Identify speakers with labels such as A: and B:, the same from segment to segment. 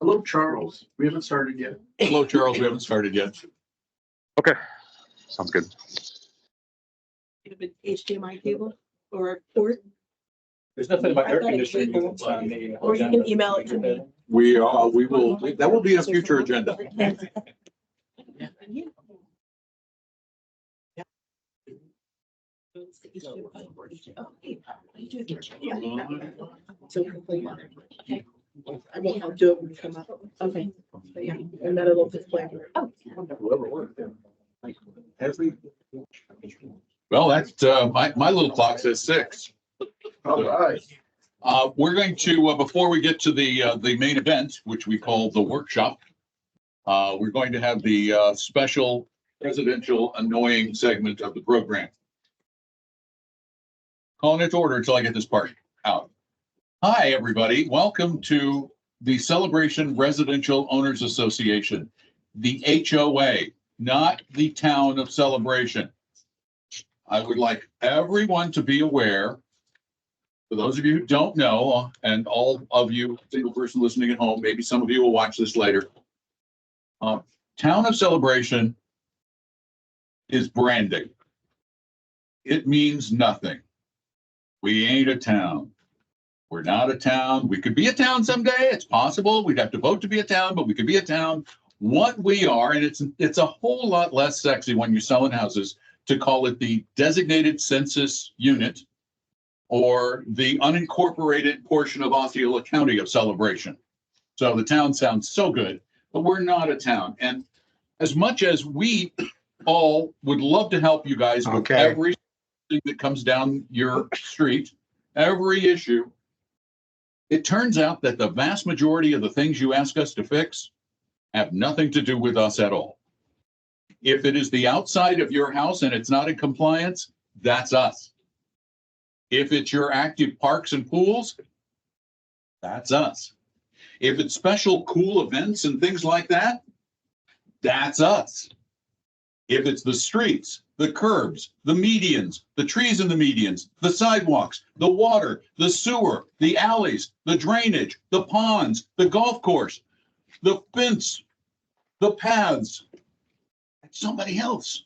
A: Hello, Charles. We haven't started yet.
B: Hello, Charles. We haven't started yet.
C: Okay, sounds good.
D: You have an HDMI cable or a port,
A: There's nothing about
D: I
A: air
D: thought it was
A: conditioning
D: legal.
A: units on the.
D: or you can email it to me.
B: We will, that will be a future agenda.
D: So complete. I won't have to do it when you come up. Okay. But yeah, and then it'll display. Oh.
A: Whoever worked there. Every.
B: Well, that's, my little clock says 6.
A: All right.
B: We're going to, before we get to the main event, which we call the workshop, we're going to have the special presidential annoying segment of the program. Calling it to order until I get this part out. Hi, everybody. Welcome to the Celebration Residential Owners Association, the HOA, not the town of Celebration. I would like everyone to be aware, for those of you who don't know, and all of you, single person listening at home, maybe some of you will watch this later. Town of Celebration is branding. It means nothing. We ain't a town. We're not a town. We could be a town someday. It's possible. We'd have to vote to be a town, but we could be a town. What we are, and it's a whole lot less sexy when you're selling houses to call it the designated census unit or the unincorporated portion of Osceola County of Celebration. So the town sounds so good, but we're not a town. And as much as we all would love to help you guys with everything that comes down your street, every issue, it turns out that the vast majority of the things you ask us to fix have nothing to do with us at all. If it is the outside of your house and it's not in compliance, that's us. If it's your active parks and pools, that's us. If it's special cool events and things like that, that's us. If it's the streets, the curbs, the medians, the trees in the medians, the sidewalks, the water, the sewer, the alleys, the drainage, the ponds, the golf course, the fence, the paths, it's somebody else.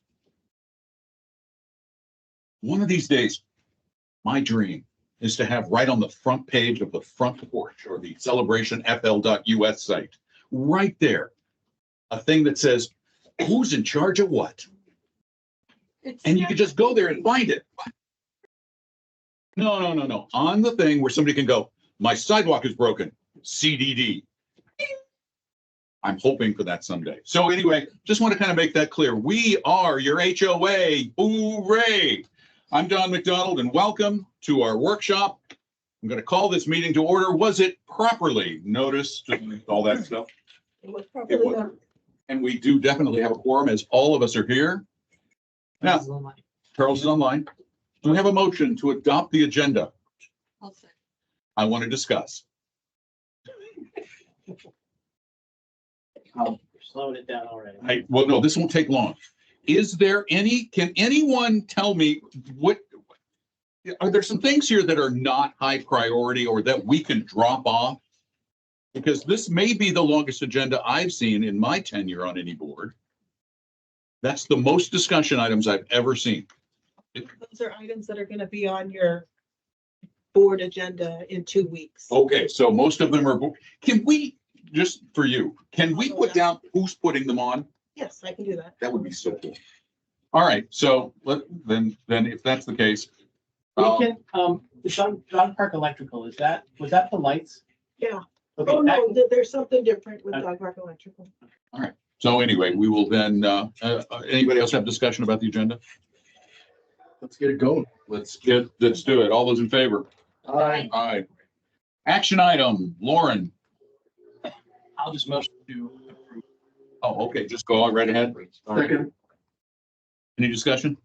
B: One of these days, my dream is to have right on the front page of the front porch or the celebrationfl.us site, right there, a thing that says, who's in charge of what? And you could just go there and find it. No. On the thing where somebody can go, my sidewalk is broken, CDD. I'm hoping for that someday. So anyway, just want to kind of make that clear. We are your HOA. Hooray! I'm Don McDonald and welcome to our workshop. I'm going to call this meeting to order. Was it properly noticed? All that stuff.
D: It was probably not.
B: And we do definitely have a quorum as all of us are here. Now, Charles is online. Do we have a motion to adopt the agenda?
D: I'll say.
B: I want to discuss.
A: Slowing it down already.
B: Well, no, this won't take long. Is there any, can anyone tell me what, are there some things here that are not high priority or that we can drop off? Because this may be the longest agenda I've seen in my tenure on any board. That's the most discussion items I've ever seen.
D: Those are items that are going to be on your board agenda in 2 weeks.
B: Okay, so most of them are, can we, just for you, can we put down who's putting them on?
D: Yes, I can do that.
B: That would be so cool. All right, so then if that's the case.
E: We can, the John Park Electrical, was that the lights?
D: Yeah.
E: Okay,
D: Oh, no, there's something different with Dog Park Electrical.
B: All right, so anyway, we will then, anybody else have discussion about the agenda?
A: Let's get it going.
B: Let's do it. All those in favor?
A: Aye.
B: Aye. Action item, Lauren.
E: I'll just motion to approve.
B: Oh, okay, just go right ahead.
A: Second.
B: Any discussion?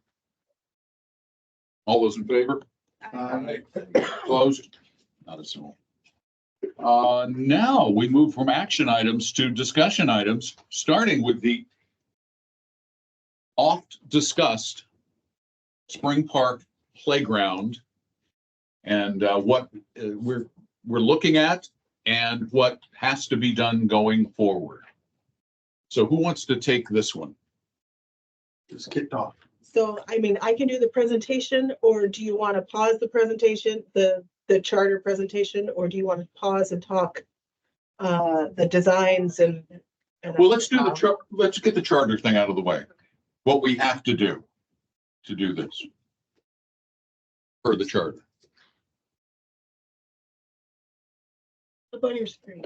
B: All those in favor?
A: Aye.
B: Closed? Not a soul. Now we move from action items to discussion items, starting with the oft discussed Spring Park Playground and what we're looking at and what has to be done going forward. So who wants to take this one?
A: Just kicked off.
D: So, I mean, I can do the presentation, or do you want to pause the presentation, the charter presentation, or do you want to pause and talk the designs and?
B: Well, let's do let's get the charter thing out of the way. What we have to do this per the charter.
D: Look on your screen.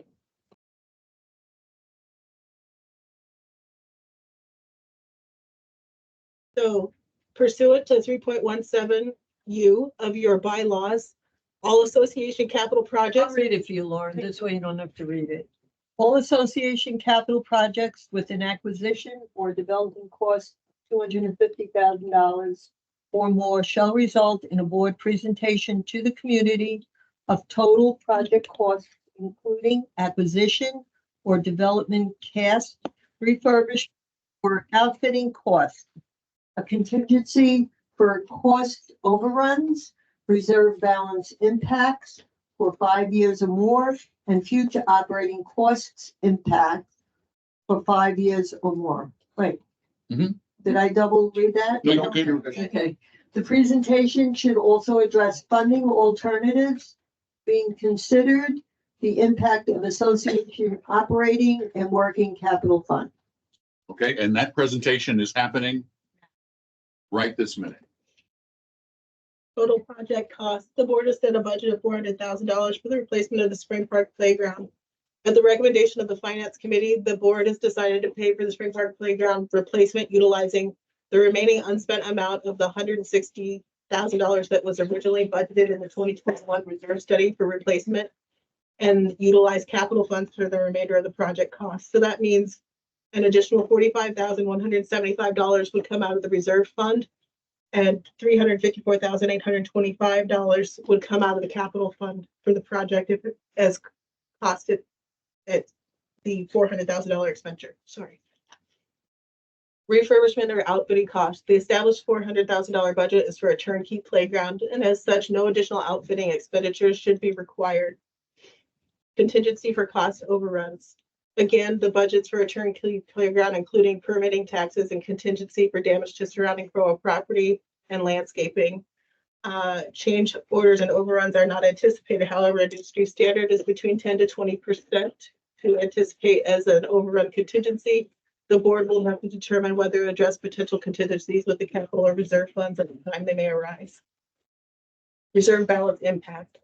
D: So pursuant to 3.17U of your bylaws, all association capital
F: I'll
D: projects.
F: read it for you, Lauren. This way you don't have to read it. All association capital projects with an acquisition or development cost $250,000 or more shall result in a board presentation to the community of total project costs, including acquisition or development cast, refurbished, or outfitting costs, a contingency for cost overruns, reserve balance impacts for 5 years or more, and future operating costs impact for 5 years or more. Wait.
B: Mhm.
F: Did I double read that?
B: No, you're good.
F: Okay. The presentation should also address funding alternatives being considered, the impact of association operating and working capital fund.
B: Okay, and that presentation is happening right this minute.
D: Total project cost, the board has set a budget of $400,000 for the replacement of the Spring Park Playground. At the recommendation of the Finance Committee, the board has decided to pay for the Spring Park Playground replacement utilizing the remaining unspent amount of the $160,000 that was originally budgeted in the 2021 reserve study for replacement, and utilize capital funds for the remainder of the project cost. So that means an additional $45,175 would come out of the reserve fund, and $354,825 would come out of the capital fund for the project if it as costed at the $400,000 expenditure. Sorry. Refurbishment or outfitting costs. The established $400,000 budget is for a turnkey playground, and as such, no additional outfitting expenditures should be required. Contingency for cost overruns. Again, the budgets for a turnkey playground, including permitting, taxes, and contingency for damage to surrounding CROA property and landscaping. Change orders and overruns are not anticipated. However, industry standard is between 10 to 20% to anticipate as an overrun contingency. The board will have to determine whether to address potential contingencies with the capital or reserve funds at the time they may arise. Reserve balance impact.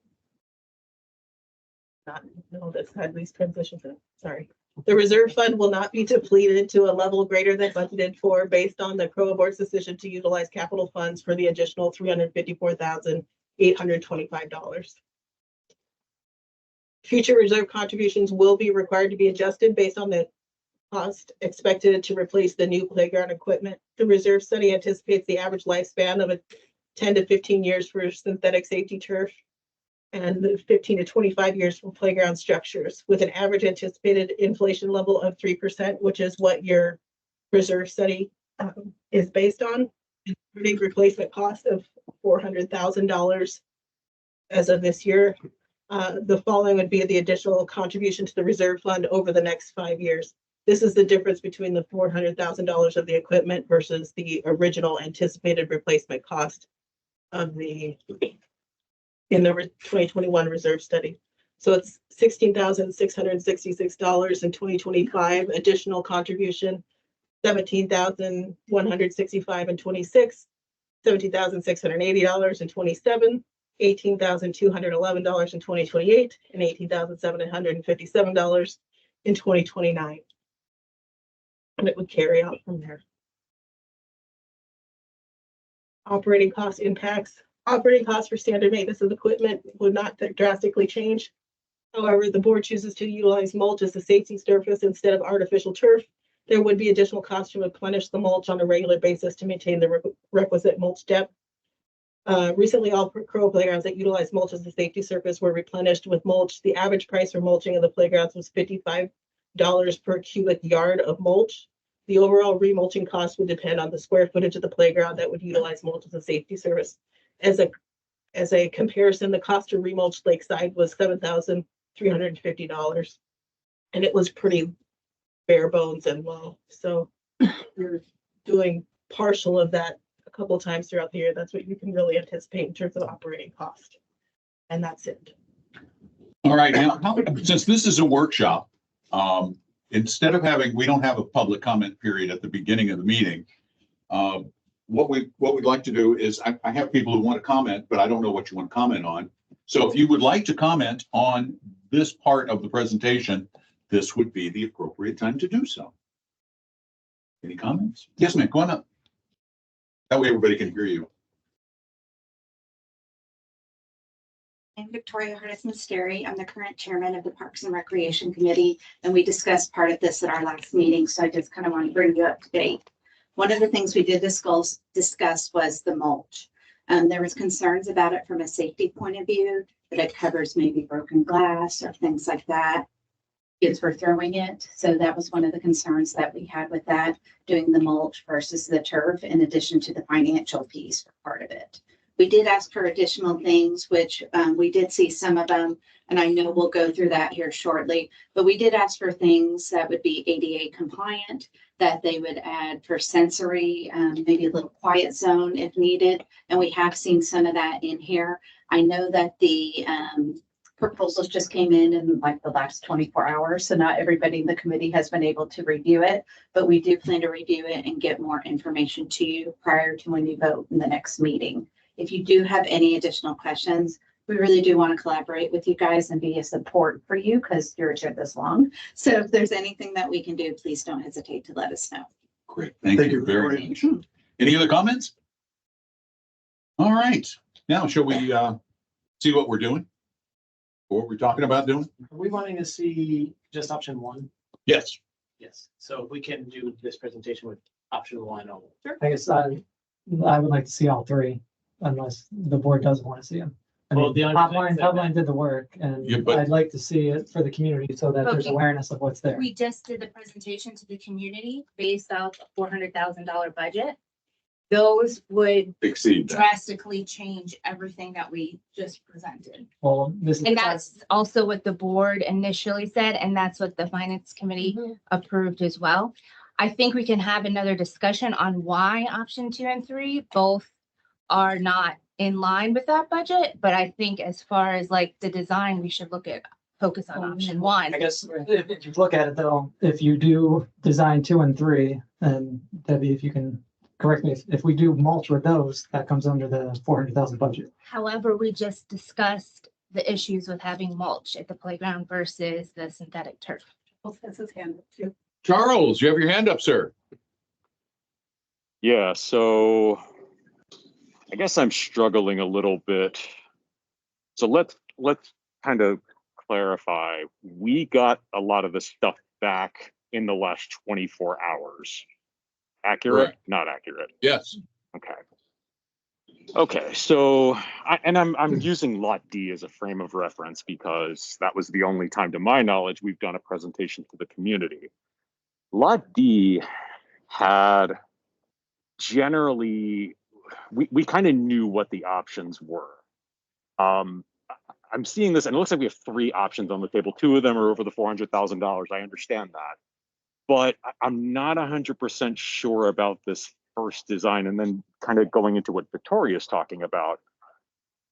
D: That's had these transitions in. Sorry. The reserve fund will not be depleted to a level greater than budgeted for based on the CROA board's decision to utilize capital funds for the additional $354,825. Future reserve contributions will be required to be adjusted based on the cost expected to replace the new playground equipment. The reserve study anticipates the average lifespan of 10 to 15 years for synthetic safety turf and 15 to 25 years for playground structures, with an average anticipated inflation level of 3%, which is what your reserve study is based on. Including replacement cost of $400,000 as of this year. The following would be the additional contribution to the reserve fund over the next 5 years. This is the difference between the $400,000 of the equipment versus the original anticipated replacement cost of in the 2021 reserve study. So it's $16,666 in 2025, additional contribution, $17,165 in 26, $17,680 in 27, $18,211 in 2028, and $18,757 in 2029. And it would carry out from there. Operating cost impacts. Operating costs for standard maintenance of equipment would not drastically change. However, the board chooses to utilize mulch as a safety surface instead of artificial turf. There would be additional costs to replenish the mulch on a regular basis to maintain the requisite mulch depth. Recently, all CROA playgrounds that utilize mulch as a safety surface were replenished with mulch. The average price for mulching of the playgrounds was $55 per cubic yard of mulch. The overall remulching cost would depend on the square footage of the playground that would utilize mulch as a safety service. As a comparison, the cost to remulch Lakeside was $7,350. And it was pretty bare bones and low. So you're doing partial of that a couple of times throughout the year. That's what you can really anticipate in terms of operating cost. And that's it.
B: All right, now, since this is a workshop, instead of we don't have a public comment period at the beginning of the meeting. What we'd like to do is, I have people who want to comment, but I don't know what you want to comment on. So if you would like to comment on this part of the presentation, this would be the appropriate time to do so. Any comments? Yes, ma'am, go on up. That way everybody can hear you.
G: I'm Victoria Hartis-Masteri. I'm the current chairman of the Parks and Recreation Committee, and we discussed part of this at our last meeting, so I just kind of want to bring you up to date. One of the things we did discuss was the mulch. There was concerns about it from a safety point of view, that it covers maybe broken glass or things like that. Kids were throwing it, so that was one of the concerns that we had with that, doing the mulch versus the turf, in addition to the financial piece for part of it. We did ask for additional things, which we did see some of them, and I know we'll go through that here shortly, but we did ask for things that would be ADA compliant, that they would add for sensory, maybe a little quiet zone if needed, and we have seen some of that in here. I know that the proposals just came in like the last 24 hours, so not everybody in the committee has been able to review it, but we do plan to review it and get more information to you prior to when you vote in the next meeting. If you do have any additional questions, we really do want to collaborate with you guys and be a support for you because you're here this long. So if there's anything that we can do, please don't hesitate to let us know.
B: Great, thank you very much. Any other comments? All right, now shall we see what we're doing? Or what we're talking about doing?
E: Are we wanting to see just option one?
B: Yes.
E: Yes. So we can do this presentation with option one only.
H: I guess I would like to see all three, unless the board doesn't want to see them. I
E: Well,
H: mean,
E: the
H: Hotline did the work, and
B: Yeah, but-
H: I'd like to see it for the community so that there's
I: Okay.
H: awareness of what's there.
I: We just did the presentation to the community based off a $400,000 budget. Those would
B: Exceed that.
I: drastically change everything that we just presented.
H: Well, this is.
I: And that's also what the board initially said, and that's what the finance committee approved as well. I think we can have another discussion on why option 2 and 3 both are not in line with that budget, but I think as far as like the design, we should focus on option 1.
H: I guess if you look at it though, if you do design 2 and 3, and Debbie, if you can correct me, if we do mulch with those, that comes under the 400,000 budget.
I: However, we just discussed the issues with having mulch at the playground versus the synthetic turf.
D: That's his hand up too.
B: Charles, you have your hand up, sir.
C: Yeah, so I guess I'm struggling a little bit. So let's kind of clarify. We got a lot of the stuff back in the last 24 hours. Accurate?
B: Correct.
C: Not accurate.
B: Yes.
C: Okay. Okay, so I'm using Lot D as a frame of reference because that was the only time, to my knowledge, we've done a presentation to the community. Lot D had generally, we kind of knew what the options were. I'm seeing this, and it looks like we have 3 options on the table. 2 of them are over the $400,000. I understand that, but I'm not 100% sure about this first design. And then kind of going into what Victoria's talking about,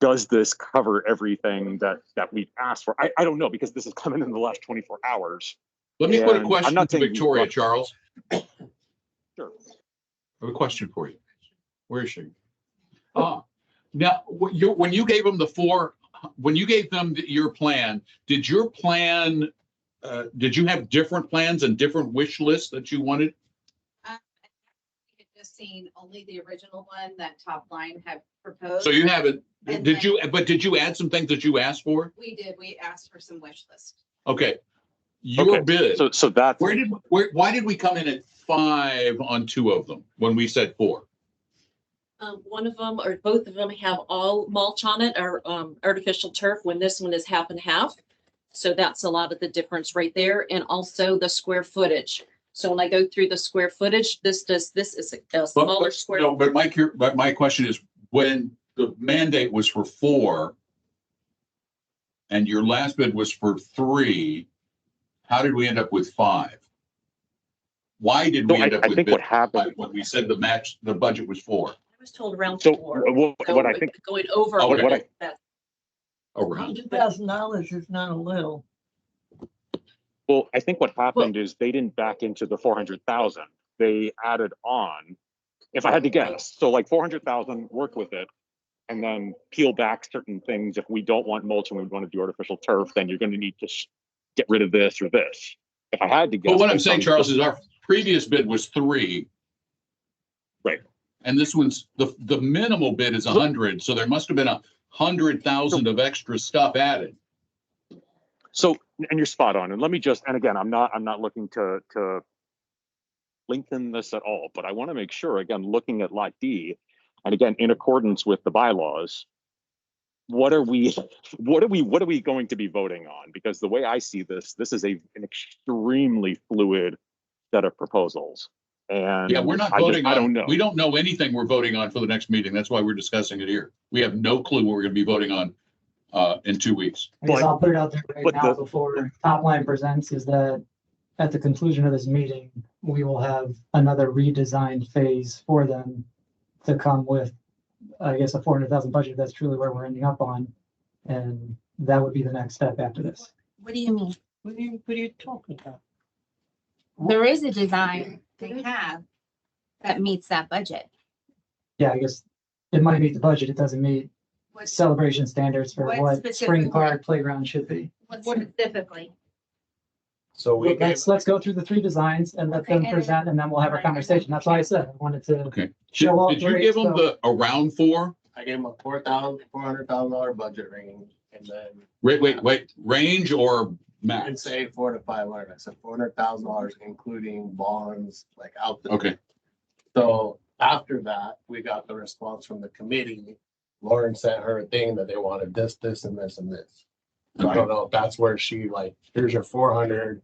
C: does this cover everything that we've asked for? I don't know, because this is coming in the last 24 hours.
B: Let me put a
C: And
B: question
C: I'm not
B: to
C: saying
B: Victoria,
C: you-
B: Charles. I
C: Sure.
B: have a question for you. Where is she? Now, when you gave them your plan, did your plan, did you have different plans and different wish lists that you wanted?
G: We had just seen only the original one that Top Line had proposed.
B: So you haven't,
G: And
B: did you add some things that you asked for?
G: We did. We asked for some wish list.
B: Okay. Your
C: Okay,
B: bid,
C: so that's
B: why did we come in at 5 on 2 of them when we said 4?
J: One of them or both of them have all mulch on it or artificial turf, when this one is half and half. So that's a lot of the difference right there. And also the square footage. So when I go through the square footage, this is a smaller square.
B: No, but my question is, when the mandate was for 4 and your last bid was for 3, how did we end up with 5? Why did we
C: So
B: end up
C: I
B: with
C: think
B: bid
C: what happened,
B: 5 when we said the budget was 4?
J: I was told around
C: so
J: 4.
C: what I think,
J: Going over.
B: Okay.
C: what I-
J: that.
B: Around.
F: $100,000 is not a little.
C: well, I think what happened is they didn't back into the 400,000. They added on, if I had to guess, so like 400,000, work with it, and then peel back certain things. If we don't want mulch and we want to do artificial turf, then you're going to need to get rid of this or this. If I had to guess.
B: But what I'm
C: based
B: saying,
C: on
B: Charles,
C: the-
B: is our previous bid was 3.
C: Right.
B: And this one's, the minimal bid is 100, so there must have been 100,000 of extra stuff added.
C: So, and you're spot on. And let me just, and again, I'm not looking to lengthen this at all, but I want to make sure, again, looking at Lot D, and again, in accordance with the bylaws, what are we going to be voting on? Because the way I see this is an extremely fluid set of proposals. And
B: Yeah, we're not
C: I
B: voting on.
C: I don't know.
B: We don't know anything we're voting on for the next meeting. That's why we're discussing it here. We have no clue what we're going to be voting on in 2 weeks.
H: I guess
C: But-
H: I'll put it out there right
C: but
H: now
C: the-
H: before top line presents is that at the conclusion of this meeting, we will have another redesigned phase for them to come with, I guess, a 400,000 budget. That's truly where we're ending up on. And that would be the next step after this.
I: What do you mean?
F: What are you talking about?
I: There is a design they have that meets that budget.
H: Yeah, I guess it might meet the budget. It doesn't meet
I: What
H: celebration standards for
I: What
H: what
I: specifically?
H: spring park playground should be.
I: specifically?
A: So we gave,
H: Let's go through the 3 designs and let
I: Okay,
H: them
I: and
H: present, and then we'll have our conversation. That's why I said I wanted to
B: Okay.
H: show all
B: Did you
H: three.
B: give them
H: So
B: the around 4?
A: I gave him a $400,000 budget range, and then
B: Wait, range or
A: you
B: max?
A: can say 4 to 500. I said $400,000, including bonds, like out the.
B: Okay,
A: So after that, we got the response from the committee. Lauren sent her a thing that they wanted this, this, and this, and this. So I don't know if that's where she like, here's your 400,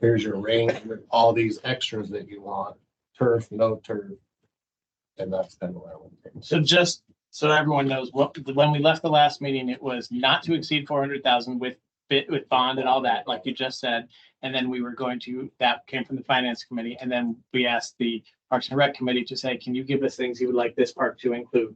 A: here's your range with all these extras that you want, turf, no turf. And that's kind of where I went.
E: So just so everyone knows, when we left the last meeting, it was not to exceed 400,000 with bond and all that, like you just said. And then we were going to, that came from the finance committee. And then we asked the Parks and Rec committee to say, can you give us things you would like this park to include?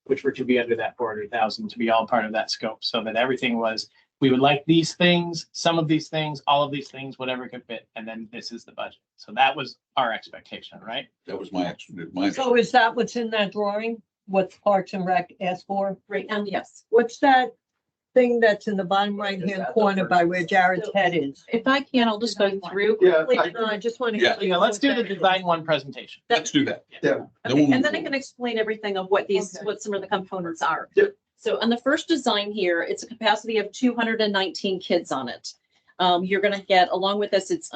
E: Which were to be under that 400,000, to be all part of that scope, so that everything was, we would like these things, some of these things, all of these things, whatever could fit, and then this is the budget. So that was our expectation, right?
B: that was my.
F: So is that what's in that drawing? What Parks and Rec asked for?
J: Right, and yes,
F: What's that thing that's in the bottom right-hand corner by where Jared's head is?
J: if I can, I'll just go through.
A: Yeah,
J: quickly.
F: No, I just want to.
B: Yeah.
E: Yeah, let's do the design one presentation.
B: Let's do that.
A: Yeah.
B: Then we'll
J: Okay,
B: move
J: and then I
B: forward.
J: can explain everything of what these,
F: Okay.
J: what some of the components are.
A: Yep.
J: So on the first design here, it's a capacity of 219 kids on it. You're gonna get, along with this, it's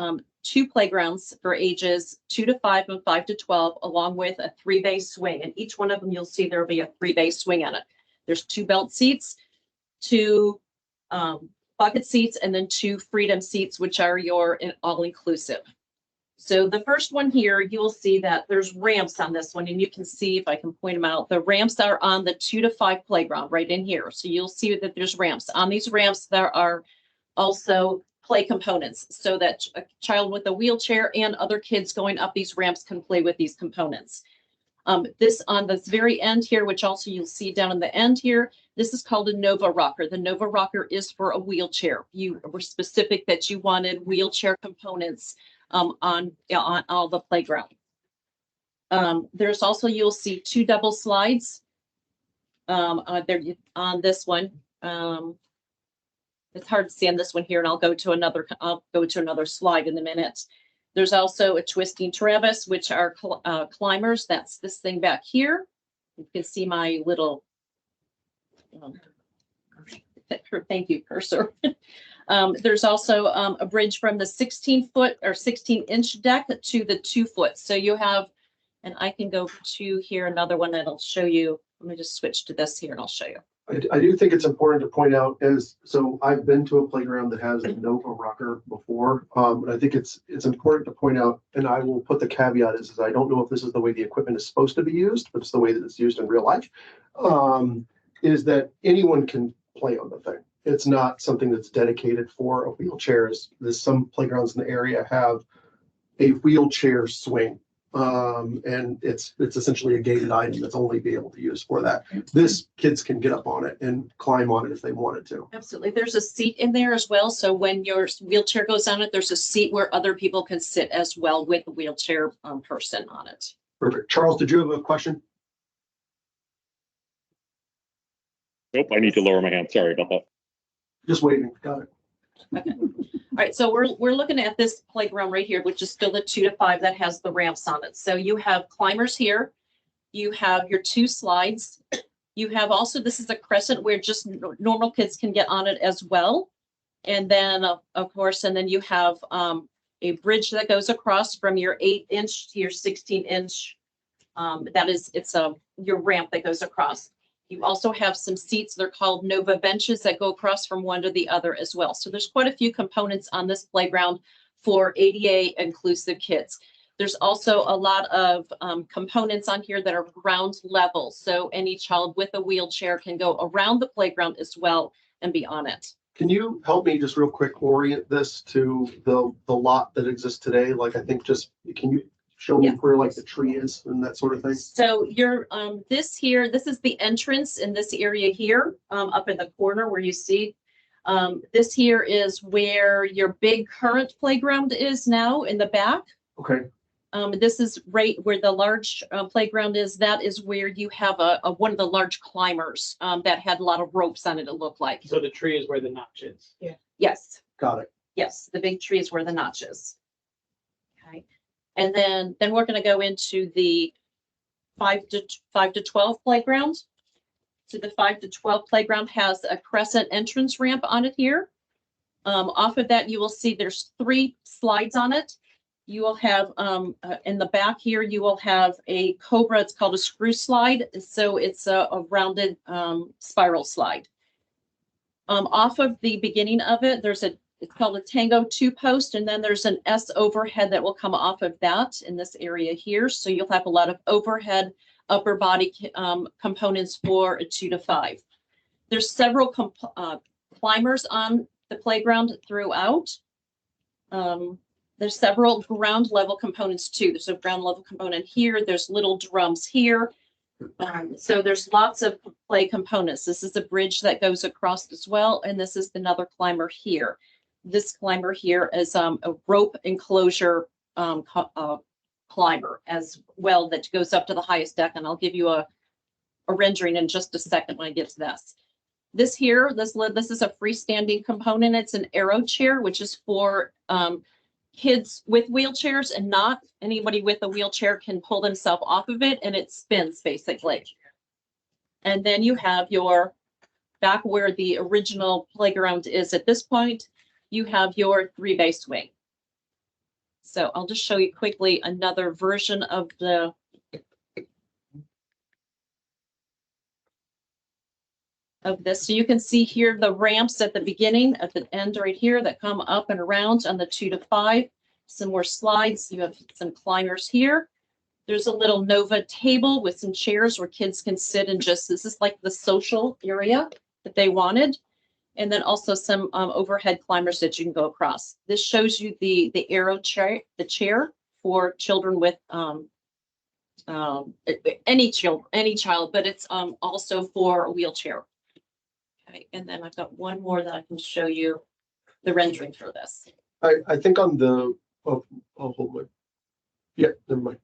J: 2 playgrounds for ages 2 to 5 and 5 to 12, along with a 3-bay swing. And each one of them, you'll see there'll be a 3-bay swing on it. There's 2 belt seats, 2 bucket seats, and then 2 freedom seats, which are your all-inclusive. So the first one here, you will see that there's ramps on this one, and you can see if I can point them out. The ramps are on the 2 to 5 playground right in here. So you'll see that there's ramps. On these ramps, there are also play components so that a child with a wheelchair and other kids going up these ramps can play with these components. This on this very end here, which also you'll see down in the end here, this is called a Nova Rocker. The Nova Rocker is for a wheelchair. You were specific that you wanted wheelchair components on all the playground. There's also, you'll see 2 double slides there on this one. It's hard to see on this one here, and I'll go to another slide in a minute. There's also a twisting Travis, which are climbers. That's this thing back here. You can see my little, thank you, cursor. There's also a bridge from the 16-foot or 16-inch deck to the 2-foot. So you have, and I can go to here, another one that'll show you Let me just switch to this here and I'll show you.
K: I do think it's important to point out so I've been to a playground that has a Nova rocker before. And I think it's important to point out, and I will put the caveat is I don't know if this is the way the equipment is supposed to be used, but it's the way that it's used in real life. Is that anyone can play on the thing. It's not something that's dedicated for a wheelchair. There's some playgrounds in the area have a wheelchair swing. And it's essentially a gated item that's only be able to use for that. This kids can get up on it and climb on it if they wanted to.
J: Absolutely. There's a seat in there as well. So when your wheelchair goes on it, there's a seat where other people can sit as well with the wheelchair person on it.
K: Perfect. Charles, did you have a question?
C: Nope, I need to lower my hand. Sorry about that.
K: Just waiting. Got it.
J: Okay. All right, so we're looking at this playground right here, which is still the 2 to 5 that has the ramps on it. So you have climbers here, you have your 2 slides, you have also, this is a crescent where just normal kids can get on it as well. And then of course, and then you have a bridge that goes across from your 8-inch to your 16-inch. It's your ramp that goes across. You also have some seats, they're called Nova benches that go across from one to the other as well. So there's quite a few components on this playground for ADA inclusive kids. There's also a lot of components on here that are ground level. So any child with a wheelchair can go around the playground as well and be on it.
K: Can you help me just real quick orient this to the lot that exists today? Like, I think can you show me where like the tree is and that sort of thing?
J: So you're this is the entrance in this area here, up in the corner where you see. This here is where your big current playground is now in the back.
K: Okay.
J: This is right where the large playground is. That is where you have one of the large climbers that had a lot of ropes on it, it looked like.
E: So the tree is where the notch is.
D: Yeah.
J: Yes.
K: Got it.
J: Yes, the big tree is where the notch is. Okay. And then we're going to go into the 5 to 12 playground. So the 5 to 12 playground has a crescent entrance ramp on it here. Off of that, you will see there's 3 slides on it. You will have in the back here, you will have a Cobra. It's called a screw slide. So it's a rounded spiral slide. Off of the beginning of it, it's called a Tango 2 post, and then there's an S overhead that will come off of that in this area here. So you'll have a lot of overhead upper body components for a 2 to 5. There's several climbers on the playground throughout. There's several ground level components too. There's a ground level component here. There's little drums here. So there's lots of play components. This is a bridge that goes across as well. And this is another climber here. This climber here is a rope enclosure climber as well that goes up to the highest deck. And I'll give you a rendering in just a second when I get to this. This here, this is a freestanding component. It's an aero chair, which is for kids with wheelchairs, and not anybody with a wheelchair can pull themselves off of it, and it spins basically. And then you have your back where the original playground is at this point, you have your 3-bay swing. So I'll just show you quickly another version of this. So you can see here the ramps at the beginning, at the end right here that come up and around on the 2 to 5. Some more slides. You have some climbers here. There's a little Nova table with some chairs where kids can sit and this is like the social area that they wanted. And then also some overhead climbers that you can go across. This shows you the aero chair, the chair for children with any child, but it's also for a wheelchair. Okay, and then I've got one more that I can show you the rendering for this.
K: I think on the hold my. Yeah, never mind.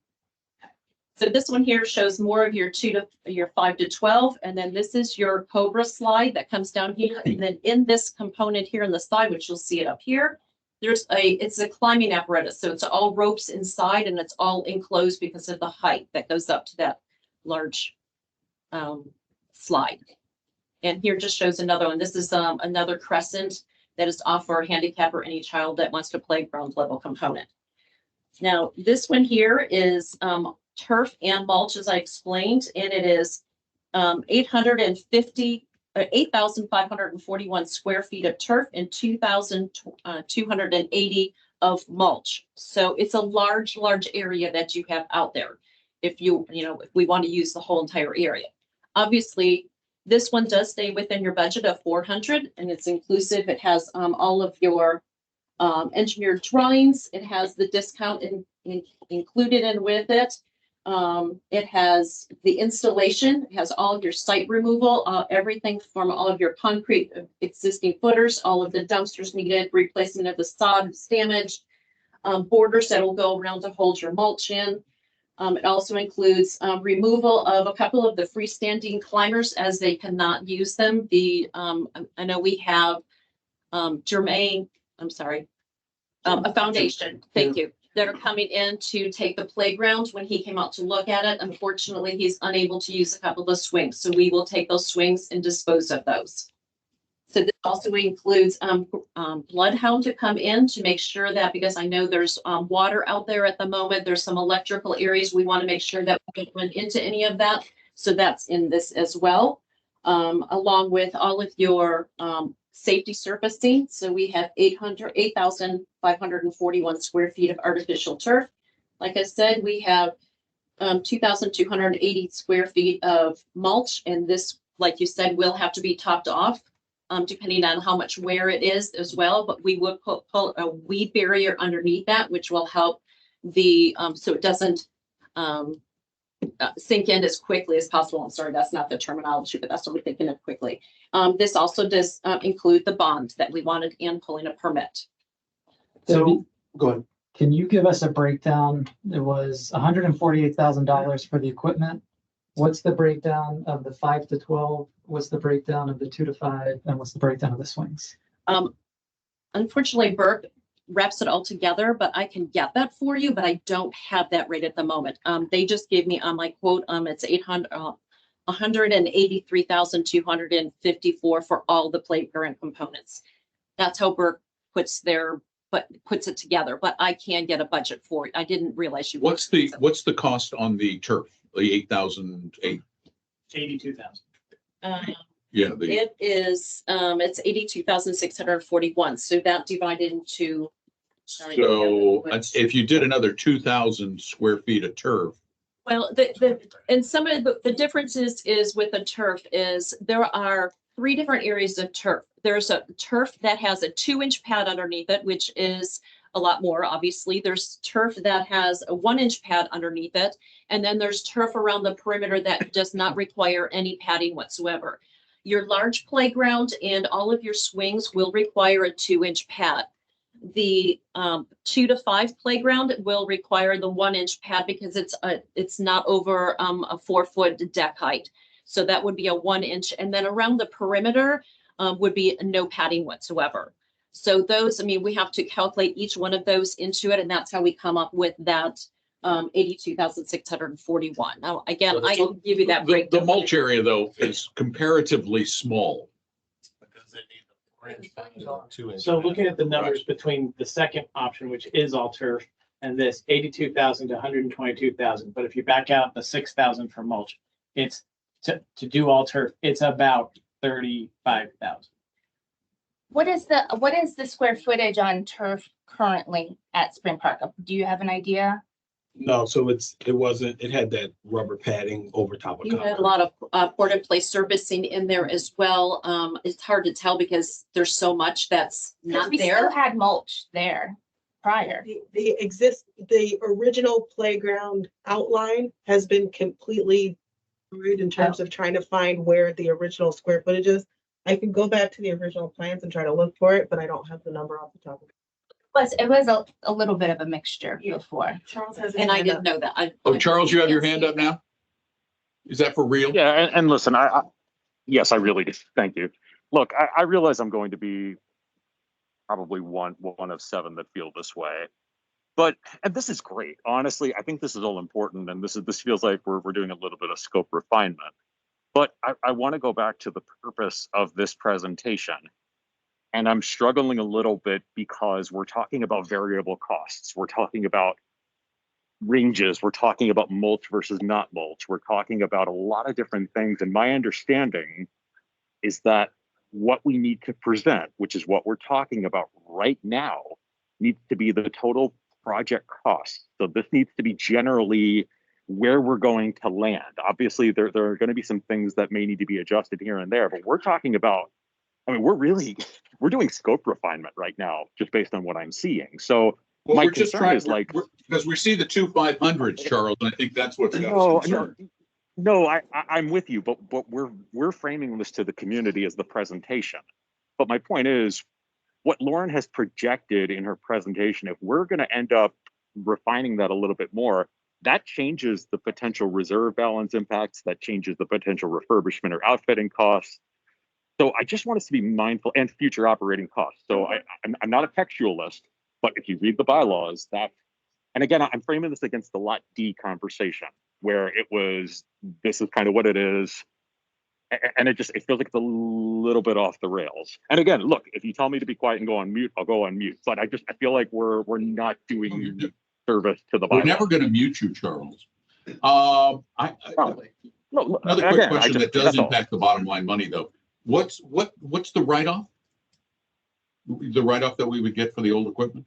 J: So this one here shows more of your 5 to 12, and then this is your Cobra slide that comes down here. And then in this component here on the side, which you'll see it up here, it's a climbing apparatus. So it's all ropes inside, and it's all enclosed because of the height that goes up to that large slide. And here just shows another one. This is another crescent that is off for a handicap or any child that wants to play ground level component. Now, this one here is turf and mulch, as I explained, and it is 8,541 square feet of turf and 2,280 of mulch. So it's a large area that you have out there. If if we want to use the whole entire area. Obviously, this one does stay within your budget of 400 and it's inclusive. It has all of your engineered drawings. It has the discount included in with it. It has the installation, it has all of your site removal, everything from all of your concrete existing footers, all of the dumpsters needed, replacement of the sod that's damaged, borders that will go around to hold your mulch in. It also includes removal of a couple of the freestanding climbers as they cannot use them. I know we have Jermaine, I'm sorry, a foundation, thank you, that are coming in to take the playground. When he came out to look at it, unfortunately, he's unable to use a couple of swings. So we will take those swings and dispose of those. So this also includes Bloodhound to come in to make sure that, because I know there's water out there at the moment, there's some electrical areas. We want to make sure that we don't run into any of that. So that's in this as well, along with all of your safety surfacing. So we have 8,541 square feet of artificial turf. Like I said, we have 2,280 square feet of mulch. And this, like you said, will have to be topped off depending on how much wear it is as well. But we would put a weed barrier underneath that, which will help so it doesn't sink in as quickly as possible. I'm sorry, that's not the terminology, but that's what we're thinking of quickly. This also does include the bond that we wanted in pulling a permit.
K: So, go ahead.
H: Can you give us a breakdown? It was $148,000 for the equipment. What's the breakdown of the 5 to 12? What's the breakdown of the 2 to 5? And what's the breakdown of the swings?
J: Unfortunately, Burke wraps it all together, but I can get that for you, but I don't have that right at the moment. They just gave me on my quote, it's 183,254 for all the playground components. That's how Burke puts it together, but I can get a budget for it. I didn't realize you.
B: What's the cost on the turf? The 82,000. Yeah.
J: It is, it's 82,641. So that divided into.
B: So if you did another 2,000 square feet of turf.
J: Well, and some of the differences is with the turf is there are 3 different areas of turf. There's a turf that has a 2-inch pad underneath it, which is a lot more, obviously. There's turf that has a 1-inch pad underneath it. And then there's turf around the perimeter that does not require any padding whatsoever. Your large playground and all of your swings will require a 2-inch pad. The 2 to 5 playground will require the 1-inch pad because it's not over a 4-foot deck height. So that would be a 1-inch. And then around the perimeter would be no padding whatsoever. So those, we have to calculate each one of those into it. And that's how we come up with that 82,641. Now, again, I can give you that breakdown.
B: The mulch area, though, is comparatively small.
E: So looking at the numbers between the second option, which is all turf, and this 82,000 to 122,000, but if you back out the 6,000 for mulch, it's to do all turf, it's about 35,000.
I: What is the square footage on turf currently at Spring Park? Do you have an idea?
L: No, so it had that rubber padding over top of
J: You had a lot of port place surfacing in there as well. It's hard to tell because there's so much that's not
I: We
J: there.
I: still had mulch there prior.
D: The original playground outline has been completely rude in terms of trying to find where the original square footage is. I can go back to the original plans and try to look for it, but I don't have the number off the top of it.
I: It was a little bit of a mixture before.
D: Charles has.
J: And I didn't know that.
B: Charles, you have your hand up now? Is that for real?
C: Yeah, and listen, yes, I really do. Thank you. Look, I realize I'm going to be probably one of 7 that feel this way, and this is great. Honestly, I think this is all important, and this feels like we're doing a little bit of scope refinement. But I want to go back to the purpose of this presentation. And I'm struggling a little bit because we're talking about variable costs. We're talking about ranges. We're talking about mulch versus not mulch. We're talking about a lot of different things. And my understanding is that what we need to present, which is what we're talking about right now, needs to be the total project cost. So this needs to be generally where we're going to land. Obviously, there are going to be some things that may need to be adjusted here and there, but we're talking about, I mean, we're doing scope refinement right now, just based on what I'm seeing. So
B: Well,
C: my
B: we're just
C: concern
B: trying,
C: is like,
B: because we see the 2 500s, Charles, and I think that's what's got us
C: no,
B: concerned.
C: no, I'm with you, but we're framing this to the community as the presentation. But my point is, what Lauren has projected in her presentation, if we're going to end up refining that a little bit more, that changes the potential reserve balance impacts, that changes the potential refurbishment or outfitting costs. So I just want us to be mindful, and future operating costs. So I'm not a textualist, but if you read the bylaws, that, and again, I'm framing this against the Lot D conversation, where it was, this is kind of what it is. And it feels like it's a little bit off the rails. And again, look, if you tell me to be quiet and go on mute, I'll go on mute. But I feel like we're not doing service to the bylaws.
B: We're never going to mute you, Charles.
C: Probably. No,
B: Another quick
C: again,
B: question that does
C: that's all.
B: impact the bottom line money, though. What's the write-off? The write-off that we would get for the old equipment?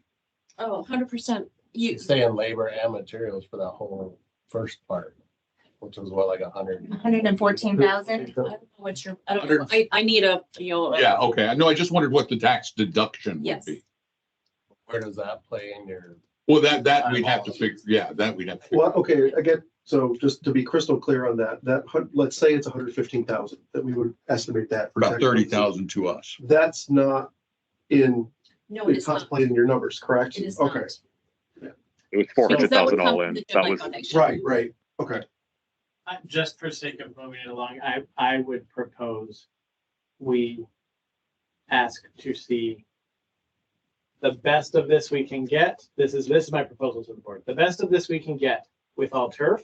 J: Oh, 100%. You,
A: She's saying labor and materials for that whole first part, which was what, like 100?
I: 114,000.
J: what's your, I don't know, I need a,
B: Yeah, okay. I know. I just wondered what the tax deduction would
J: Yes.
B: be.
A: Where does that play in your?
B: Well, that we'd have to figure. Yeah, that we'd have to figure.
K: Well, okay, again, so just to be crystal clear on that, let's say it's 115,000 that we would estimate that. for
B: About
K: tax
B: 30,000 to us.
K: That's not in,
J: no, it's not.
K: contemplated in your numbers, correct?
J: It is
K: Okay,
J: not.
C: It was
J: Because that would
C: 400,000
J: come
C: all
J: from
C: in.
J: the
C: That
J: general
C: was
J: foundation.
K: right, okay.
E: Just for sake of moving it along, I would propose we ask to see the best of this we can get. This is my proposal to the board. The best of this we can get with all turf.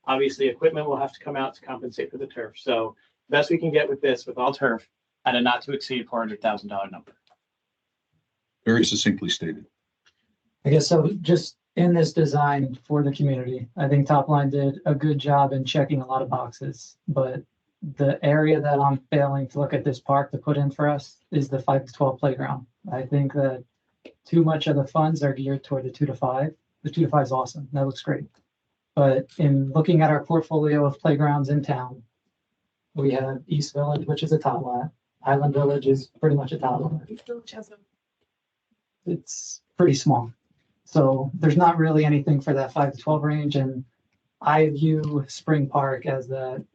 E: Obviously, equipment will have to come out to compensate for the turf. So best we can get with this, with all turf, at a not to exceed $400,000 number.
B: Very succinctly stated.
H: I guess so, just in this design for the community, I think Top Line did a good job in checking a lot of boxes, but the area that I'm failing to look at this park to put in for us is the 5 to 12 playground. I think that too much of the funds are geared toward the 2 to 5. The 2 to 5 is awesome. That looks great. But in looking at our portfolio of playgrounds in town, we have East Village, which is a Top Line. Highland Village is pretty much a Top Line. It's pretty small. So there's not really anything for that 5 to 12 range. And I view Spring Park as the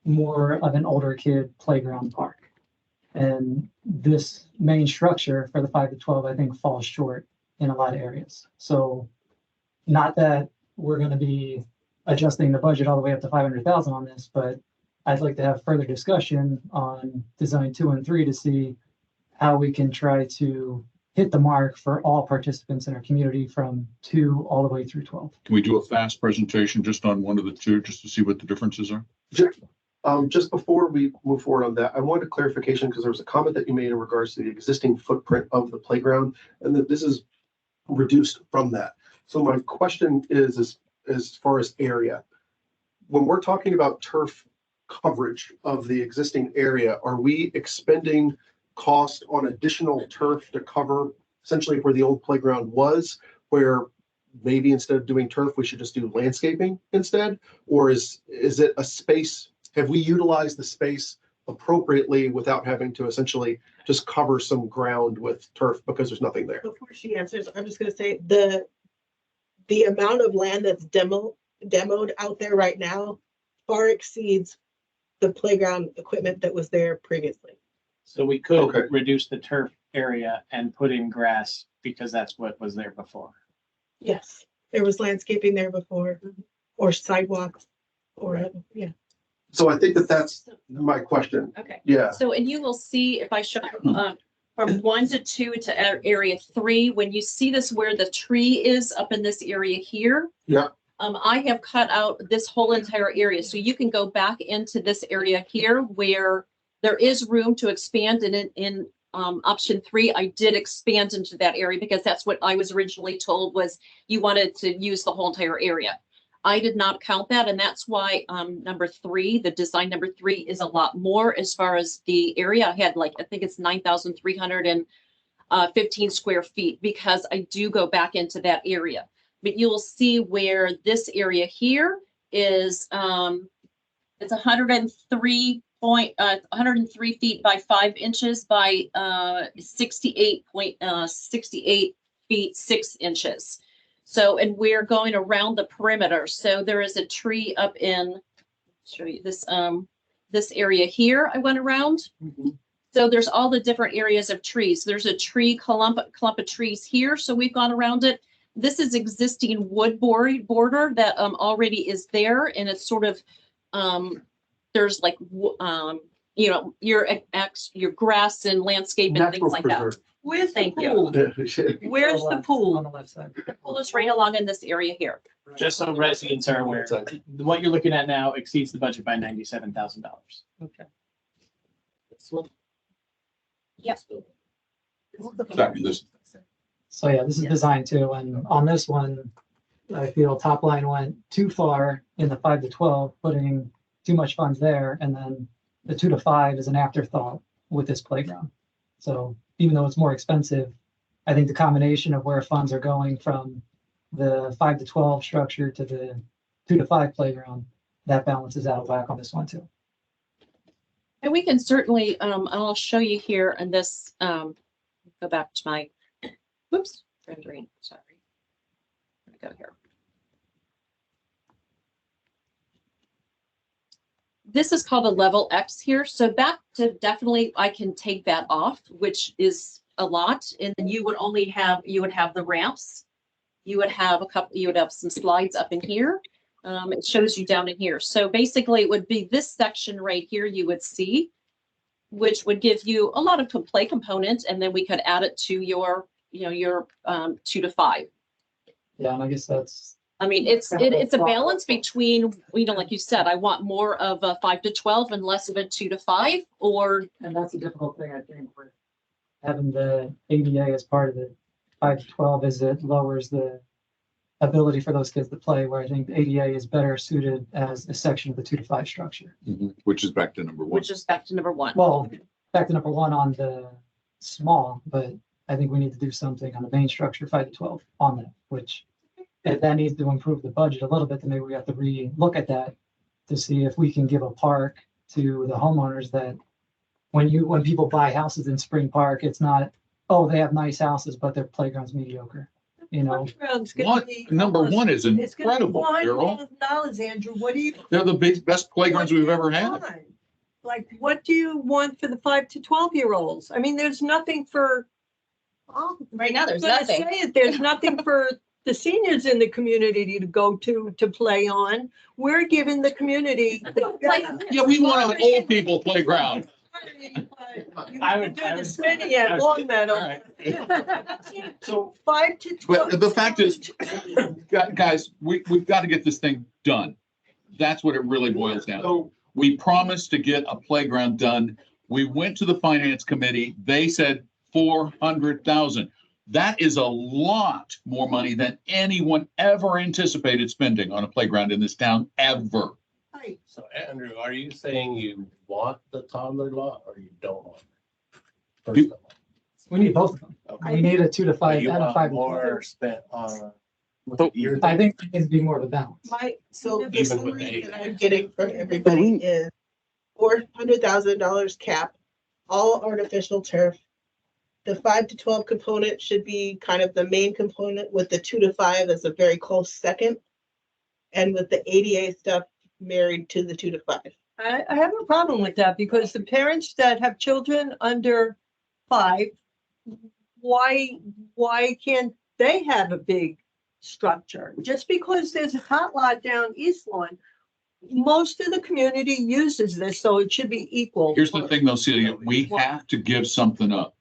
H: more of an older kid playground park. And this main structure for the 5 to 12, I think, falls short in a lot of areas. So not that we're going to be adjusting the budget all the way up to 500,000 on this, but I'd like to have further discussion on design 2 and 3 to see how we can try to hit the mark for all participants in our community from 2 all the way through 12.
B: Can we do a fast presentation just on one of the two, just to see what the differences are?
K: Just before we move forward on that, I wanted clarification because there was a comment that you made in regards to the existing footprint of the playground and that this is reduced from that. So my question is as far as area, when we're talking about turf coverage of the existing area, are we expending cost on additional turf to cover essentially where the old playground was, where maybe instead of doing turf, we should just do landscaping instead? Or is it a space? Have we utilized the space appropriately without having to essentially just cover some ground with turf because there's nothing there?
D: Before she answers, I'm just gonna say the amount of land that's demoed out there right now far exceeds the playground equipment that was there previously.
E: So we could
K: Okay.
E: reduce the turf area and put in grass because that's what was there before.
D: Yes, there was landscaping there before, or sidewalks, or, yeah.
K: So I think that's my question.
J: Okay.
K: Yeah.
J: So, and you will see if I show from 1 to 2 to area 3, when you see this where the tree is up in this area here.
K: Yeah.
J: I have cut out this whole entire area. So you can go back into this area here where there is room to expand in option 3, I did expand into that area because that's what I was originally told was you wanted to use the whole entire area. I did not count that, and that's why number 3, the design number 3 is a lot more as far as the area. I had like, I think it's 9,315 square feet because I do go back into that area. But you'll see where this area here is, it's 103 feet by 5 inches by 68 feet 6 inches. So, and we're going around the perimeter. So there is a tree up in, show you this, this area here I went around. So there's all the different areas of trees. There's a tree clump of trees here. So we've gone around it. This is existing wood border that already is there. And it's sort of, there's like, you know, your grass and landscape and things like that.
F: Where's the
J: Thank you.
F: pool? Where's the pool?
H: On the left side.
J: The pool is right along in this area here.
E: Just so residents are aware, what you're looking at now exceeds the budget by $97,000.
F: Okay.
J: Yep.
B: Sorry, this,
H: So yeah, this is design 2, and on this one, I feel top line went too far in the 5 to 12, putting too much funds there, and then the 2 to 5 is an afterthought with this playground. So even though it's more expensive, I think the combination of where funds are going from the 5 to 12 structure to the 2 to 5 playground, that balances out of whack on this one too.
J: And we can certainly, I'll show you here in this, go back to my, whoops, rendering, sorry. Let me go here. This is called a level X here. So that definitely, I can take that off, which is a lot. And then you would only have, you would have the ramps. You would have a couple, you would have some slides up in here. It shows you down in here. So basically it would be this section right here you would see, which would give you a lot of play components. And then we could add it to your, you know, your 2 to 5.
H: Yeah, and I guess that's.
J: I mean, it's a balance between, you know, like you said, I want more of a 5 to 12 and less of a 2 to 5, or.
H: And that's a difficult thing, I think, with having the ADA as part of the 5 to 12 is it lowers the ability for those kids to play, where I think the ADA is better suited as a section of the 2 to 5 structure.
B: which is back to number 1.
J: Which is back to number 1.
H: Well, back to number 1 on the small, but I think we need to do something on the main structure, 5 to 12 on that, which if that needs to improve the budget a little bit, then maybe we have to re-look at that to see if we can give a park to the homeowners that when people buy houses in Spring Park, it's not, oh, they have nice houses, but their playground's mediocre, you know?
B: Number 1 is
F: It's gonna be
B: incredible, Carol.
F: $100,000, Andrew. What do you?
B: They're the best playgrounds we've ever had.
F: want? Like, what do you want for the 5 to 12-year-olds? I mean, there's nothing for.
I: Right now, there's
F: gonna
I: nothing.
F: say it, there's nothing for the seniors in the community to go to play on. We're giving the community.
B: Yeah, we want an old people playground.
E: I would-
F: do the spinning at Long Meadow.
B: All right.
F: So 5 to 12.
B: But the fact is, guys, we've got to get this thing done. That's what it really boils down to. We promised to get a playground done. We went to the finance committee. They said 400,000. That is a lot more money than anyone ever anticipated spending on a playground in this town, ever.
F: Right.
A: So Andrew, are you saying you want the toddler lot or you don't want it? First of all.
H: We need both of them.
A: Okay.
H: We need a 2 to 5
A: You
H: and a
A: want
H: 5 to 12.
A: more spent on.
C: So,
H: I think it needs to be more of a balance.
D: So the
A: Even with
D: summary
A: the
D: that I'm getting from everybody is $400,000 cap, all artificial turf. The 5 to 12 component should be kind of the main component, with the 2 to 5 as a very close second. And with the ADA stuff married to the 2 to 5.
F: I have a problem with that, because the parents that have children under 5, why can't they have a big structure? Just because there's a hot lot down East Lawn, most of the community uses this, so it should be equal.
B: Here's the thing though, Celia, we have to give something up.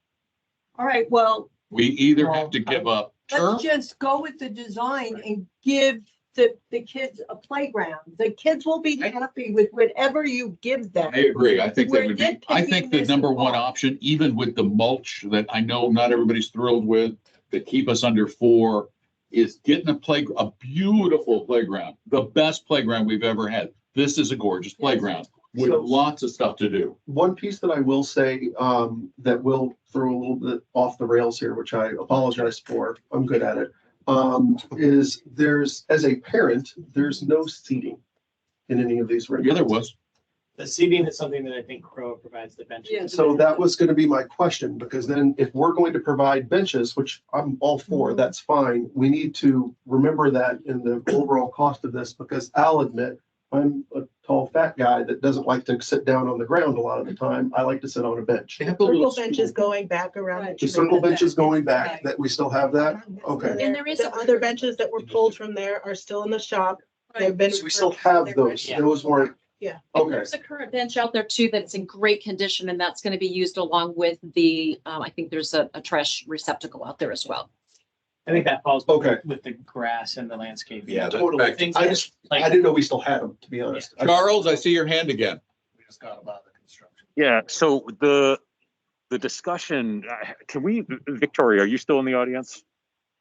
F: All right, well,
B: We either have to give up turf.
F: let's just go with the design and give the kids a playground. The kids will be happy with whatever you give them.
B: I agree. I think that
F: We're
B: would be, I think the
F: nitpicking
B: number
F: this
B: one
F: apart.
B: option, even with the mulch that I know not everybody's thrilled with, that keep us under 4, is getting a beautiful playground, the best playground we've ever had. This is a gorgeous playground with
K: So-
B: lots of stuff to do.
K: One piece that I will say, that will throw a little bit off the rails here, which I apologize for, I'm good at it, is as a parent, there's no seating in any of these
B: Yeah,
K: renderings.
B: there was.
E: The seating is something that I think CROA provides the benches.
F: Yeah.
K: So that was gonna be my question, because then if we're going to provide benches, which I'm all for, that's fine, we need to remember that in the overall cost of this, because I'll admit, I'm a tall, fat guy that doesn't like to sit down on the ground a lot of the time. I like to sit on a bench.
B: They have the little
D: Circle benches
B: stool.
D: going back around.
F: Right.
K: The circle benches going back, that we still have that? Okay.
J: And there is
D: The
J: a-
D: other benches that were pulled from there are still in the shop. They've been.
K: So we still have those.
E: Yeah.
K: Those weren't.
D: Yeah.
J: And
K: Okay.
J: there's a current bench out there too that's in great condition, and that's going to be used along with the, I think there's a trash receptacle out there as well.
E: I think that falls
K: Okay.
E: with the grass and the landscape.
L: Yeah, that's
K: Totally.
E: Things
K: I
E: that,
K: just,
E: like,
K: I didn't know we still had them, to be honest.
B: Charles, I see your hand again.
A: We just got about the construction.
C: Yeah, so the discussion, can we, Victoria, are you still in the audience?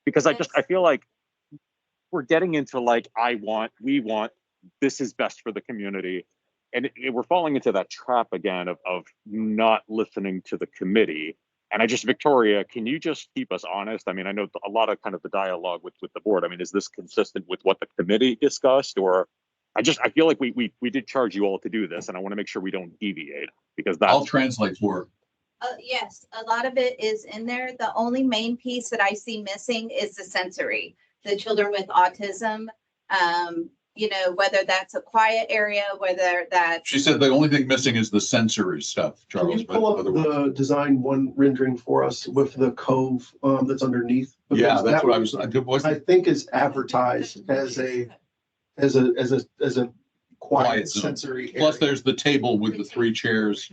C: Because I feel like we're getting into like, we want, this is best for the community. And we're falling into that trap again of not listening to the committee. And Victoria, can you just keep us honest? I mean, I know a lot of kind of the dialogue with the board. I mean, is this consistent with what the committee discussed? Or I feel like we did charge you all to do this, and I want to make sure we don't deviate, because
B: I'll
C: that's,
B: translate for her.
G: Yes, a lot of it is in there. The only main piece that I see missing is the sensory, the children with autism. Whether that's a quiet area, whether that's.
B: She said the only thing missing is the sensory stuff,
K: Can
B: Charles.
K: you
B: But
K: pull up
B: otherwise,
K: the design one rendering for us with the cove, that's underneath?
B: yeah,
K: Because
B: that's
K: that
B: what I was,
K: I think is advertised as a quiet
B: Quiet zone.
K: sensory
B: Plus,
K: area.
B: there's the table with the 3 chairs.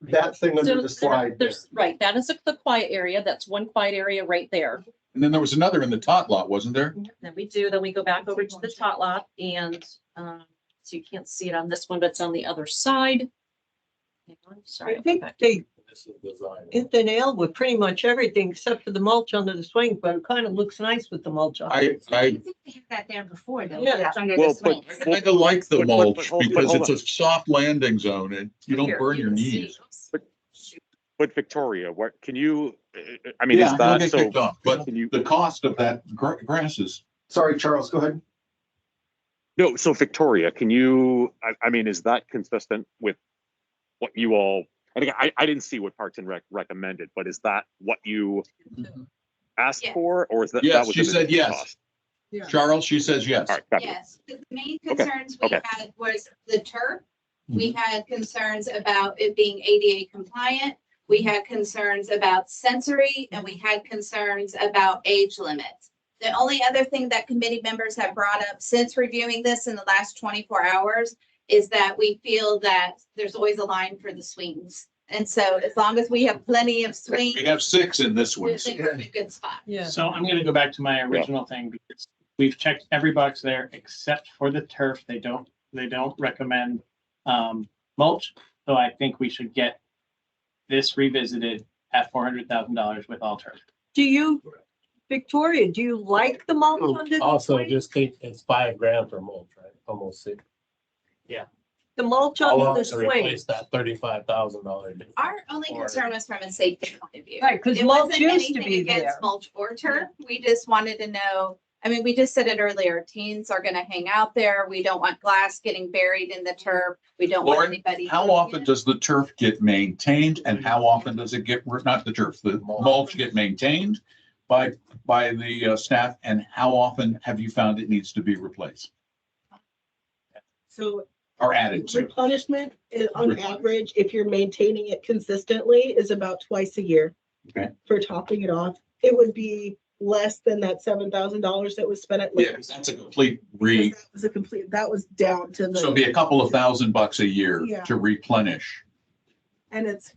K: That thing under
J: So
K: the slide there.
J: there's, right, that is the quiet area. That's one quiet area right there.
B: And then there was another in the tot lot, wasn't there?
J: Then we go back over to the tot lot and, so you can't see it on this one, but it's on the other side. Hang on, Sorry.
F: I
J: I'll go
F: think
J: back.
F: they
A: This is design.
F: hit the nail with pretty much everything except for the mulch under the swing, but it kind of looks nice with the mulch on.
B: I
I: think they had that there before though.
F: Yeah.
I: It's under
C: Well,
I: the swing.
C: but-
B: kind of like the
C: But
B: mulch
C: hold-
B: because
C: hold
B: it's a soft landing zone and you don't
J: Here,
B: burn your
J: can see.
B: knees.
C: but Victoria, what, can you, I mean,
B: Yeah,
C: is
B: you'll
C: that,
B: get
C: so,
B: kicked off, but
C: can you,
B: the cost of that grass is,
K: Sorry, Charles, go ahead.
C: no, so Victoria, can you, I mean, is that consistent with what you all, I think, I didn't see what Parks and Rec recommended, but is that what you asked
G: Yes.
C: for, or is that?
B: Yes,
C: that was
B: she
C: an
B: said
C: additional
B: yes.
C: cost?
B: Charles, she says yes.
C: All right, got it.
G: Yes, the main
C: Okay,
G: concerns we
C: okay.
G: had was the turf. We had concerns about it being ADA compliant. We had concerns about sensory, and we had concerns about age limits. The only other thing that committee members have brought up since reviewing this in the last 24 hours is that we feel that there's always a line for the swings. And so as long as we have plenty of swings,
B: We have 6 in this one.
G: we think we're in a good spot.
F: Yeah.
E: So I'm gonna go back to my original thing because we've checked every box there except for the turf. They don't recommend mulch. So I think we should get this revisited at $400,000 with all turf.
F: Do you, Victoria, do you like the mulch under the
A: Also,
F: swing?
A: just think it's $5,000 for mulch, right? Almost 6.
F: The mulch
A: How
F: under
A: long
F: the
A: to
F: swing?
A: replace that $35,000?
G: Our only concern was from a safety point of view.
F: Right, 'cause
G: It
F: mulch
G: wasn't
F: used to
G: anything
F: be
G: against
F: there.
G: Mulch or turf. We just wanted to know, we just said it earlier, teens are gonna hang out there. We don't want glass getting buried in the turf. We don't want
B: Lauren,
G: anybody.
B: how often does the turf get maintained and how often does it get, not the turf, the mulch get maintained by the staff, and how often have you found it needs to be replaced
D: So
B: or added to?
D: replenishment is on
B: Replenish.
D: average, if you're maintaining it consistently, is about twice a year.
B: Okay.
D: For topping it off. It would be less than that $7,000 that was spent at.
B: Yeah, 'cause that's a complete
D: That was down to
B: so it'd
D: the,
B: be a couple of $1,000 a year
D: Yeah.
B: to replenish.
D: and it's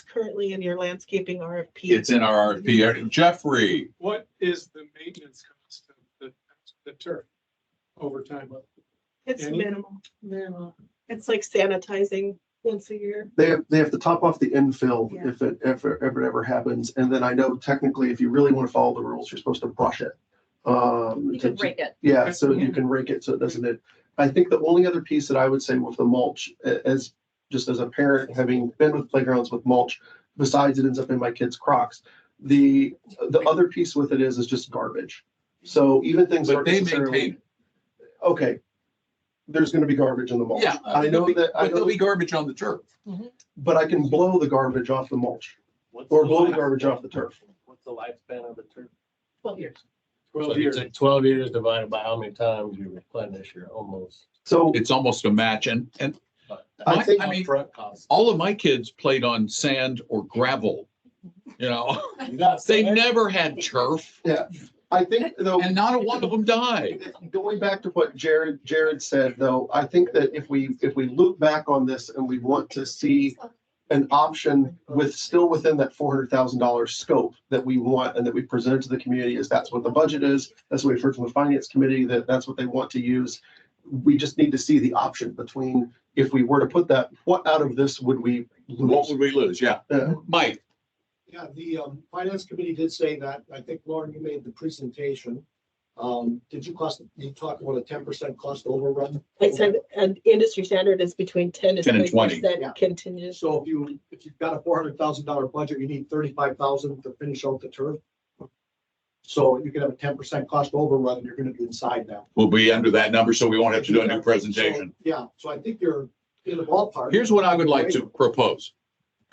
D: currently in your landscaping RFP.
B: It's in our RFP. Jeffrey,
M: What is the maintenance cost of the the turf over time?
D: It's
M: Any?
D: minimal. It's like sanitizing once a year.
K: They have to top off the infill
D: Yeah.
K: if it ever happens. And then I know technically, if you really want to follow the rules, you're supposed to brush it.
J: You could
K: to-
J: rake it.
K: Yeah, so you can rake it so it doesn't hit. I think the only other piece that I would say with the mulch, as just as a parent, having been with playgrounds with mulch, besides it ends up in my kids' Crocs, the other piece with it is just garbage. So even things
B: But
K: aren't
B: they
K: necessarily,
B: maintain it.
K: okay, there's gonna be garbage in the mulch.
B: Yeah,
K: I know that,
B: but there'll be garbage on the turf.
K: but I can blow the garbage off the mulch or blow the garbage off the turf.
A: What's the lifespan of the turf?
D: 12 years.
A: So
M: 12
A: you
M: years.
A: take 12 years divided by how many times you replenish your almost.
K: So
B: It's almost a match. And
K: I think-
B: I mean,
A: Front cost.
B: all of my kids played on sand or gravel. You know,
A: You got
B: they
A: sand?
B: never had turf
K: yeah, I think though.
B: and not a one of them died.
K: Going back to what Jared said, though, I think that if we look back on this and we want to see an option with still within that $400,000 scope that we want and that we presented to the community, is that's what the budget is. That's what we've heard from the finance committee, that's what they want to use. We just need to see the option between, if we were to put that, what out of this would we
B: What
K: lose?
B: would we lose? Yeah. Mike,
M: Yeah, the finance committee did say that. I think, Lauren, you made the presentation. Did you talk about a 10% cost overrun?
D: I said, and industry standard is between 10 to
B: 10 and
D: 20%
B: 20.
M: Yeah.
D: contingent.
M: So if you've got a $400,000 budget, you need 35,000 to finish out the turf. So you could have a 10% cost overrun, and you're gonna be inside that.
B: we'll be under that number, so we won't have to do a new presentation.
M: So, yeah, so I think you're in the ballpark.
B: Here's what I would like to propose.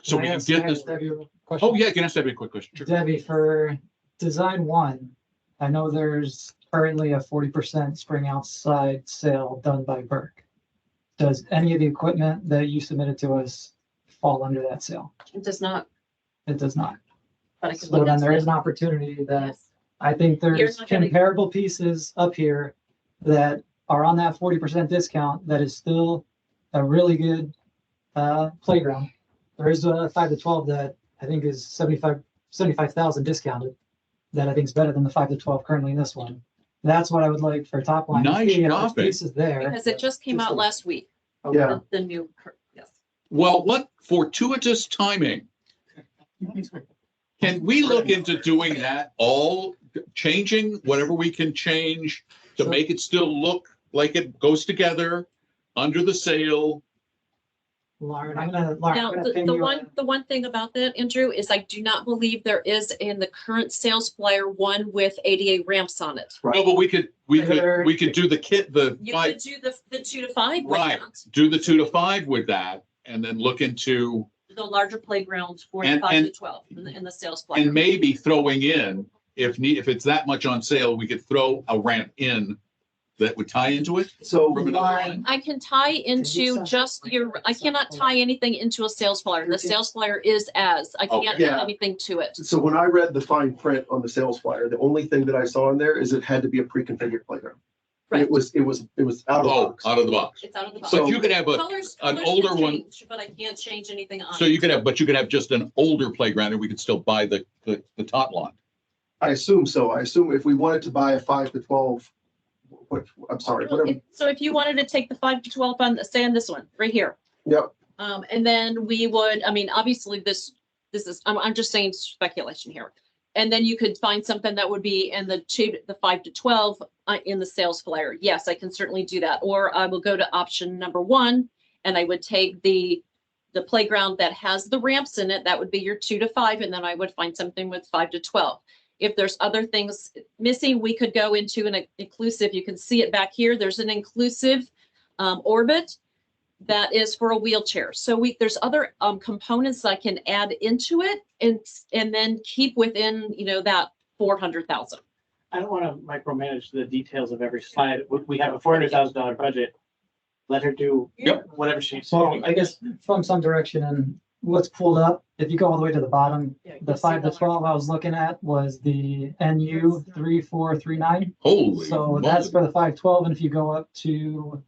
B: So we
H: Can I
B: can
H: ask-
B: get
H: can I
B: this.
H: ask Debbie a question?
B: Oh, yeah, can I ask Debbie a quick question? Sure.
H: Debbie, for design one, I know there's currently a 40% spring outside sale done by Burke. Does any of the equipment that you submitted to us fall under that sale?
J: It does not,
H: It does not.
J: but I can
H: So
J: look
H: then
J: into
H: there
J: it.
H: is an opportunity that
J: Yes.
H: I think
J: You're
H: there's
J: not gonna-
H: comparable pieces up here that are on that 40% discount that is still a really good playground. There is a 5 to 12 that I think is 75,000 discounted, that I think is better than the 5 to 12 currently in this one. That's what I would like for top line. to
B: Nice
H: see if there's
B: shopping.
H: Pieces there.
J: Because it just came
K: Just
J: out
K: a-
J: last week,
K: Yeah,
J: the new, yes.
B: Well, what fortuitous timing. Can we look into doing that, all changing whatever we can change to
H: So-
B: make it still look like it goes together under the sale?
H: Lauren, I'm
J: Now,
H: gonna ping you.
J: the one thing about that, Andrew, is I do not believe there is in the current sales flyer one with ADA ramps on it.
B: No, but we could do the kit, the
J: You
B: five,
J: could do the 2 to 5 with
B: right,
J: that,
B: do the 2 to 5 with that and then look into,
J: the larger playground for the
B: And-
J: 5
B: and-
J: to 12 in the sales flyer.
B: and maybe throwing in, if it's that much on sale, we could throw a ramp in that would tie into it
K: so
B: from another line.
J: I can tie into just I cannot tie anything into a sales flyer. The sales flyer is as, I
B: Okay.
J: can't
K: Yeah.
J: add anything to it.
K: so when I read the fine print on the sales flyer, the only thing that I saw in there is it had to be a pre-configured playground. And
J: Right.
K: It was out of the
B: Oh,
K: box.
B: out of the box.
J: It's out of the box.
B: But you could have
J: Colors
B: an
J: can
B: older one.
J: change, but I can't change anything on
B: So
J: it.
B: you could have just an older playground and we could still buy the tot lot.
K: I assume so. I assume if we wanted to buy a 5 to 12, I'm sorry,
J: Well,
K: whatever.
J: So if you wanted to take the 5 to 12 on, say on this one, right here.
K: Yep.
J: And then we would, I mean, obviously this is, I'm just saying speculation here. And then you could find something that would be in the 5 to 12 in the sales flyer. Yes, I can certainly do that. Or I will go to option number 1 and I would take the playground that has the ramps in it. That would be your 2 to 5. And then I would find something with 5 to 12. If there's other things missing, we could go into an inclusive. You can see it back here. There's an inclusive orbit that is for a wheelchair. So there's other components I can add into it and then keep within, that 400,000.
E: I don't want to micromanage the details of every slide. We have a $400,000 budget. Let her do
B: Yep.
E: whatever she's.
H: So I guess from some direction and what's pulled up, if you go all the way to the bottom, the 5 to 12 I was looking at was the NU 3439.
B: Holy.
H: So that's
B: moly.
H: for the 512, and if you go up to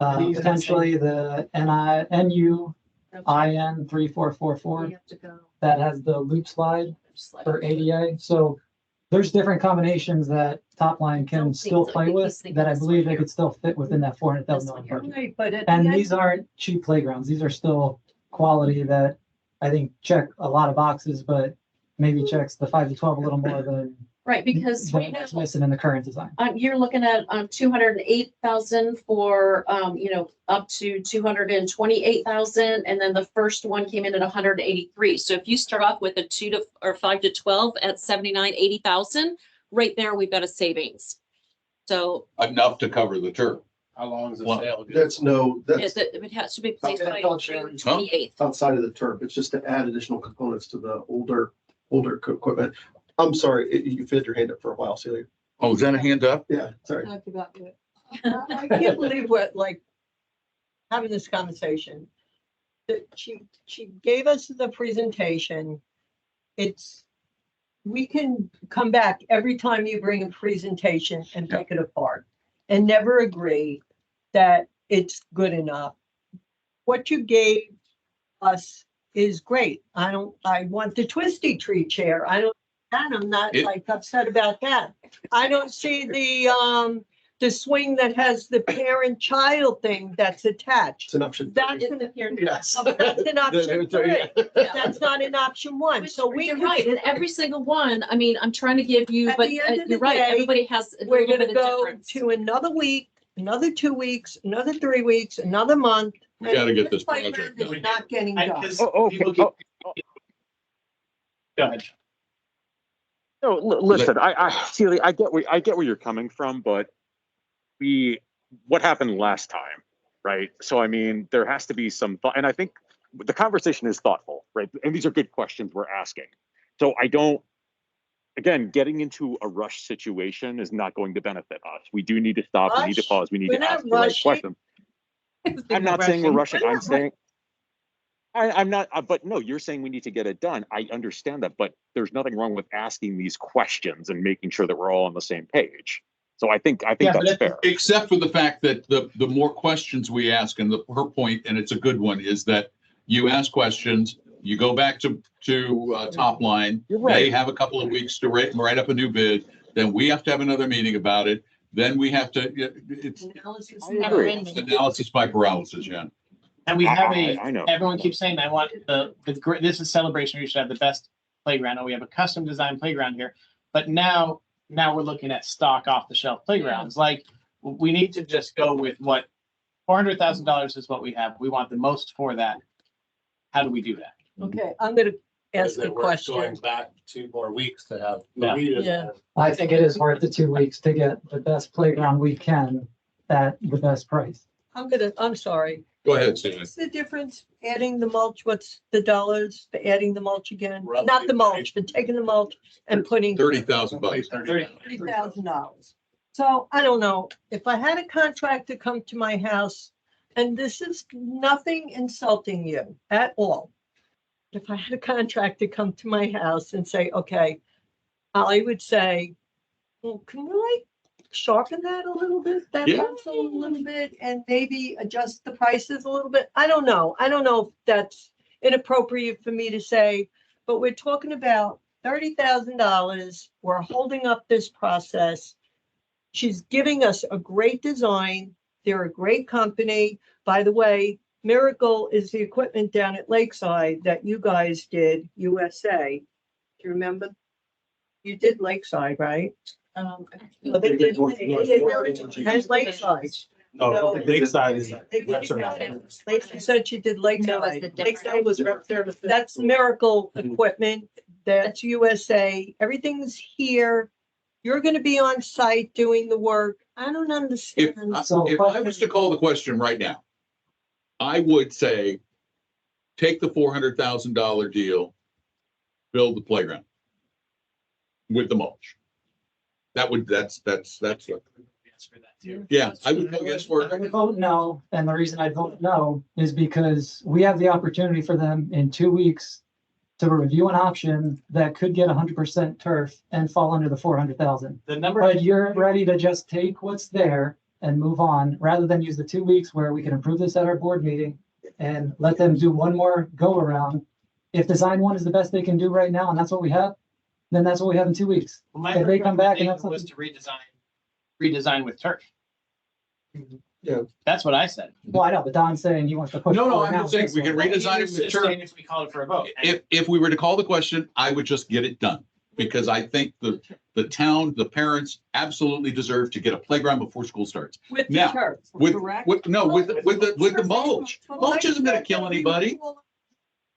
E: These are the
H: potentially the NU IN 3444,
J: have to go.
H: that has the loop slide for ADA. So there's different combinations that Top Line can
J: Don't
H: still
J: think so. I
H: play
J: think
H: with
J: he's thinking
H: that I
J: this
H: believe
J: one
H: they
J: here.
H: could still fit within that $400,000
J: This one here.
H: budget.
F: Right, but at the
H: And
F: end,
H: these aren't cheap playgrounds. These are still quality that I think check a lot of boxes, but maybe checks the 5 to 12 a little more than
J: Right, because we know,
H: what's missing in the current design.
J: you're looking at, 208,000 for, up to 228,000. And then the first one came in at 183. So if you start off with a 5 to 12 at 80,000, right there, we've got a savings. So
B: Enough to cover the turf.
A: How long is the
B: Well,
A: sale? good?
J: it has to be placed by
K: Huh?
J: June 28th.
K: outside of the turf. It's just to add additional components to the older equipment. I'm sorry, you had your hand up for a while, Celia.
B: Oh, is that a hand up?
K: Yeah, sorry.
F: I forgot it. I can't believe we're like having this conversation. That she gave us the presentation. We can come back every time you bring a presentation and pick it apart and never agree that it's good enough. What you gave us is great. I want the twisty tree chair. I'm not like upset about that. I don't see the swing that has the parent-child thing that's attached.
K: It's an option.
F: That's
K: Yes.
F: that's an option three. That's not an option one.
J: Which,
F: So we
J: you're
F: could,
J: right, and every single one, I mean, I'm trying to give you,
F: At
J: but
F: the end of the
J: you're right,
F: day,
J: everybody has a
F: we're
J: little
F: gonna
J: bit of
F: go
J: difference.
F: to another week, another 2 weeks, another 3 weeks, another month.
B: We gotta get
F: and
B: this
F: playground
B: project
F: is
B: done.
F: Not getting done.
E: Go ahead.
C: No, listen, Celia, I get where you're coming from, but what happened last time, right? So, I mean, there has to be some thought, and I think the conversation is thoughtful, right? And these are good questions we're asking. So again, getting into a rush situation is not going to benefit us. We do need to stop, we need to
F: Rush?
C: pause, we need
F: We're
C: to ask
F: not
C: the right
F: rushing.
C: question. I'm not saying we're rushing, I'm saying, I'm not, but no, you're saying we need to get it done. I understand that, but there's nothing wrong with asking these questions and making sure that we're all on the same page. So I think
E: Yeah, but
C: that's
E: if-
C: fair.
B: Except for the fact that the more questions we ask, and her point, and it's a good one, is that you ask questions, you go back to Top Line.
C: You're right.
B: They have a couple of weeks to write up a new bid. Then we have to have another meeting about it. Then we have to, it's
F: Analysis.
C: I agree.
B: analysis by paralysis, yeah.
E: And we have
C: I know.
E: everyone keeps saying, I want this is celebration. We should have the best playground. And we have a custom designed playground here. But now we're looking at stock off the shelf playgrounds. Like we need to just go with what $400,000 is what we have. We want the most for that. How do we do that?
F: Okay, I'm gonna
A: Is
F: ask
A: it
F: a
A: worth
F: question.
A: Going back 2 more weeks to have.
E: Yeah.
F: Yeah.
H: I think it is worth the 2 weeks to get the best playground we can at the best price.
F: I'm sorry.
B: Go ahead, Stephen.
F: What's the difference adding the mulch? What's the dollars for adding the mulch again?
A: Roughly
F: Not the mulch, but taking the mulch and putting
B: $30,000.
F: $3,000. So I don't know, if I had a contractor come to my house, and this is nothing insulting you at all. If I had a contractor come to my house and say, okay, I would say, well, can you like sharpen that a little bit, that
B: Yeah.
F: pencil a little bit, and maybe adjust the prices a little bit? I don't know if that's inappropriate for me to say, but we're talking about $30,000. We're holding up this process. She's giving us a great design. They're a great company. By the way, Miracle is the equipment down at Lakeside that you guys did, USA. Do you remember? You did Lakeside, right? Well, they did Lakeside.
L: No, Lakeside is.
F: They said she did Lakeside.
I: the
F: Lakeside was rep service. That's Miracle equipment. That's USA. Everything's here. You're gonna be on site doing the work. I don't
B: If
F: understand.
B: if I was to call the question right now, I would say, take the $400,000 deal, build the playground with the mulch. That's what,
E: Yes, for that too.
B: yeah, I would go yes for
H: I
B: it.
H: would vote no, and the reason I vote no is because we have the opportunity for them in 2 weeks to review an option that could get 100% turf and fall under the 400,000.
E: The number,
H: But you're ready to just take what's there and move on, rather than use the 2 weeks where we can improve this at our board meeting and let them do one more go around. If design one is the best they can do right now, and that's what we have, then that's what we have in 2 weeks.
E: My
H: If they come back and
E: recommendation
H: that's
E: was to redesign with turf.
K: Yeah.
E: That's what I said.
H: Well, I know, but Don's saying he wants to push.
B: No, no,
H: forward
B: I'm
H: now
B: just saying
H: with
B: we
H: this
B: can
H: one.
B: redesign it with turf.
E: If we call it for a vote.
B: If we were to call the question, I would just get it done. Because I think the town, the parents absolutely deserve to get a playground before school starts.
F: With the
B: Now,
F: turf,
B: With,
F: correct?
B: with the mulch. Mulch isn't gonna kill anybody.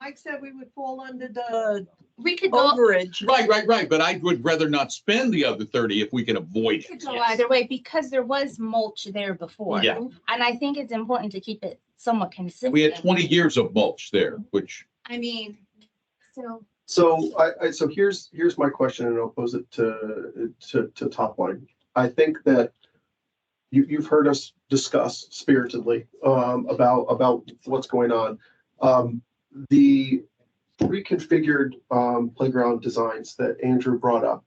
F: Mike said we would fall under the
I: We could go,
F: overage.
B: Right. But I would rather not spend the other 30 if we can avoid
I: we could
B: it.
I: go either way because there was mulch there before.
B: Yeah.
I: And I think it's important to keep it somewhat consistent.
B: We had 20 years of mulch there, which,
I: I mean, so.
K: So here's my question, and I'll pose it to top line. I think that you've heard us discuss spiritedly about what's going on. The reconfigured playground designs that Andrew brought up,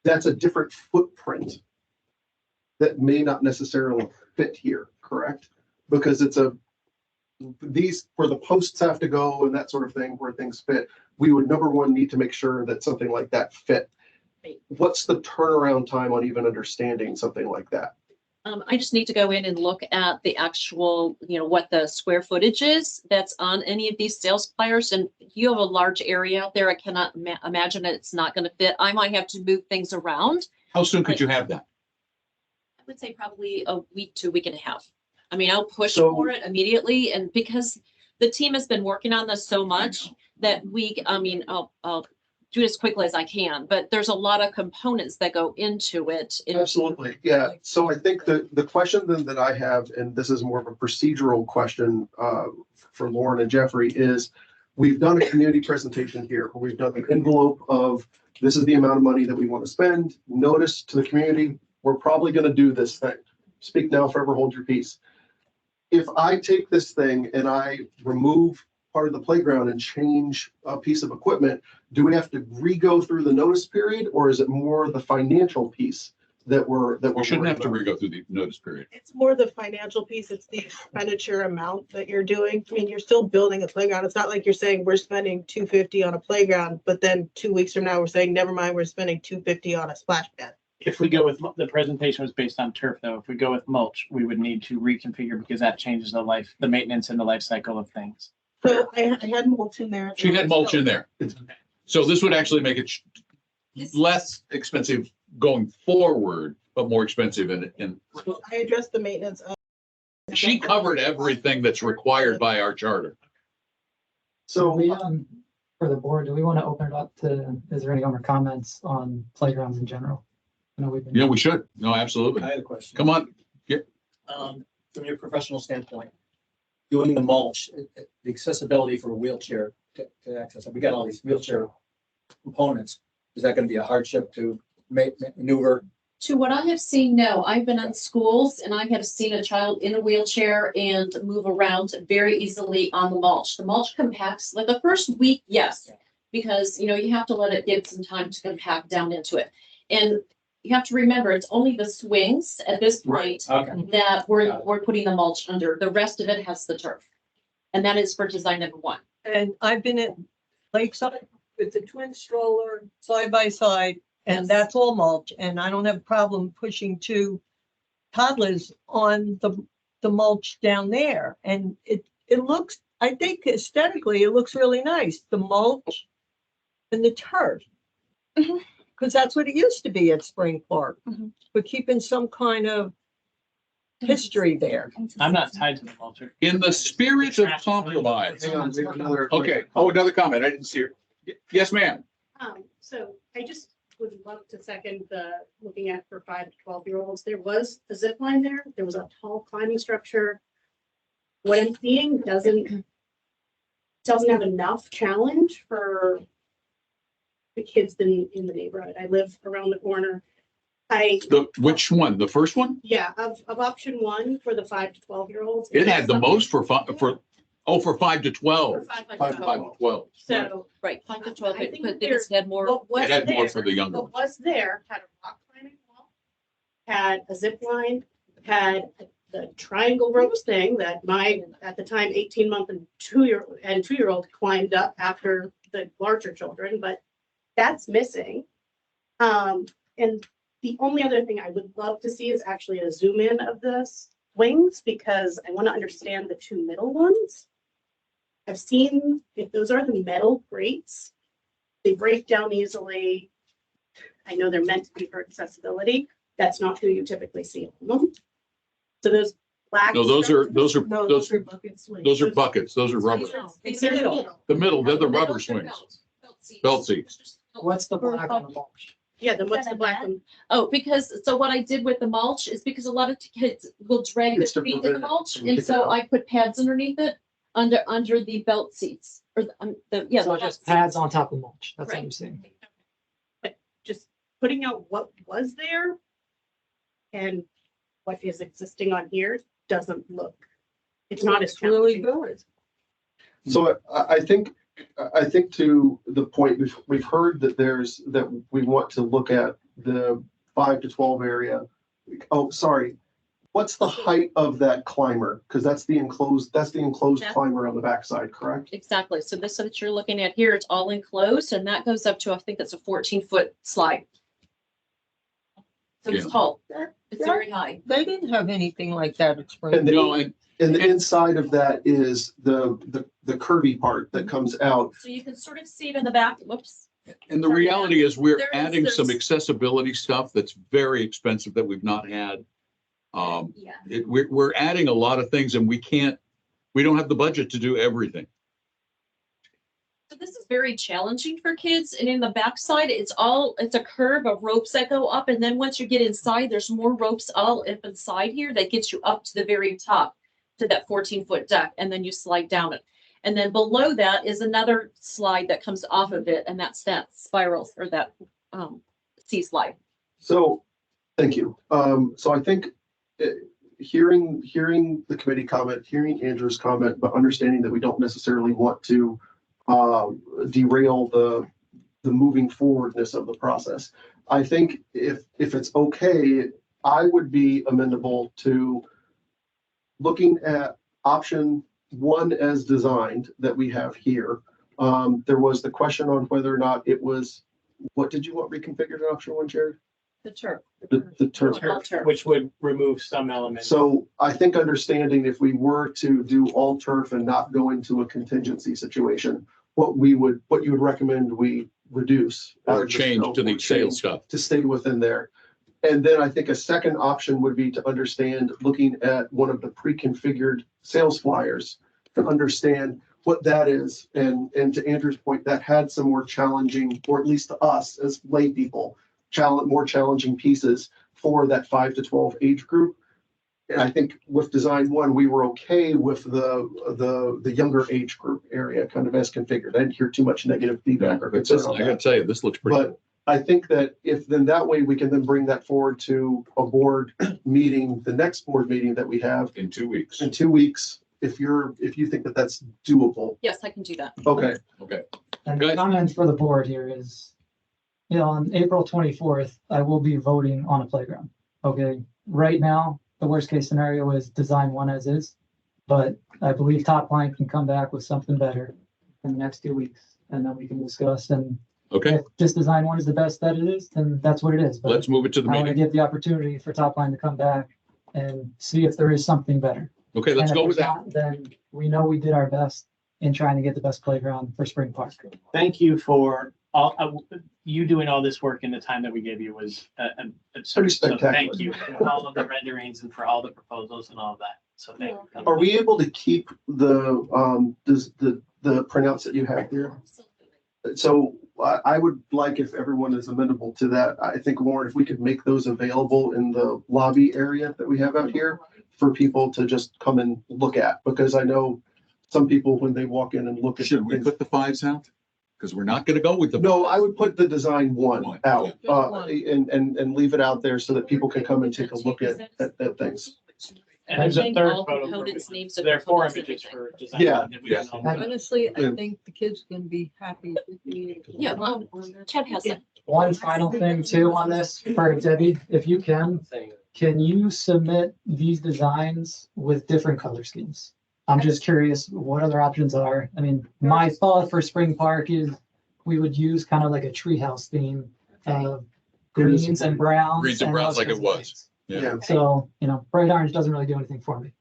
K: that's a different footprint that may not necessarily fit here, correct? Because it's these where the posts have to go and that sort of thing, where things fit. We would, number one, need to make sure that something like that fit. What's the turnaround time on even understanding something like that?
J: I just need to go in and look at the actual, what the square footage is that's on any of these sales flyers. And you have a large area out there. I cannot imagine that it's not going to fit. I might have to move things around.
B: how soon could you have that?
J: I would say probably a week to a week and a half. I mean, I'll push
K: So-
J: for it immediately. And because the team has been working on this so much that I'll do it as quickly as I can, but there's a lot of components that go into it.
K: Absolutely, yeah. So I think the question then that I have, and this is more of a procedural question for Lauren and Jeffrey, is we've done a community presentation here, where we've done an envelope of this is the amount of money that we want to spend, notice to the community, we're probably going to do this thing. Speak now, forever hold your peace. If I take this thing and I remove part of the playground and change a piece of equipment, do we have to re-go through the notice period, or is it more the financial piece that we're
B: We shouldn't have to
K: worried
B: re-go through the notice period.
D: It's more the financial piece. It's the expenditure amount that you're doing. I mean, you're still building a playground. It's not like you're saying we're spending $250 on a playground, but then 2 weeks from now, we're saying, never mind, we're spending $250 on a splash pad.
E: If we go with, the presentation was based on turf though. If we go with mulch, we would need to reconfigure because that changes the maintenance and the life cycle of things.
D: So I had mulch in there.
B: She had mulch in there. So this would actually make it less expensive going forward, but more expensive in.
D: I addressed the maintenance of.
B: She covered everything that's required by our charter.
H: So we, for the board, do we want to open it up to, is there any other comments on playgrounds in general? I know we've been.
B: Yeah, we should. No, absolutely.
M: I had a question.
B: Come on.
M: From your professional standpoint, doing the mulch, the accessibility for a wheelchair to access, we got all these wheelchair components. Is that going to be a hardship to maneuver?
J: To what I have seen, no. I've been in schools and I have seen a child in a wheelchair and move around very easily on the mulch. The mulch compacts, like the first week, yes, because you have to let it get some time to compact down into it. And you have to remember, it's only the swings at this point that we're putting the mulch under. The rest of it has the turf. And that is for design number 1.
F: And I've been at Lakeside with the twin stroller side by side, and
J: Yes.
F: that's all mulch, and I don't have a problem pushing 2 toddlers on the mulch down there. And it looks, I think aesthetically, it looks really nice, the mulch and the turf.
I: Mhm.
F: Because that's what it used to be at Spring Park,
I: Mhm.
F: but keeping some kind of history there.
E: I'm not tied to the mulch.
B: In the spirit of compromise.
K: Hang on, we have another.
B: Okay. Oh, another comment. I didn't see her. Yes, ma'am.
N: So I just would love to second the looking at for 5 to 12-year-olds. There was a zip line there. There was a tall climbing structure. What I'm seeing doesn't have enough challenge for the kids in the neighborhood. I live around the corner.
B: Which one? The first one?
N: Of option 1 for the 5 to 12-year-olds.
B: It had the most for 5 to 12.
N: For 5 to
B: 12.
N: So.
J: Right, 5 to 12,
N: I think
J: but
N: there's-
J: it had more.
N: What was
B: It had more
N: there-
B: for the younger
N: What was there had a rock climbing wall, had a zip line, had the triangle ropes thing that my, at the time, 18-month and 2-year-old climbed up after the larger children, but that's missing. And the only other thing I would love to see is actually a zoom in of the wings, because I want to understand the two middle ones. I've seen if those are the metal grates, they break down easily. I know they're meant to be for accessibility. That's not who you typically see on them. So those black.
B: No, those are
D: No,
B: those
D: are bucket swings.
B: those are buckets. Those are rubber.
J: It's the middle.
B: The middle, they're the rubber swings. Belt seats.
H: What's the black on the mulch?
N: Yeah, then what's the black one?
J: Oh, because, so what I did with the mulch is because a lot of kids will drag
K: It's
J: their
K: to
J: feet in
K: prevent
J: the
K: it
J: mulch,
K: from
J: and
K: kicking
J: so
K: out.
J: I put pads underneath it, under the belt seats, or yeah.
H: So
J: the
H: just
J: belt
H: pads
J: seats.
H: on top of mulch. That's what
J: Right.
H: I'm saying.
N: Just putting out what was there and what is existing on here doesn't look, it's not as
F: It's really
N: challenging.
F: good.
K: So I think to the point, we've heard that that we want to look at the 5 to 12 area. Oh, sorry. What's the height of that climber? Because that's the enclosed
J: Yeah.
K: climber on the backside, correct?
J: Exactly, so this that you're looking at here, it's all enclosed, and that goes up to, I think that's a 14-foot slide. So it's
B: Yeah.
J: tall, it's very high.
F: They didn't have anything like that at Spring.
K: And
B: No, and
K: the inside of that is the curvy part that comes out.
J: So you can sort of see it in the back, whoops.
B: the reality is we're
J: There is-
B: adding some
J: there's-
B: accessibility stuff that's very expensive that we've not had.
J: Yeah.
B: We're adding a lot of things and we don't have the budget to do everything.
J: So this is very challenging for kids, and in the backside, it's a curve of ropes that go up, and then once you get inside, there's more ropes all up inside here that gets you up to the very top, to that 14-foot deck, and then you slide down it. And then below that is another slide that comes off of it, and that's that spiral, or that C slide.
K: So, thank you. So I think hearing the committee comment, hearing Andrew's comment, but understanding that we don't necessarily want to derail the moving forwardness of the process. I think if it's okay, I would be amenable to looking at option one as designed that we have here. There was the question on whether or not it was, what did you want reconfigured in option one, Jared?
J: The turf.
K: The turf.
J: All turf.
E: Which would remove some elements.
K: So I think understanding if we were to do all turf and not go into a contingency situation, what you would recommend we reduce. out
B: Or
K: of the
B: change
K: scope,
B: to
K: or
B: the sales
K: change
B: stuff.
K: to stay within there. And then I think a second option would be to understand, looking at one of the pre-configured sales flyers to understand what that is. And to Andrew's point, that had some more challenging, or at least to us as lay people, more challenging pieces for that 5 to 12 age group. And I think with design one, we were okay with the younger age group area kind of as configured. I didn't hear too much negative feedback or
B: But
K: concern
B: this,
K: on
B: I
K: that.
B: gotta tell you, this looks pretty.
K: But I think that if then that way we can then bring that forward to a board meeting, the next board meeting that we have
B: In 2 weeks.
K: in 2 weeks, if you think that that's doable.
J: Yes, I can do that.
K: Okay.
B: Okay.
H: And
B: Good.
H: the comment for the board here is, on April 24th, I will be voting on a playground. Okay, right now, the worst case scenario is design one as is, but I believe top line can come back with something better in the next 2 weeks, and then we can discuss. And
B: Okay,
H: if this design one is the best that it is, then that's what it is. But
B: let's move it to the
H: I want to
B: meeting.
H: give the opportunity for top line to come back and see if there is something better.
B: Okay, let's
H: And if
B: go with
H: there's
B: that.
H: not, then we know we did our best in trying to get the best playground for Spring Park.
E: Thank you for you doing all this work in the time that we gave you was
K: Pretty
E: so
K: spectacular.
E: thank you for all of the renderings and for all the proposals and all of that. So thank you.
K: Are we able to keep the printouts that you have here? So I would like, if everyone is amenable to that, I think, Lauren, if we could make those available in the lobby area that we have out here for people to just come and look at, because I know some people, when they walk in and look at.
B: Should we
K: things-
B: put the 5s out? Because we're not gonna go with the.
K: No, I would put the design one
B: One,
K: out, and leave it out there so that people can come and take a look at things.
E: And there's a
J: Saying
E: third
J: all
E: photo.
J: components, names of
E: There are 4
J: components,
E: images
J: everything.
E: for design.
K: Yeah.
E: that we
B: Yeah.
E: can all-
F: Honestly, I
K: Yeah.
F: think the kids can be happy. if we-
J: Yeah, Chad has it.
H: One final thing too on this for Debbie, if you can you submit these designs with different color schemes? I'm just curious what other options are. I mean, my thought for Spring Park is we would use kind of like a treehouse theme of greens and browns.
B: Greens and browns
H: those
B: like it
H: kinds of
B: was.
H: things.
B: Yeah.
H: So, bright orange doesn't really do anything for me.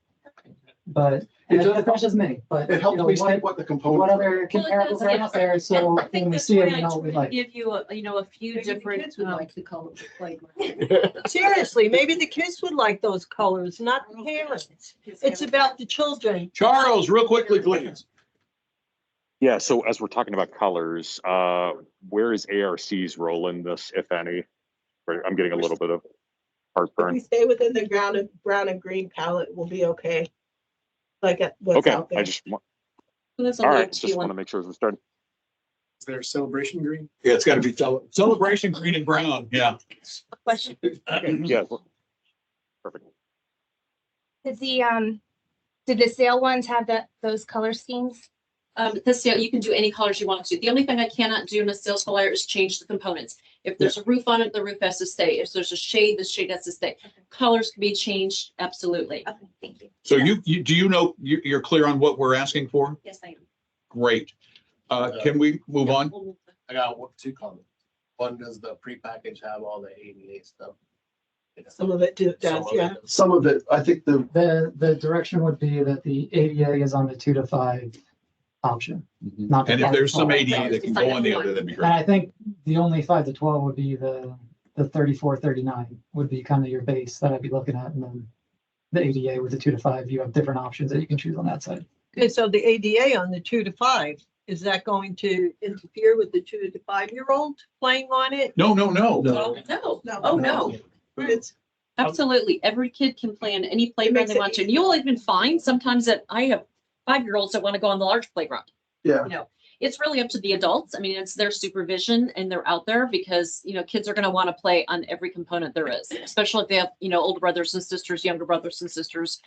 H: But that's just me, but.
K: It helps me see what the components.
H: What other comparables are out there, so
J: I think
H: when we
J: that's
H: see it,
J: why
H: we
J: I
H: know what we
J: tried to
H: like.
J: give you a few
F: Maybe the
J: different,
F: kids would like the color of the playground.
D: Seriously, maybe the kids would like those colors, not the parents. It's about the children.
B: Charles, real quickly, please.
C: Yeah, so as we're talking about colors, where is ARC's role in this, if any? I'm getting a little bit of
D: If
C: heartburn.
D: we stay within the brown and green palette, we'll be okay. Like what's
C: Okay,
D: out there.
C: I just want,
J: There's a
C: all
J: little
C: right, just want to make sure as we start.
L: Is there celebration green?
B: Yeah, it's gotta be celebration green and brown. Yeah.
I: Question.
C: Yeah. Perfect.
I: Did the sale ones have those color schemes?
J: This, you can do any colors you want to. The only thing I cannot do in a sales flyer is change the components. If there's a roof on it, the roof has to stay. If there's a shade, the shade has to stay. Colors can be changed, absolutely.
G: Okay, thank you.
B: So you're clear on what we're asking for?
J: Yes, I am.
B: Great. Can we move on?
A: I got two comments. One, does the prepackaged have all the ADA stuff?
D: Some of it does, yeah.
K: Some of it, I think
H: The direction would be that the ADA is on the 2 to 5 option. Not the
B: And if
H: 5 to
B: there's some
H: 12.
B: ADA that can go on the other, that'd be
H: And
B: great.
H: I think the only 5 to 12 would be the 34, 39 would be kind of your base that I'd be looking at. And then the ADA with the 2 to 5, you have different options that you can choose on that side.
F: Okay, so the ADA on the 2 to 5, is that going to interfere with the 2 to 5-year-old playing on it?
B: No.
J: No,
D: No.
J: oh, no.
D: It's,
J: Absolutely. Every kid can play on any playground
D: makes
J: they
D: it
J: want to. And you'll even find sometimes that I have 5-year-olds that want to go on the large playground.
K: Yeah.
J: It's really up to the adults. I mean, it's their supervision and they're out there because, kids are going to want to play on every component there is, especially if they have, older brothers and sisters, younger brothers and sisters,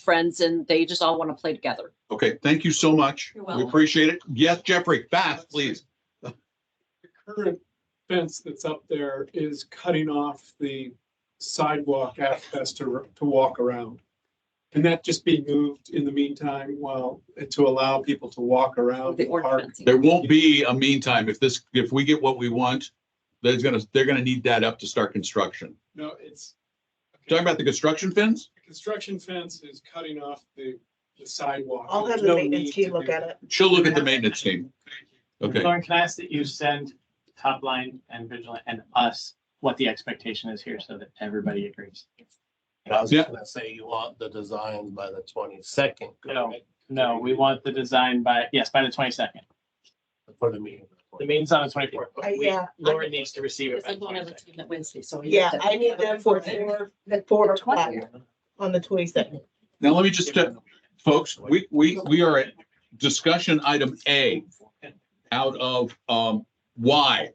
J: friends, and they just all want to play together.
B: Okay, thank you so much.
J: You're
B: We
J: welcome.
B: appreciate it. Yes, Jeffrey, fast, please.
O: The current fence that's up there is cutting off the sidewalk access to walk around. Can that just be moved in the meantime to allow people to walk around the park?
B: There won't be a meantime. If we get what we want, they're gonna need that up to start construction.
O: No, it's.
B: Talking about the construction fence?
O: The construction fence is cutting off the sidewalk.
D: I'll have
O: There's
D: the
O: no
D: maintenance
O: need
D: team
O: to
D: look
O: do
D: at
O: that.
D: it.
B: She'll look at the maintenance team. Okay,
E: Lauren, can I ask that you send top line and vigilant and us what the expectation is here so that everybody agrees?
A: I was just gonna say, you want the design by the 22nd.
E: No, we want the design by the 22nd.
A: For the meeting.
E: The meeting's on the 24th. but
D: Yeah.
E: Lauren needs to receive it.
J: Because
E: by
J: I'm going to the
E: 22nd.
J: team that Wednesday, so.
D: Yeah, I need them for 4 o'clock on the 22nd.
B: now let me just, folks, we are at discussion item A out of, Y.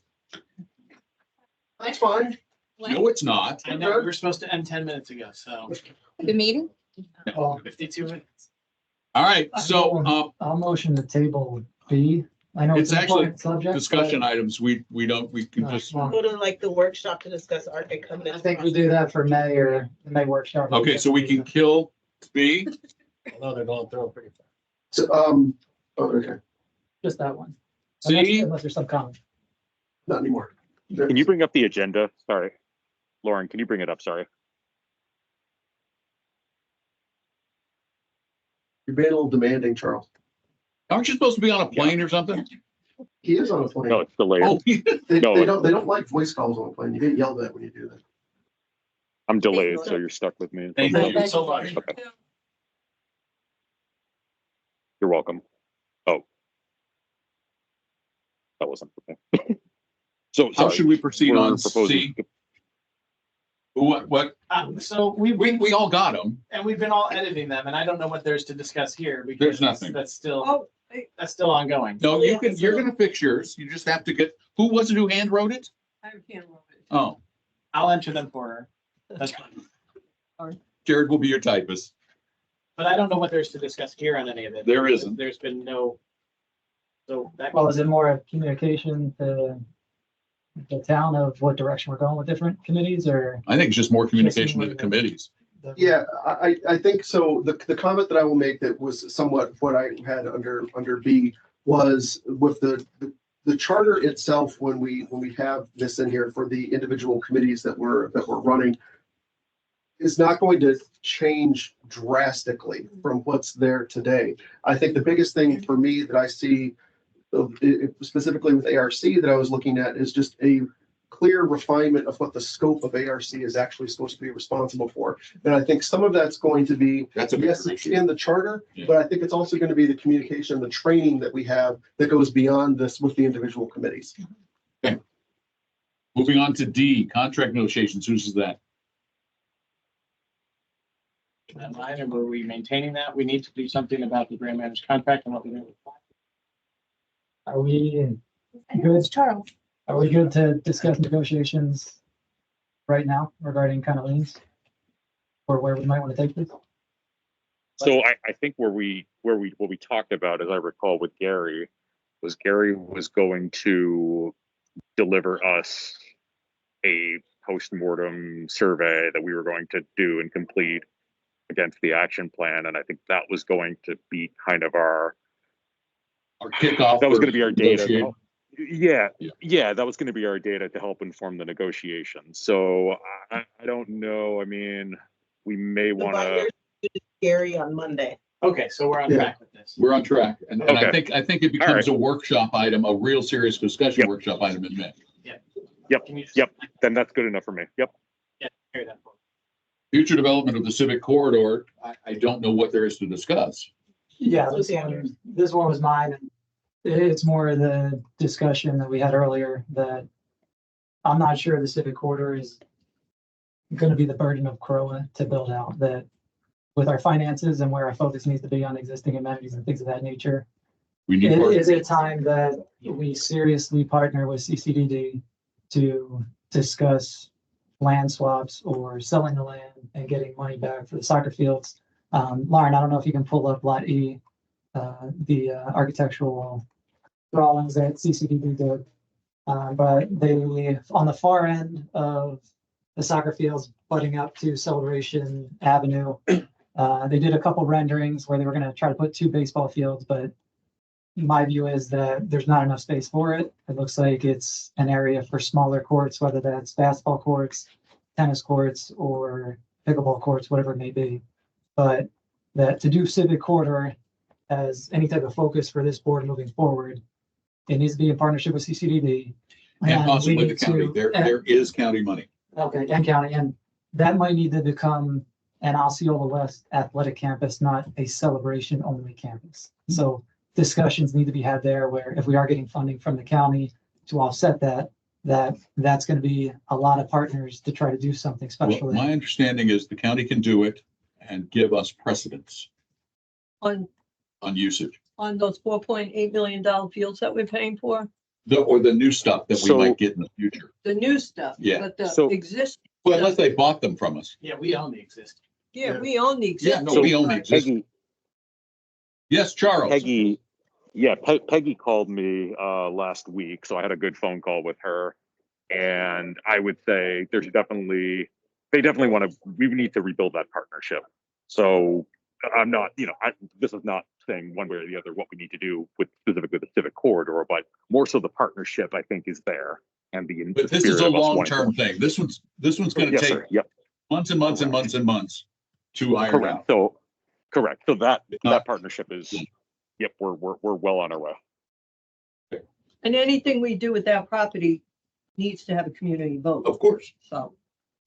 K: That's fine.
B: No, it's not.
E: I know we were supposed to end 10 minutes ago, so
I: The meeting?
E: 52 minutes.
B: All right, so,
H: I'll motion the table B. I know
B: it's
H: it's an
B: actually
H: important subject.
B: discussion
H: but-
B: items, we can just,
H: Well,
D: Go to like the workshop to discuss art and
H: I
D: covenants.
H: think we do that for May or the May workshop.
B: okay, so we can kill B.
A: No, they're going through it pretty fast.
K: So, okay,
H: Just that one.
B: C,
H: Unless there's some comment.
K: not anymore.
C: Can you bring up the agenda? Sorry. Lauren, can you bring it up? Sorry.
K: You're being a little demanding, Charles.
B: aren't you supposed to be on a plane or something?
K: He is on a plane.
C: No, it's delayed.
B: Oh,
K: They
C: no.
K: they don't like voice calls on a plane. You get yelled at when you do that.
C: I'm delayed, so you're stuck with me.
B: thank you so much.
C: Okay. You're welcome. Oh. That wasn't okay. So
B: How
C: sorry.
B: should we proceed
C: We're
B: on
C: proposing-
B: C? What,
E: So
B: we all got them.
E: and we've been all editing them, and I don't know what there's to discuss here. because
B: There's nothing.
E: That's still
F: Oh,
E: ongoing.
B: No, you're gonna fix yours. You just have to get, who was it who hand wrote it?
F: I can't remember.
B: Oh,
E: I'll enter them for her. That's fine.
B: Jared will be your typist.
E: But I don't know what there's to discuss here on any of it.
B: There isn't.
E: There's been no. So that.
H: Well, is it more of communication to the town of what direction we're going with different committees or?
B: I think it's just more communication with the committees.
K: Yeah, I think so. The comment that I will make that was somewhat what I had under B was with the charter itself, when we have this in here for the individual committees that we're running, is not going to change drastically from what's there today. I think the biggest thing for me that I see specifically with ARC that I was looking at is just a clear refinement of what the scope of ARC is actually supposed to be responsible for. And I think some of that's going to be,
B: That's a
K: yes,
B: bigger
K: it's
B: issue.
K: in the charter,
B: Yeah.
K: but I think it's also going to be the communication, the training that we have that goes beyond this with the individual committees.
B: Moving on to D, contract negotiations. Whose is that?
E: That line, and were we maintaining that? We need to do something about the grant manager contract and what we do.
H: Are we
I: And
H: good?
I: it's Charles.
H: Are we good to discuss negotiations right now regarding kind of liens? Or where we might want to take this?
C: So I think what we talked about, as I recall with Gary was going to deliver us a postmortem survey that we were going to do and complete against the action plan. And I think that was going to be kind of our
B: kickoff.
C: That was going to be our data.
B: negotiate.
C: Yeah, that was going to be our data to help inform the negotiations. So I don't know. I mean, we may want to.
D: Gary on Monday.
E: Okay, so we're on
K: Yeah.
E: track with this.
B: We're on track. And
C: Okay.
B: I think it becomes a workshop item, a real serious discussion workshop item in May.
E: Can you just-
C: Yep. Then that's good enough for me. Yep.
E: Yeah, carry that forward.
B: Future development of the civic corridor. I don't know what there is to discuss.
H: Yeah,
D: This was
H: this one was mine. And it's more of the discussion that we had earlier that I'm not sure the civic corridor is going to be the burden of CROA to build out, that with our finances and where our focus needs to be on existing amenities and things of that nature.
B: We need
H: Is it time that we seriously partner with CCDD to discuss land swaps or selling the land and getting money back for the soccer fields? Lauren, I don't know if you can pull up Lot E, the architectural drawings that CCDD did. But they, on the far end of the soccer fields butting up to Celebration Avenue, they did a couple renderings where they were going to try to put 2 baseball fields, but my view is that there's not enough space for it. It looks like it's an area for smaller courts, whether that's basketball courts, tennis courts, or pickleball courts, whatever it may be. But that to do civic corridor as any type of focus for this board moving forward, it needs to be in partnership with CCDD.
B: and
H: we
B: possibly the
H: need
B: county.
H: to-
B: There is county money.
H: Okay, and county, and that might need to become an Osceola West athletic campus, not a celebration only campus. So discussions need to be had there where if we are getting funding from the county to offset that's going to be a lot of partners to try to do something special.
B: Well, my understanding is the county can do it and give us precedence
F: On
B: usage.
F: those $4.8 million fields that we're paying for,
B: Or the new stuff that we
C: So-
B: might get in the future.
F: the new stuff.
B: Yeah.
F: But the
C: So-
F: existing,
B: Well, unless they bought them from us.
E: Yeah, we own the existing.
F: yeah, we own the
B: Yeah,
F: existing.
B: no, we own the
F: but-
B: existing. Yes, Charles.
C: Peggy called me last week, so I had a good phone call with her. And I would say they definitely want to, we need to rebuild that partnership. So I'm not, this is not saying one way or the other what we need to do with specifically the civic corridor, but more so the partnership I think is there. And
B: But this is a long-term thing. This one's going to
C: Yes,
B: take
C: sir. Yep.
B: months and months and months and months to iron out.
C: Correct. So that
B: Not-
C: partnership is, yep, we're well on our way.
F: And anything we do with that property needs to have a community vote.
B: Of course.
F: So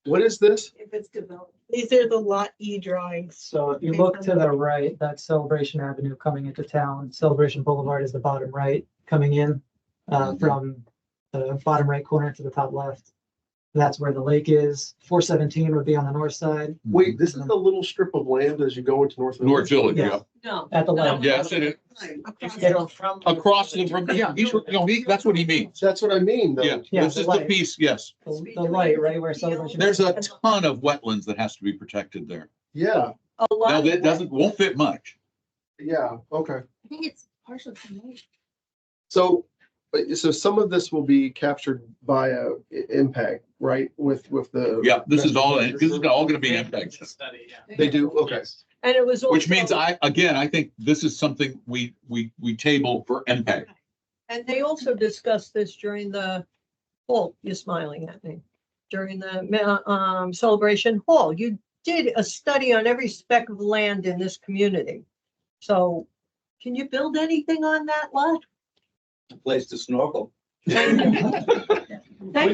K: What is this?
D: If it's developed. These are the Lot E drawings.
H: So if you look to the right, that's Celebration Avenue coming into town. Celebration Boulevard is the bottom right coming in from the bottom right corner to the top left. That's where the lake is. 417 would be on the north side.
K: Wait, this is the little strip of land as you go into North Village?
B: North Village,
H: Yeah.
B: yeah.
F: no.
H: At the lake.
B: Yes, it is. Across the, from, yeah, that's what he means.
K: That's what I mean, though.
B: Yeah,
H: Yeah,
B: this is the
H: light.
B: piece, yes.
H: The light, right where Celebration.
B: There's a ton of wetlands that has to be protected there.
K: Yeah,
F: A lot
B: Now,
F: of
B: that won't fit much.
K: yeah, okay.
I: I think it's partial to me.
K: So But so some of this will be captured via impact, right? With the.
B: Yeah, this is all going to be impact.
E: Study, yeah.
K: They do, okay.
F: And it was.
B: Which means
F: also-
B: I think this is something we table for impact.
F: And they also discussed this during the, oh, you're smiling at me. During the celebration hall, you did a study on every speck of land in this community. So can you build anything on that lot?
M: Place to snorkel.
F: Thank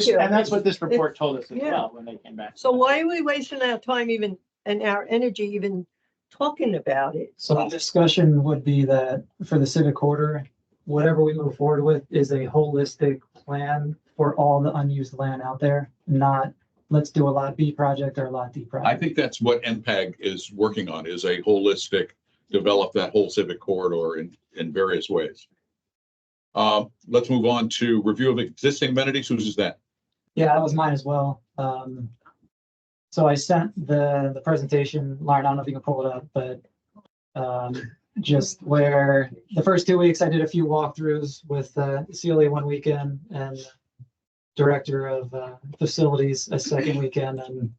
F: you.
E: And that's what this report told us as
F: Yeah.
E: well when they came back.
F: So why are we wasting our time even, and our energy even talking about it?
H: So the discussion would be that for the civic corridor, whatever we move forward with is a holistic plan for all the unused land out there, not let's do a lot B project or a lot D project.
B: I think that's what MPAG is working on, is a holistic, develop that whole civic corridor in various ways. Let's move on to review of existing amenities. Whose is that?
H: Yeah, that was mine as well. So I sent the presentation, Lauren, I don't know if you can pull it up, but just where the first 2 weeks I did a few walkthroughs with Celia one weekend and director of facilities a second weekend. And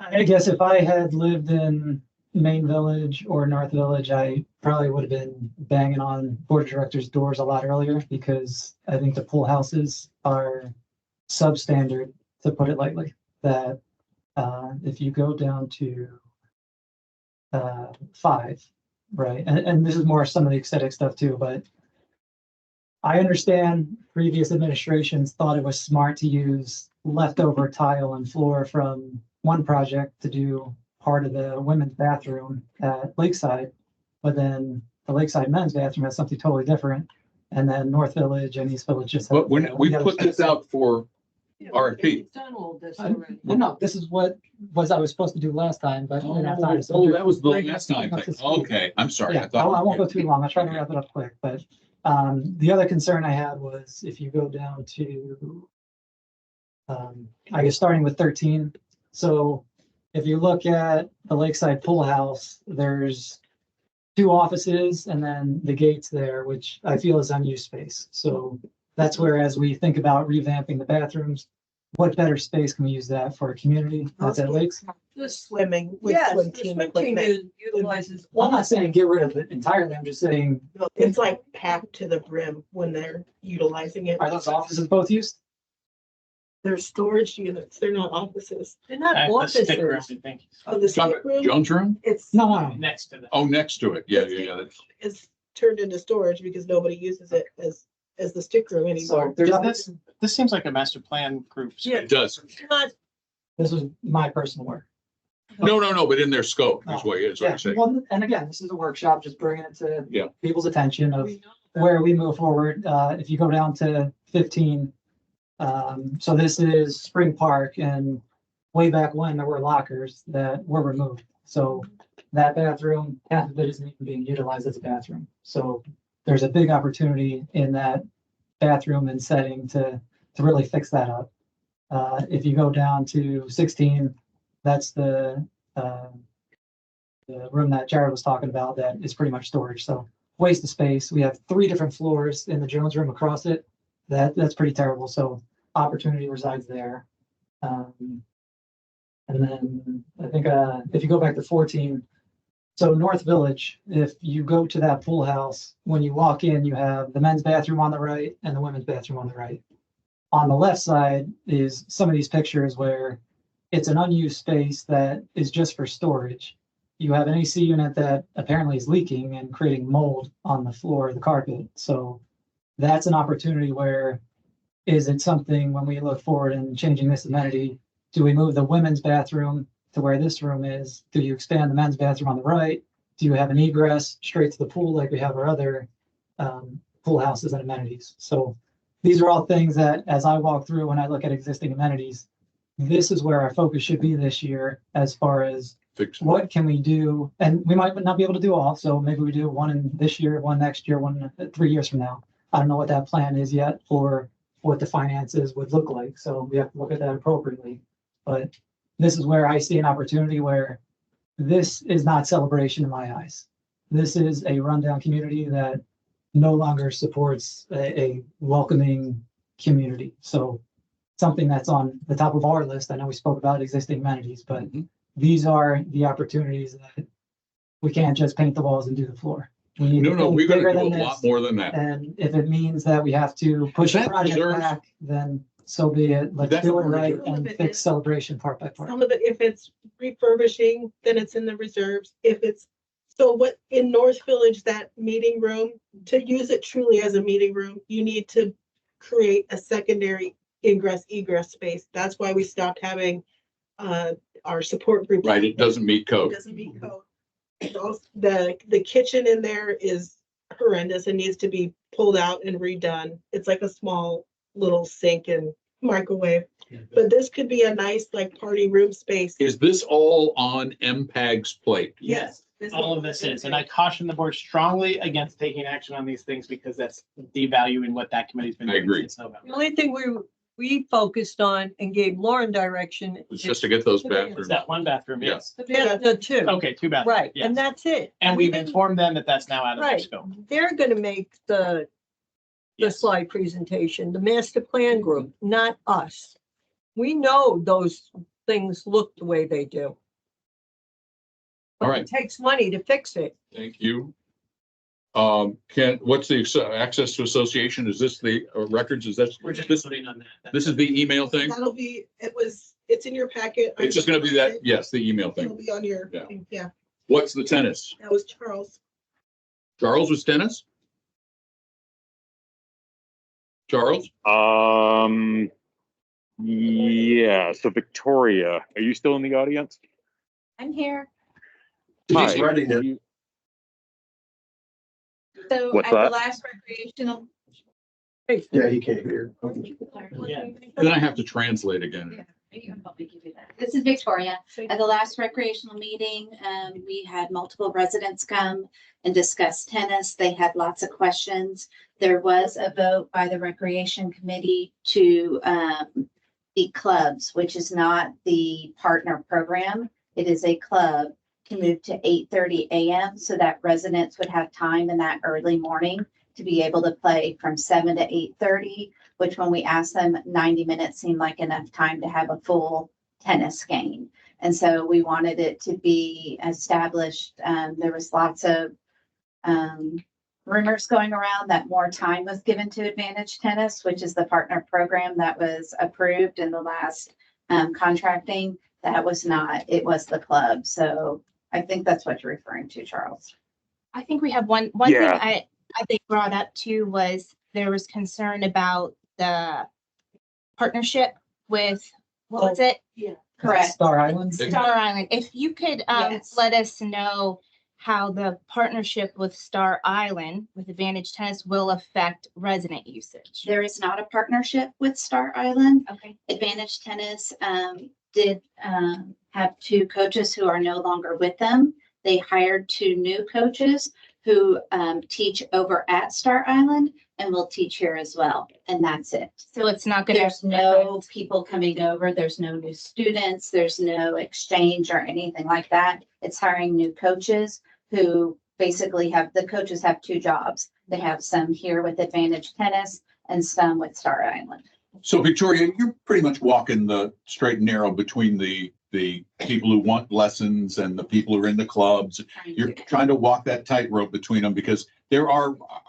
H: I guess if I had lived in Main Village or North Village, I probably would have been banging on board of directors' doors a lot earlier, because I think the pool houses are substandard, to put it lightly. That if you go down to 5, right, and this is more some of the aesthetic stuff too, but I understand previous administrations thought it was smart to use leftover tile and floor from one project to do part of the women's bathroom at Lakeside, but then the Lakeside men's bathroom has something totally different. And then North Village and East Village just.
B: But when we put this out for RFP.
F: We've done all this already.
H: Well, no, this is what I was supposed to do last time, but. we didn't have time. So
B: Oh, that was the
H: bring
B: last
H: us
B: time
H: up to
B: thing.
H: speed.
B: Okay, I'm sorry.
H: Yeah, I won't go too long. I'll try to wrap it up quick, but the other concern I had was if you go down to, I guess starting with 13. So if you look at the Lakeside Pool House, there's 2 offices and then the gates there, which I feel is unused space. So that's where, as we think about revamping the bathrooms, what better space can we use that for a community that's at Lakes?
D: The swimming. with
F: Yes,
D: swim
F: the
D: team
F: swim team
D: equipment.
F: utilizes.
H: Well, I'm not saying get rid of it entirely. I'm just saying,
D: It's like packed to the brim when they're utilizing it.
H: are those offices both used?
D: They're storage units. They're not offices.
F: They're not
E: The stick room,
F: offices.
E: I think.
D: Oh, the stick room,
B: Jones Room?
D: it's,
H: No.
E: Next to the.
B: Oh, next to it. Yeah. That's-
D: is turned into storage because nobody uses it as the stick room anymore.
H: So there's,
E: Yeah, this seems like a master plan group.
F: Yeah.
B: It does.
F: Not,
H: this was my personal work.
B: No, but in their scope is what
H: Yeah,
B: I'm saying.
H: well, and again, this is a workshop, just bringing it to
B: Yeah.
H: people's attention of where we move forward. If you go down to 15, so this is Spring Park, and way back when there were lockers that were removed. So that bathroom, half of it isn't even being utilized as a bathroom. So there's a big opportunity in that bathroom and setting to really fix that up. If you go down to 16, that's the room that Jared was talking about that is pretty much storage. So waste of space. We have 3 different floors in the Jones room across it. That's pretty terrible. So opportunity resides there. And then I think if you go back to 14, so North Village, if you go to that pool house, when you walk in, you have the men's bathroom on the right and the women's bathroom on the right. On the left side is some of these pictures where it's an unused space that is just for storage. You have an AC unit that apparently is leaking and creating mold on the floor of the carpet. So that's an opportunity where, is it something when we look forward and changing this amenity, do we move the women's bathroom to where this room is? Do you expand the men's bathroom on the right? Do you have an egress straight to the pool like we have our other pool houses and amenities? So these are all things that, as I walk through, when I look at existing amenities, this is where our focus should be this year as far as what can we do? And we might not be able to do all, so maybe we do one in this year, one next year, one 3 years from now. I don't know what that plan is yet or what the finances would look like. So we have to look at that appropriately. But this is where I see an opportunity where this is not celebration in my eyes. This is a rundown community that no longer supports a welcoming community. So something that's on the top of our list. I know we spoke about existing amenities, but these are the opportunities that we can't just paint the walls and do the floor. We need to
B: No,
H: think
B: we're gonna
H: bigger
B: do a
H: than
B: lot
H: this.
B: more than that.
H: And if it means that we have to push the
B: That
H: project
B: deserves-
H: back, then so be it. Let's
B: That's
H: do
B: what
H: it
B: we're
H: right
D: doing.
H: and fix Celebration part by part.
D: Some of it, if it's refurbishing, then it's in the reserves. If it's, so what, in North Village, that meeting room, to use it truly as a meeting room, you need to create a secondary ingress egress space. That's why we stopped having our support group.
B: Right, it doesn't meet
D: It
B: code.
D: doesn't meet code. And also, the kitchen in there is horrendous and needs to be pulled out and redone. It's like a small little sink and microwave. But this could be a nice like party room space.
B: Is this all on MPAG's plate?
E: Yes, all of this is, and I caution the board strongly against taking action on these things because that's devaluing what that committee's been
B: I
E: doing
B: agree.
E: since November.
F: The only thing we focused on and gave Lauren direction.
B: It's just to get those
F: Okay.
B: bathrooms.
E: It's that one bathroom, yes.
F: The two,
E: Okay, two bathrooms.
F: right,
E: yes.
F: and that's it.
E: And we've informed them that that's now out of their
F: Right.
E: scope.
F: They're gonna make the
E: Yes.
F: slide presentation, the master plan group, not us. We know those things look the way they do.
B: All
F: But
B: right.
F: it takes money to fix it.
B: Thank you. What's the access to association? Is this the records? Is that,
E: We're just
B: this,
E: putting on that.
B: this is the email thing?
D: That'll be, it's in your packet.
B: It's just gonna be that, yes, the email
D: It'll
B: thing.
D: be on your,
B: Yeah.
D: yeah,
B: What's the tennis?
D: that was Charles.
B: Charles was tennis? Charles?
C: Yeah, so Victoria, are you still in the audience?
G: I'm here.
K: He's
C: Hi.
K: writing it.
G: So
C: What's
G: at the
C: that?
G: last recreational.
K: Yeah, he can't hear.
E: Yeah.
B: Then I have to translate again.
G: You can help me give you that. This is Victoria. At the last recreational meeting, we had multiple residents come and discuss tennis. They had lots of questions. There was a vote by the recreation committee to the clubs, which is not the partner program. It is a club, to move to 8:30 a.m. so that residents would have time in that early morning to be able to play from 7 to 8:30, which when we asked them, 90 minutes seemed like enough time to have a full tennis game. And so we wanted it to be established. There was lots of rumors going around that more time was given to Advantage Tennis, which is the partner program that was approved in the last contracting. That was not, it was the club. So I think that's what you're referring to, Charles.
I: I think we have one thing
C: Yeah.
I: I think brought up too was there was concern about the partnership with, what was it?
G: Correct.
H: Star Island.
I: Star Island. If you could
G: Yes.
I: let us know how the partnership with Star Island with Advantage Tennis will affect resident usage.
G: There is not a partnership with Star Island.
I: Okay.
G: Advantage Tennis did have two coaches who are no longer with them. They hired two new coaches who teach over at Star Island and will teach here as well. And that's it.
I: So it's not gonna.
G: There's no people coming over. There's no new students. There's no exchange or anything like that. It's hiring new coaches who basically the coaches have two jobs. They have some here with Advantage Tennis and some with Star Island.
B: So Victoria, you're pretty much walking the straight and narrow between the people who want lessons and the people who are in the clubs. You're trying to walk that tightrope between them because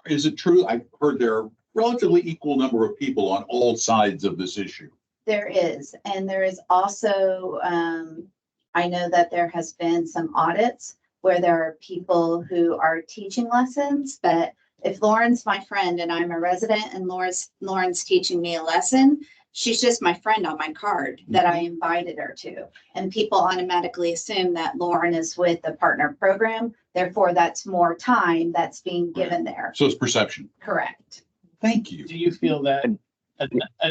B: is it true? I've heard there are relatively equal number of people on all sides of this issue.
G: There is, and there is also, I know that there has been some audits where there are people who are teaching lessons, but if Lauren's my friend and I'm a resident and Lauren's teaching me a lesson, she's just my friend on my card that I invited her to. And people automatically assume that Lauren is with the partner program. Therefore, that's more time that's being given there.
B: So it's perception.
G: Correct.
B: Thank you.
E: Do you feel that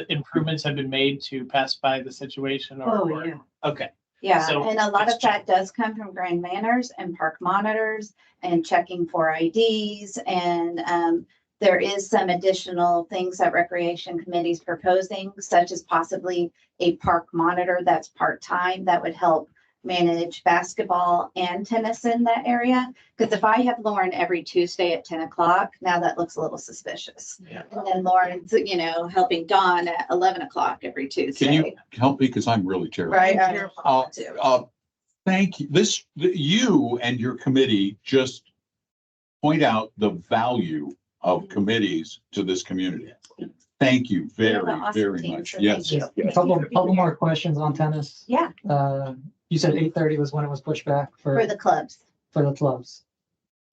E: improvements have been made to pacify the situation or?
F: yeah.
E: Okay.
G: Yeah,
E: So
G: and a lot
E: it's
G: of that does come from Grand Manners and park monitors and checking for IDs. And there is some additional things that Recreation Committee is proposing, such as possibly a park monitor that's part-time that would help manage basketball and tennis in that area. Because if I have Lauren every Tuesday at 10 o'clock, now that looks a little suspicious.
E: Yeah.
G: And then Lauren's, helping Dawn at 11 o'clock every Tuesday.
B: Can you help me? Because I'm really terrible.
G: Right.
B: Thank you. You and your committee just point out the value of committees to this community. Thank you
G: We have
B: very,
G: an awesome
B: very
G: team,
B: much.
G: so
B: Yes.
G: thank you.
H: A couple more questions on tennis.
G: Yeah,
H: You said 8:30 was when it was pushed back
G: for the clubs.
H: for the clubs.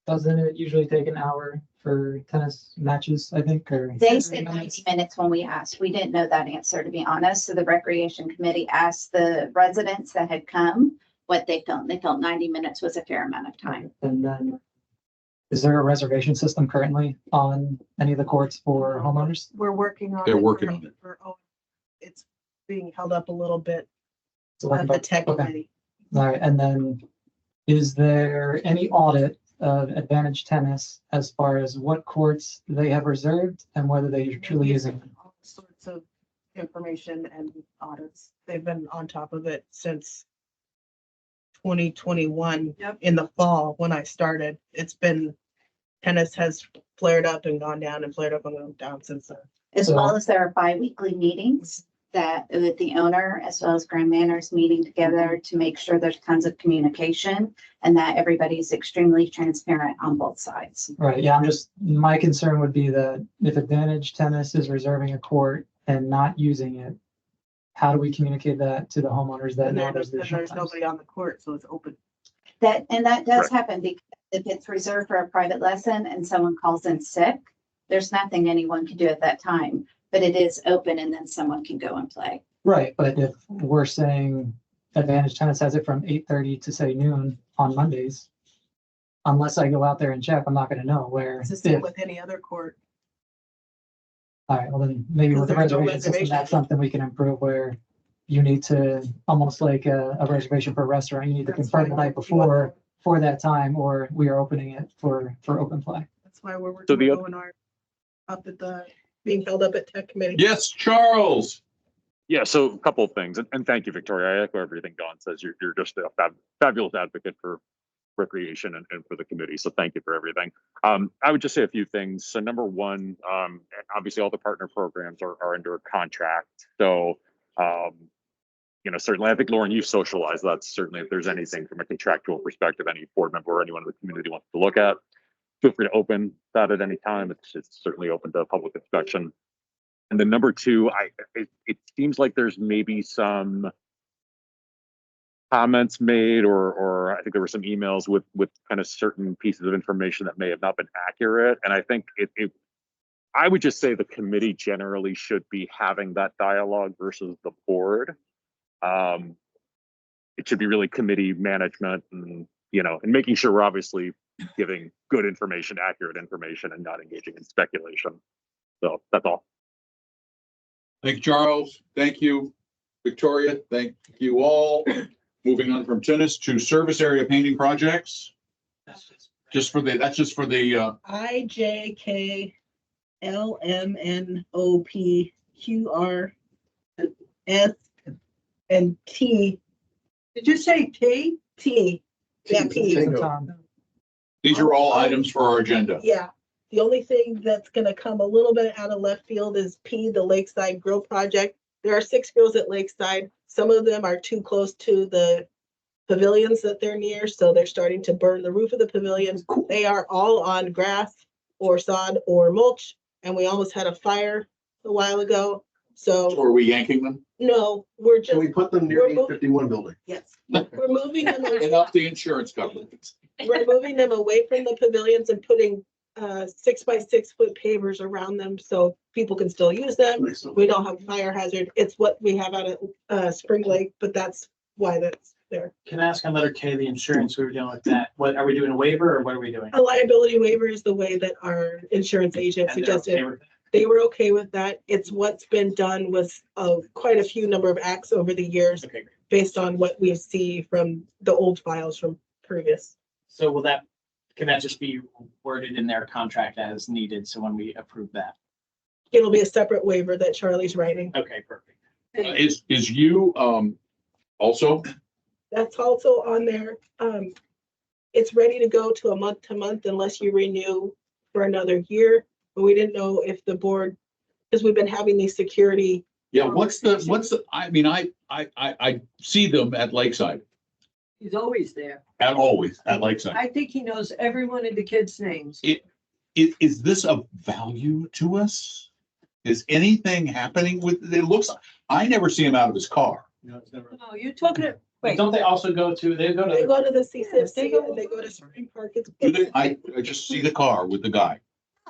H: Doesn't it usually take an hour for tennis matches, I think, or?
G: They said 90 minutes when we asked. We didn't know that answer, to be honest. So the recreation committee asked the residents that had come what they felt. They felt 90 minutes was a fair amount of time.
H: And then, is there a reservation system currently on any of the courts for homeowners?
D: We're working on.
B: They're
D: it
B: working
D: for-
B: on it.
D: It's being held up a little bit
H: So like
D: at the tech
H: okay.
D: committee.
H: All right, and then is there any audit of Advantage Tennis as far as what courts they have reserved and whether they are truly using them?
D: All sorts of information and audits. They've been on top of it since 2021 in the fall when I started. Tennis has flared up and gone down and flared up and gone down since then.
G: As well as there are bi-weekly meetings that with the owner as well as Grand Manor's meeting together to make sure there's tons of communication and that everybody's extremely transparent on both sides.
H: Right, yeah, my concern would be that if Advantage Tennis is reserving a court and not using it, how do we communicate that to the homeowners that now there's additional
D: There's
H: times?
D: nobody on the court, so it's open.
G: That does happen because if it's reserved for a private lesson and someone calls in sick, there's nothing anyone can do at that time, but it is open and then someone can go and play.
H: Right, but if we're saying Advantage Tennis has it from 8:30 to say noon on Mondays, unless I go out there and check, I'm not gonna know where.
D: It's the same with any other court.
H: All right, well then maybe with the
D: Because there's no
H: reservation system,
D: reservation.
H: that's something we can improve where you need to, almost like a reservation for a restaurant, you need to
D: That's
H: confirm the
D: why
H: night before for that time, or we are opening it for open play.
D: That's why we're
C: So
D: working
C: the
D: with O&R up at being held up at tech committee.
B: Yes, Charles.
C: Yeah, so a couple of things, and thank you, Victoria. I echo everything Dawn says. You're just a fabulous advocate for recreation and for the committee. So thank you for everything. I would just say a few things. So number one, obviously all the partner programs are under a contract. So certainly I think Lauren, you socialize that. Certainly if there's anything from a contractual perspective, any board member or anyone in the community wants to look at, feel free to open that at any time. It's certainly open to public inspection. And then number two, it seems like there's maybe some comments made, or I think there were some emails with kind of certain pieces of information that may have not been accurate. And I think I would just say the committee generally should be having that dialogue versus the board. It should be really committee management and making sure we're obviously giving good information, accurate information, and not engaging in speculation. So that's all.
B: Thank you, Charles. Thank you, Victoria. Thank you all. Moving on from tennis to service area painting projects. That's just for the
D: IJKLMNOPQRS and T. Did you say T? T. Yeah, P.
B: These are all items for our agenda.
D: Yeah. The only thing that's gonna come a little bit out of left field is P, the Lakeside Grill Project. There are 6 grills at Lakeside. Some of them are too close to the pavilions that they're near, so they're starting to burn the roof of the pavilions. They are all on grass or sod or mulch, and we almost had a fire a while ago. So
B: are we yanking them?
D: no, we're
K: Can we
D: just,
K: put them near
D: We're
K: the
D: moving-
K: 851 building?
D: yes, we're moving them.
B: Enough the insurance coverage.
D: We're moving them away from the pavilions and putting 6 by 6 foot pavers around them so people can still use them. We don't have a fire hazard. It's what we have out at Spring Lake, but that's why that's there.
E: Can I ask on letter K, the insurance, we were dealing with that. What, are we doing a waiver or what are we doing?
D: A liability waiver is the way that our insurance agent
E: And they're okay
D: suggested.
E: with that?
D: They were okay with that. It's what's been done with quite a few number of acts over the years
E: Okay, great.
D: based on what we see from the old files from previous.
E: So can that just be worded in their contract as needed? So when we approve that?
D: It'll be a separate waiver that Charlie's writing.
E: Okay, perfect.
B: Is you also
D: That's also on there. It's ready to go to a month to month unless you renew for another year. But we didn't know if the board, because we've been having these security.
B: Yeah, what's the, I mean, I see them at Lakeside,
F: He's always there.
B: always at Lakeside.
F: I think he knows every one of the kids' names.
B: Is this of value to us? Is anything happening with, it looks, I never see him out of his car.
E: No, it's never.
F: No, you're talking,
E: But
F: wait,
E: don't they also go to, they go
D: They
E: to,
D: go to the CCFC and they go to Spring Park.
B: Do they? I just see the car with the guy.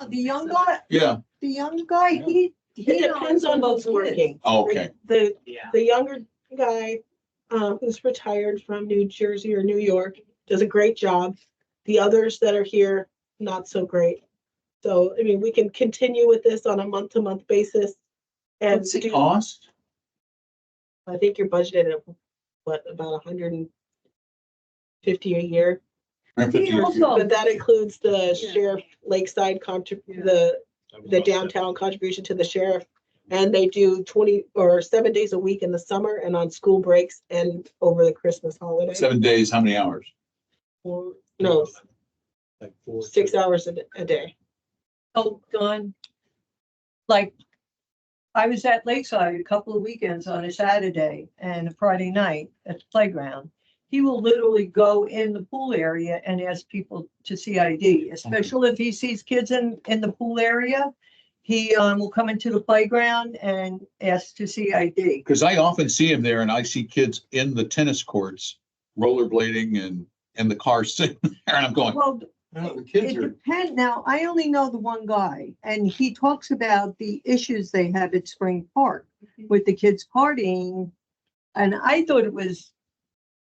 F: the young guy,
B: Yeah,
F: the young guy, he
D: It depends on who's working.
B: oh, okay.
D: The
E: yeah.
D: the younger guy, who's retired from New Jersey or New York, does a great job. The others that are here, not so great. So, I mean, we can continue with this on a month-to-month basis. And
B: What's the cost?
D: I think you're budgeted at, what, about 150 a year? But that includes the sheriff Lakeside the downtown contribution to the sheriff. And they do 20 or 7 days a week in the summer and on school breaks and over the Christmas holiday.
B: 7 days, how many hours?
D: No,
L: Like
D: 6 hours a day.
F: Oh, Dawn, like, I was at Lakeside a couple of weekends on a Saturday and a Friday night at the playground. He will literally go in the pool area and ask people to see ID, especially if he sees kids in the pool area. He will come into the playground and ask to see ID.
B: Because I often see him there and I see kids in the tennis courts rollerblading and the car sitting there and I'm going,
F: Well,
B: oh, the kids
F: it
B: are.
F: depends. Now, I only know the one guy, and he talks about the issues they have at Spring Park with the kids partying. And I thought it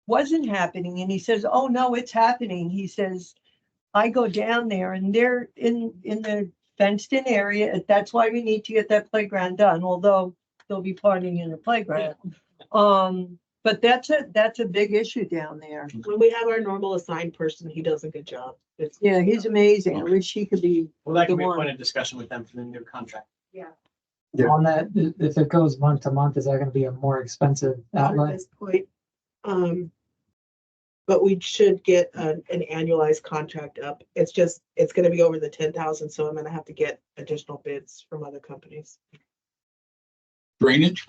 F: wasn't happening. And he says, oh, no, it's happening. He says, I go down there and they're in the fenced in area. That's why we need to get that playground done, although they'll be partying in the playground. But that's a big issue down there.
D: When we have our normal assigned person, he does a good job.
F: Yeah, he's amazing. I wish he could be.
E: Well, that can
F: the
E: be a
F: one.
E: point of discussion with them for the new contract.
K: Yeah.
H: On that, if it goes month to month, is that gonna be a more expensive
D: Not at
H: outlay?
D: this point. But we should get an annualized contract up. It's gonna be over the 10,000, so I'm gonna have to get additional bids from other companies.
B: Drainage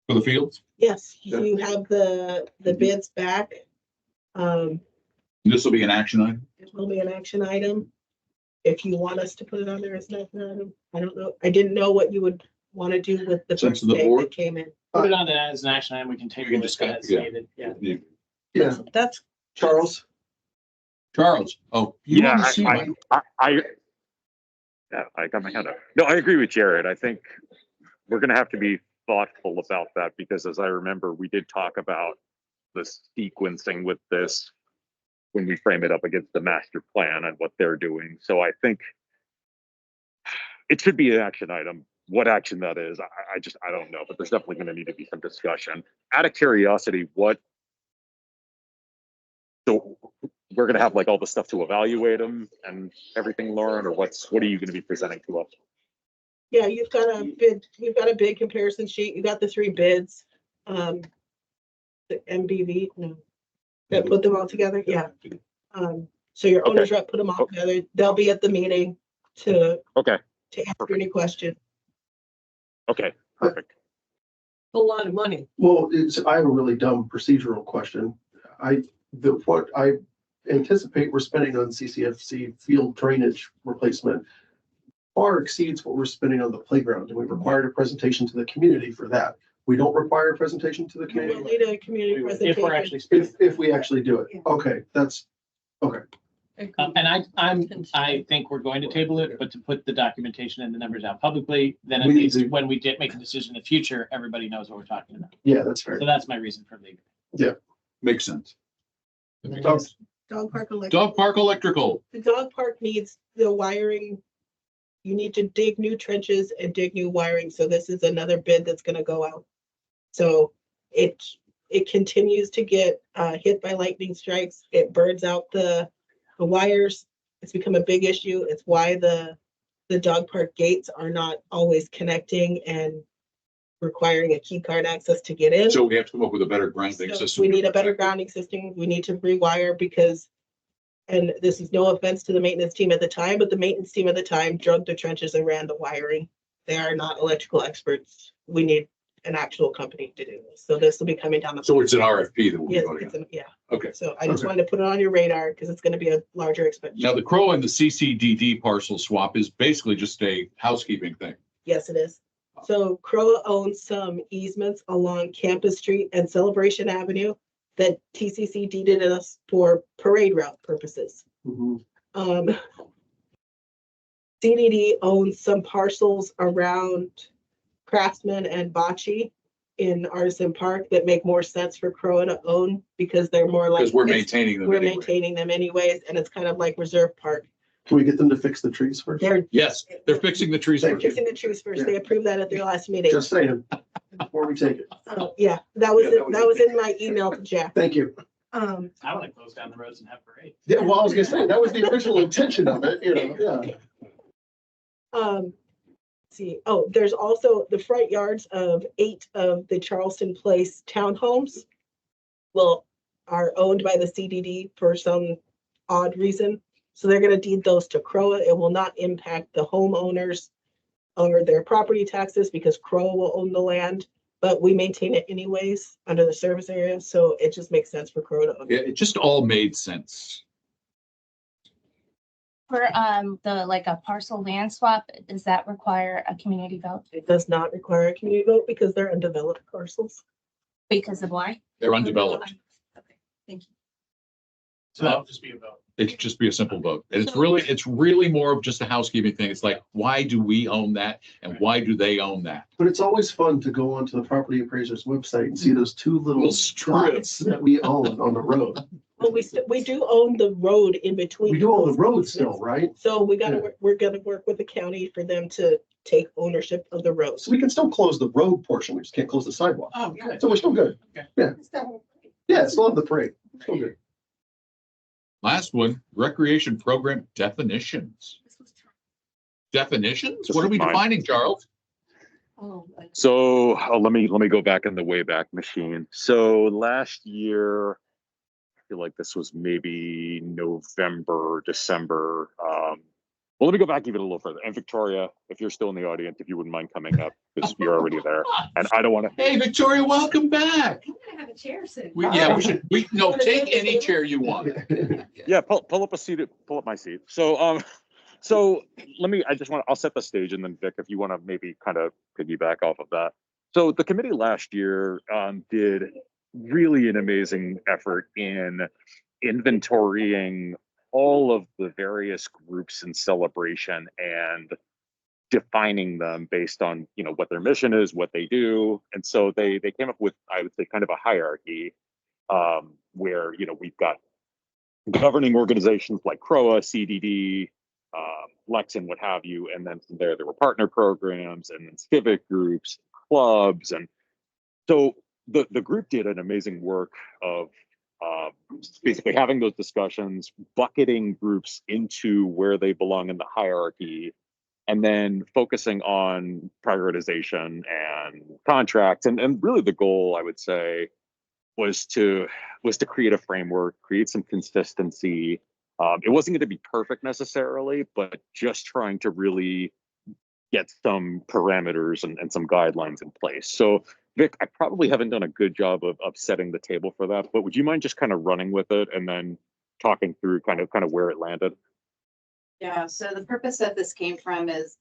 B: for the fields?
D: Yes, you have the bids back.
B: This will be an action item?
D: It will be an action item. If you want us to put it on there as an action item, I don't know. I didn't know what you would want to do with the
B: Sense
D: first
B: of the
D: date
B: board?
D: that came in.
E: Put it on as an action item, we can take
B: We can
E: it
B: discuss,
E: as
B: yeah.
E: stated, yeah.
K: Yeah,
F: That's
K: Charles,
B: Charles, oh, you
C: Yeah,
B: want to see my,
C: yeah, I got my hand up. No, I agree with Jared. I think we're gonna have to be thoughtful about that because as I remember, we did talk about the sequencing with this when we frame it up against the master plan and what they're doing. So I think it should be an action item. What action that is, I don't know, but there's definitely gonna need to be some discussion. Out of curiosity, so we're gonna have like all the stuff to evaluate them and everything, Lauren, or what are you gonna be presenting to us?
D: Yeah, you've got a bid comparison sheet. You got the 3 bids. The MBV, no. That put them all together, yeah. So your owner's rep put them all together. They'll be at the meeting to
C: Okay,
D: answer any question.
C: okay, perfect.
F: a lot of money.
K: well, I have a really dumb procedural question. What I anticipate we're spending on CCFC field drainage replacement far exceeds what we're spending on the playground, and we required a presentation to the community for that. We don't require a presentation to the
D: You will
K: community
D: need a community
E: If we're
D: presentation.
E: actually spending.
K: if we actually do it. Okay, that's, okay.
E: And I think we're going to table it, but to put the documentation and the numbers out publicly, then at
K: We need
E: least
K: to-
E: when we did make a decision in the future, everybody knows what we're talking about.
K: Yeah, that's fair.
E: So that's my reason for leaving.
B: makes sense.
K: Dog
D: Dog park electrical.
B: Dog park electrical,
D: The dog park needs the wiring. You need to dig new trenches and dig new wiring. So this is another bid that's gonna go out. So it continues to get hit by lightning strikes. It burns out the wires. It's become a big issue. It's why the dog park gates are not always connecting and requiring a key card access to get in.
B: So we have to come up with a better grounding
D: So
B: system.
D: we need a better grounding system. We need to rewire because, and this is no offense to the maintenance team at the time, but the maintenance team at the time dug the trenches and ran the wiring. They are not electrical experts. We need an actual company to do this. So this will be coming down the.
B: So it's an RFP that we'll be
D: Yes,
B: voting on.
D: yeah.
B: Okay.
D: So I just
B: Okay.
D: wanted to put it on your radar because it's going to be a larger expense.
B: Now, the CROA and the CCDD parcel swap is basically just a housekeeping thing.
D: Yes, it is. So CROA owns some easements along Campus Street and Celebration Avenue that TCC deeded us for parade route purposes. CDD owns some parcels around Craftsman and Bocce in Artisan Park that make more sense for CROA to own because they're more like.
B: Because we're maintaining them
D: We're
B: anyway.
D: maintaining them anyways, and it's kind of like reserve park.
K: Can we get them to fix the trees first?
B: Yes, they're fixing the trees.
D: They're
B: first.
D: fixing the trees first. They approved that at their last meeting.
K: Just saying, before we take it.
D: Yeah, that was,
B: Yeah, that
D: that was in my email to Jack.
K: Thank you.
E: I want to close down the roads and have parade.
K: Yeah, well, I was gonna say, that was the original intention of it, yeah.
D: Let's see, oh, there's also the front yards of 8 of the Charleston Place townhomes. Are owned by the CDD for some odd reason. So they're gonna deed those to CROA. It will not impact the homeowners or their property taxes because CROA will own the land, but we maintain it anyways under the service area. So it just makes sense for CROA to own.
B: Yeah, it just all made sense.
I: For the like a parcel land swap, does that require a community vote?
D: It does not require a community vote because they're undeveloped parcels.
I: Because of why?
B: They're undeveloped.
I: Okay, thank you.
E: So that'll just be a vote.
B: It could just be a simple vote. And it's really more of just a housekeeping thing. It's like, why do we own that? And why do they own that?
K: But it's always fun to go onto the property appraiser's website and see those two little
B: Little strips.
K: strips that we own on the road.
D: Well, we do own the road in between.
K: We do own the
D: those
K: road
D: easements.
K: still, right?
D: So we gotta,
K: Yeah.
D: we're gonna work with the county for them to take ownership of the road.
K: So we can still close the road portion, we just can't close the sidewalk.
E: Oh, good.
K: So we're still good.
E: Okay.
K: Yeah, yeah, still have the parade, still good.
B: Last one, recreation program definitions. Definitions? What are we
C: Mine.
B: defining, Charles?
C: So let me go back in the Wayback Machine. So last year, I feel like this was maybe November, December. Well, let me go back even a little further. And Victoria, if you're still in the audience, if you wouldn't mind coming up, because you're already there. And I don't want to.
B: Hey, Victoria, welcome back.
N: I'm gonna have a chair soon.
B: No, take any chair you want.
C: Yeah, pull up a seat. Pull up my seat. So so I'll set the stage, and then Vic, if you want to maybe kind of piggyback off of that. So the committee last year did really an amazing effort in inventorying all of the various groups in celebration and defining them based on, what their mission is, what they do. And so they came up with, I would say, kind of a hierarchy where, we've got governing organizations like CROA, CDD, Lex, and what have you. And then from there were partner programs and then civic groups, clubs. And so the group did an amazing work of basically having those discussions, bucketing groups into where they belong in the hierarchy, and then focusing on prioritization and contracts. And really the goal, I would say, was to create a framework, create some consistency. It wasn't going to be perfect necessarily, but just trying to really get some parameters and some guidelines in place. So Vic, I probably haven't done a good job of setting the table for that, but would you mind just kind of running with it and then talking through kind of where it landed?
G: Yeah, so the purpose of this came from is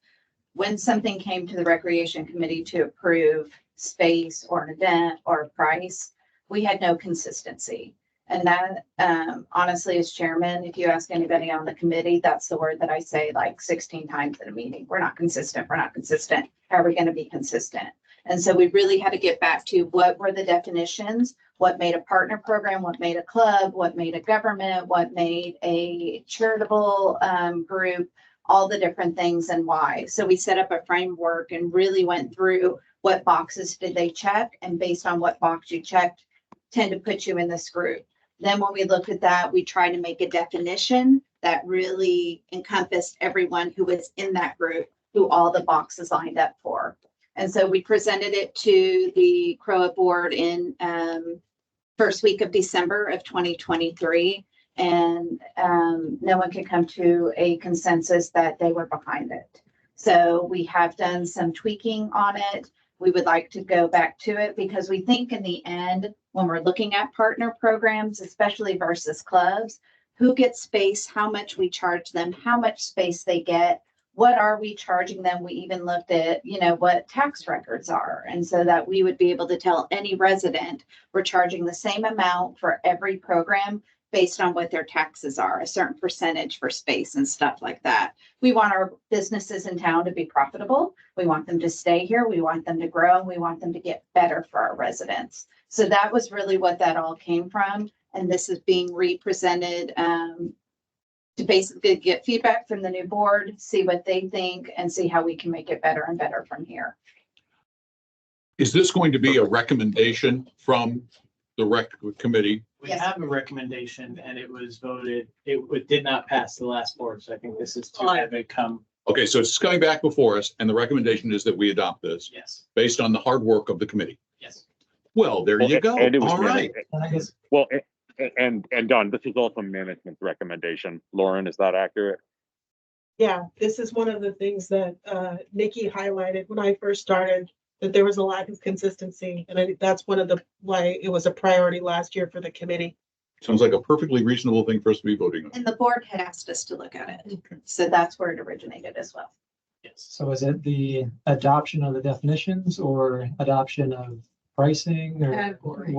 G: when something came to the recreation committee to approve space or an event or a price, we had no consistency. And that honestly, as chairman, if you ask anybody on the committee, that's the word that I say like 16 times in a meeting. We're not consistent. We're not consistent. How are we going to be consistent? And so we really had to get back to what were the definitions, what made a partner program, what made a club, what made a government, what made a charitable group, all the different things and why. So we set up a framework and really went through what boxes did they check, and based on what box you checked, tend to put you in this group. Then when we looked at that, we tried to make a definition that really encompassed everyone who was in that group, who all the boxes lined up for. And so we presented it to the CROA board in first week of December of 2023. And no one could come to a consensus that they were behind it. So we have done some tweaking on it. We would like to go back to it because we think in the end, when we're looking at partner programs, especially versus clubs, who gets space, how much we charge them, how much space they get, what are we charging them? We even looked at, what tax records are. And so that we would be able to tell any resident, we're charging the same amount for every program based on what their taxes are, a certain percentage for space and stuff like that. We want our businesses in town to be profitable. We want them to stay here. We want them to grow, and we want them to get better for our residents. So that was really what that all came from. And this is being represented to basically get feedback from the new board, see what they think, and see how we can make it better and better from here.
B: Is this going to be a recommendation from the rec committee?
E: We
G: Yes.
E: have a recommendation and it was voted, it did not pass the last board. So I think this is to have it come.
B: Okay, so it's coming back before us, and the recommendation is that we adopt this
E: Yes,
B: based on the hard work of the committee.
E: yes.
B: Well, there you go.
C: And it was
B: All right.
H: And I guess,
C: Well, and Don, this is also management's recommendation. Lauren, is that accurate?
D: Yeah, this is one of the things that Nikki highlighted when I first started, that there was a lack of consistency. And I think that's one of the, why it was a priority last year for the committee.
B: Sounds like a perfectly reasonable thing for us to be voting on.
G: And the board had asked us to look at it. So that's where it originated as well.
E: Yes.
H: so is it the adoption of the definitions or adoption of pricing or
D: Category.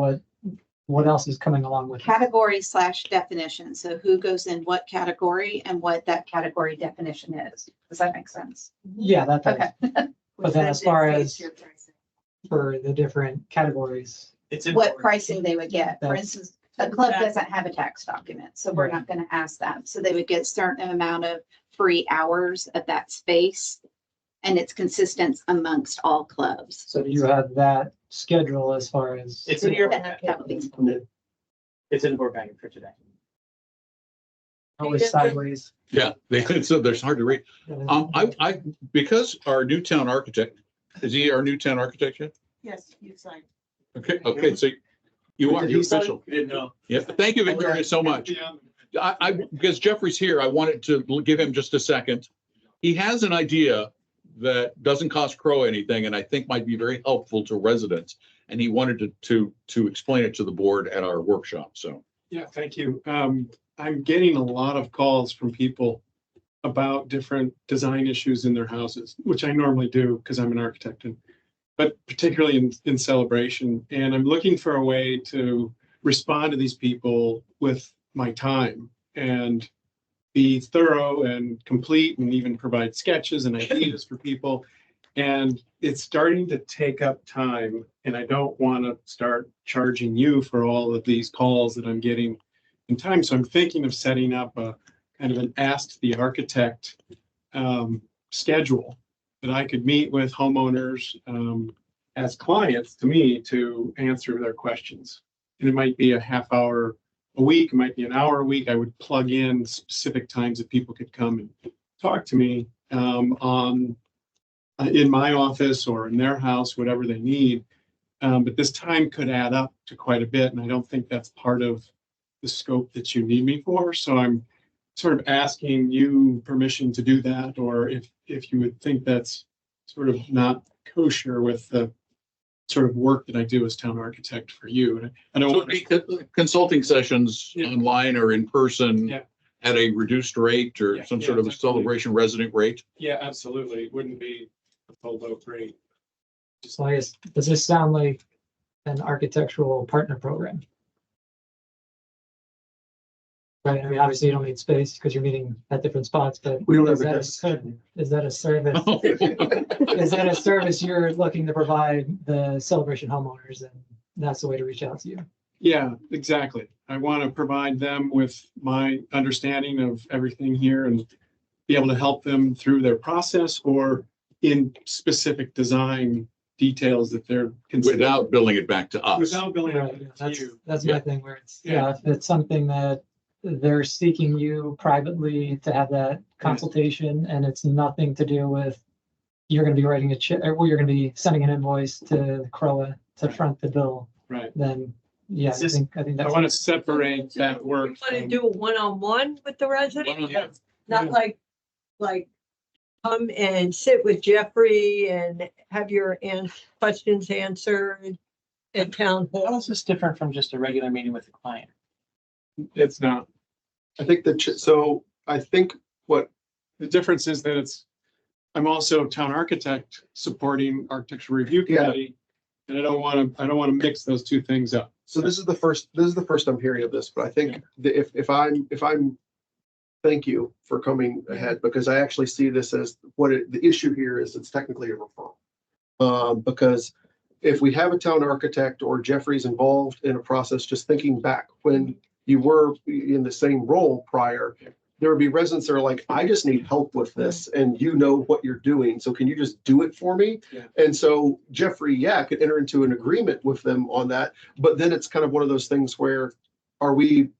H: what else is coming along with it?
G: Category/definition. So who goes in what category and what that category definition is. Does that make sense?
H: Yeah, that does.
G: Okay.
H: But then as far as for the different categories,
E: It's
G: What
E: important.
G: pricing they would get. For
H: That's-
G: instance, a club doesn't have a tax document, so we're not gonna ask them. So they would get a certain amount of free hours of that space. And it's consistent amongst all clubs.
H: so do you have that schedule as far as?
E: It's
D: So
E: in
D: you're
E: board
G: That
E: packet.
G: would be
E: It's in board packet for today.
H: Always sideways.
B: Yeah, so there's hard to read. Because our new town architect, is he our new town architect yet?
D: Yes, you signed.
B: Okay, so you are, you're official.
E: Didn't know.
B: Yeah, thank you, Victoria, so much. Because Jeffrey's here, I wanted to give him just a second. He has an idea that doesn't cost CROA anything, and I think might be very helpful to residents. And he wanted to explain it to the board at our workshop, so.
O: Yeah, thank you. I'm getting a lot of calls from people about different design issues in their houses, which I normally do because I'm an architect, but particularly in celebration. And I'm looking for a way to respond to these people with my time and be thorough and complete and even provide sketches and ideas for people. And it's starting to take up time, and I don't want to start charging you for all of these calls that I'm getting in time. So I'm thinking of setting up a kind of an Ask the Architect schedule that I could meet with homeowners as clients to me to answer their questions. And it might be a half hour a week, it might be an hour a week. I would plug in specific times that people could come and talk to me in my office or in their house, whatever they need. But this time could add up to quite a bit, and I don't think that's part of the scope that you need me for. So I'm sort of asking you permission to do that, or if you would think that's sort of not kosher with the sort of work that I do as town architect for you. And I don't
B: So
O: want
B: it'd be consulting sessions
O: Yeah.
B: online or in person
O: Yeah.
B: at a reduced rate or
O: Yeah,
B: some
O: yeah,
B: sort of a
O: definitely.
B: celebration resident rate?
O: Yeah, absolutely. It wouldn't be a full boat rate.
H: So I guess, does this sound like an architectural partner program? Right, I mean, obviously you don't need space because you're meeting at different spots, but
K: We don't have
H: is
K: a
H: that a
K: desk.
H: service? Is that a service? Is that a service you're looking to provide the celebration homeowners, and that's the way to reach out to you?
O: Yeah, exactly. I want to provide them with my understanding of everything here and be able to help them through their process or in specific design details that they're considering.
B: Without billing it back to us.
O: Without billing
H: Right,
O: it to
H: that's,
O: you.
H: that's
B: Yeah.
H: my thing where it's,
O: Yeah.
H: yeah, if it's something that they're seeking you privately to have that consultation and it's nothing to do with you're gonna be writing a check, or you're gonna be sending an invoice to CROA to front the bill,
O: Right.
H: then, yeah,
E: Is this-
H: I think
O: I
H: that's.
O: want to separate that
F: We
O: work.
F: want to
O: from-
F: do a one-on-one with the resident,
O: Yeah.
F: not like come and sit with Jeffrey and have your questions answered at town
E: How
F: hall.
E: is this different from just a regular meeting with the client?
O: It's not.
K: I think so I think what,
O: The difference is that I'm also town architect supporting architectural review
K: Yeah.
O: committee. And I don't want to mix those two things up.
K: so this is the first I'm hearing of this, but I think that if I'm, thank you for coming ahead, because I actually see this as the issue here is it's technically a referral. Because if we have a town architect or Jeffrey's involved in a process, just thinking back when you were in the same role prior, there would be residents that are like, I just need help with this and you know what you're doing. So can you just do it for me?
O: Yeah.
K: And so Jeffrey, could enter into an agreement with them on that. But then it's kind of one of those things where are we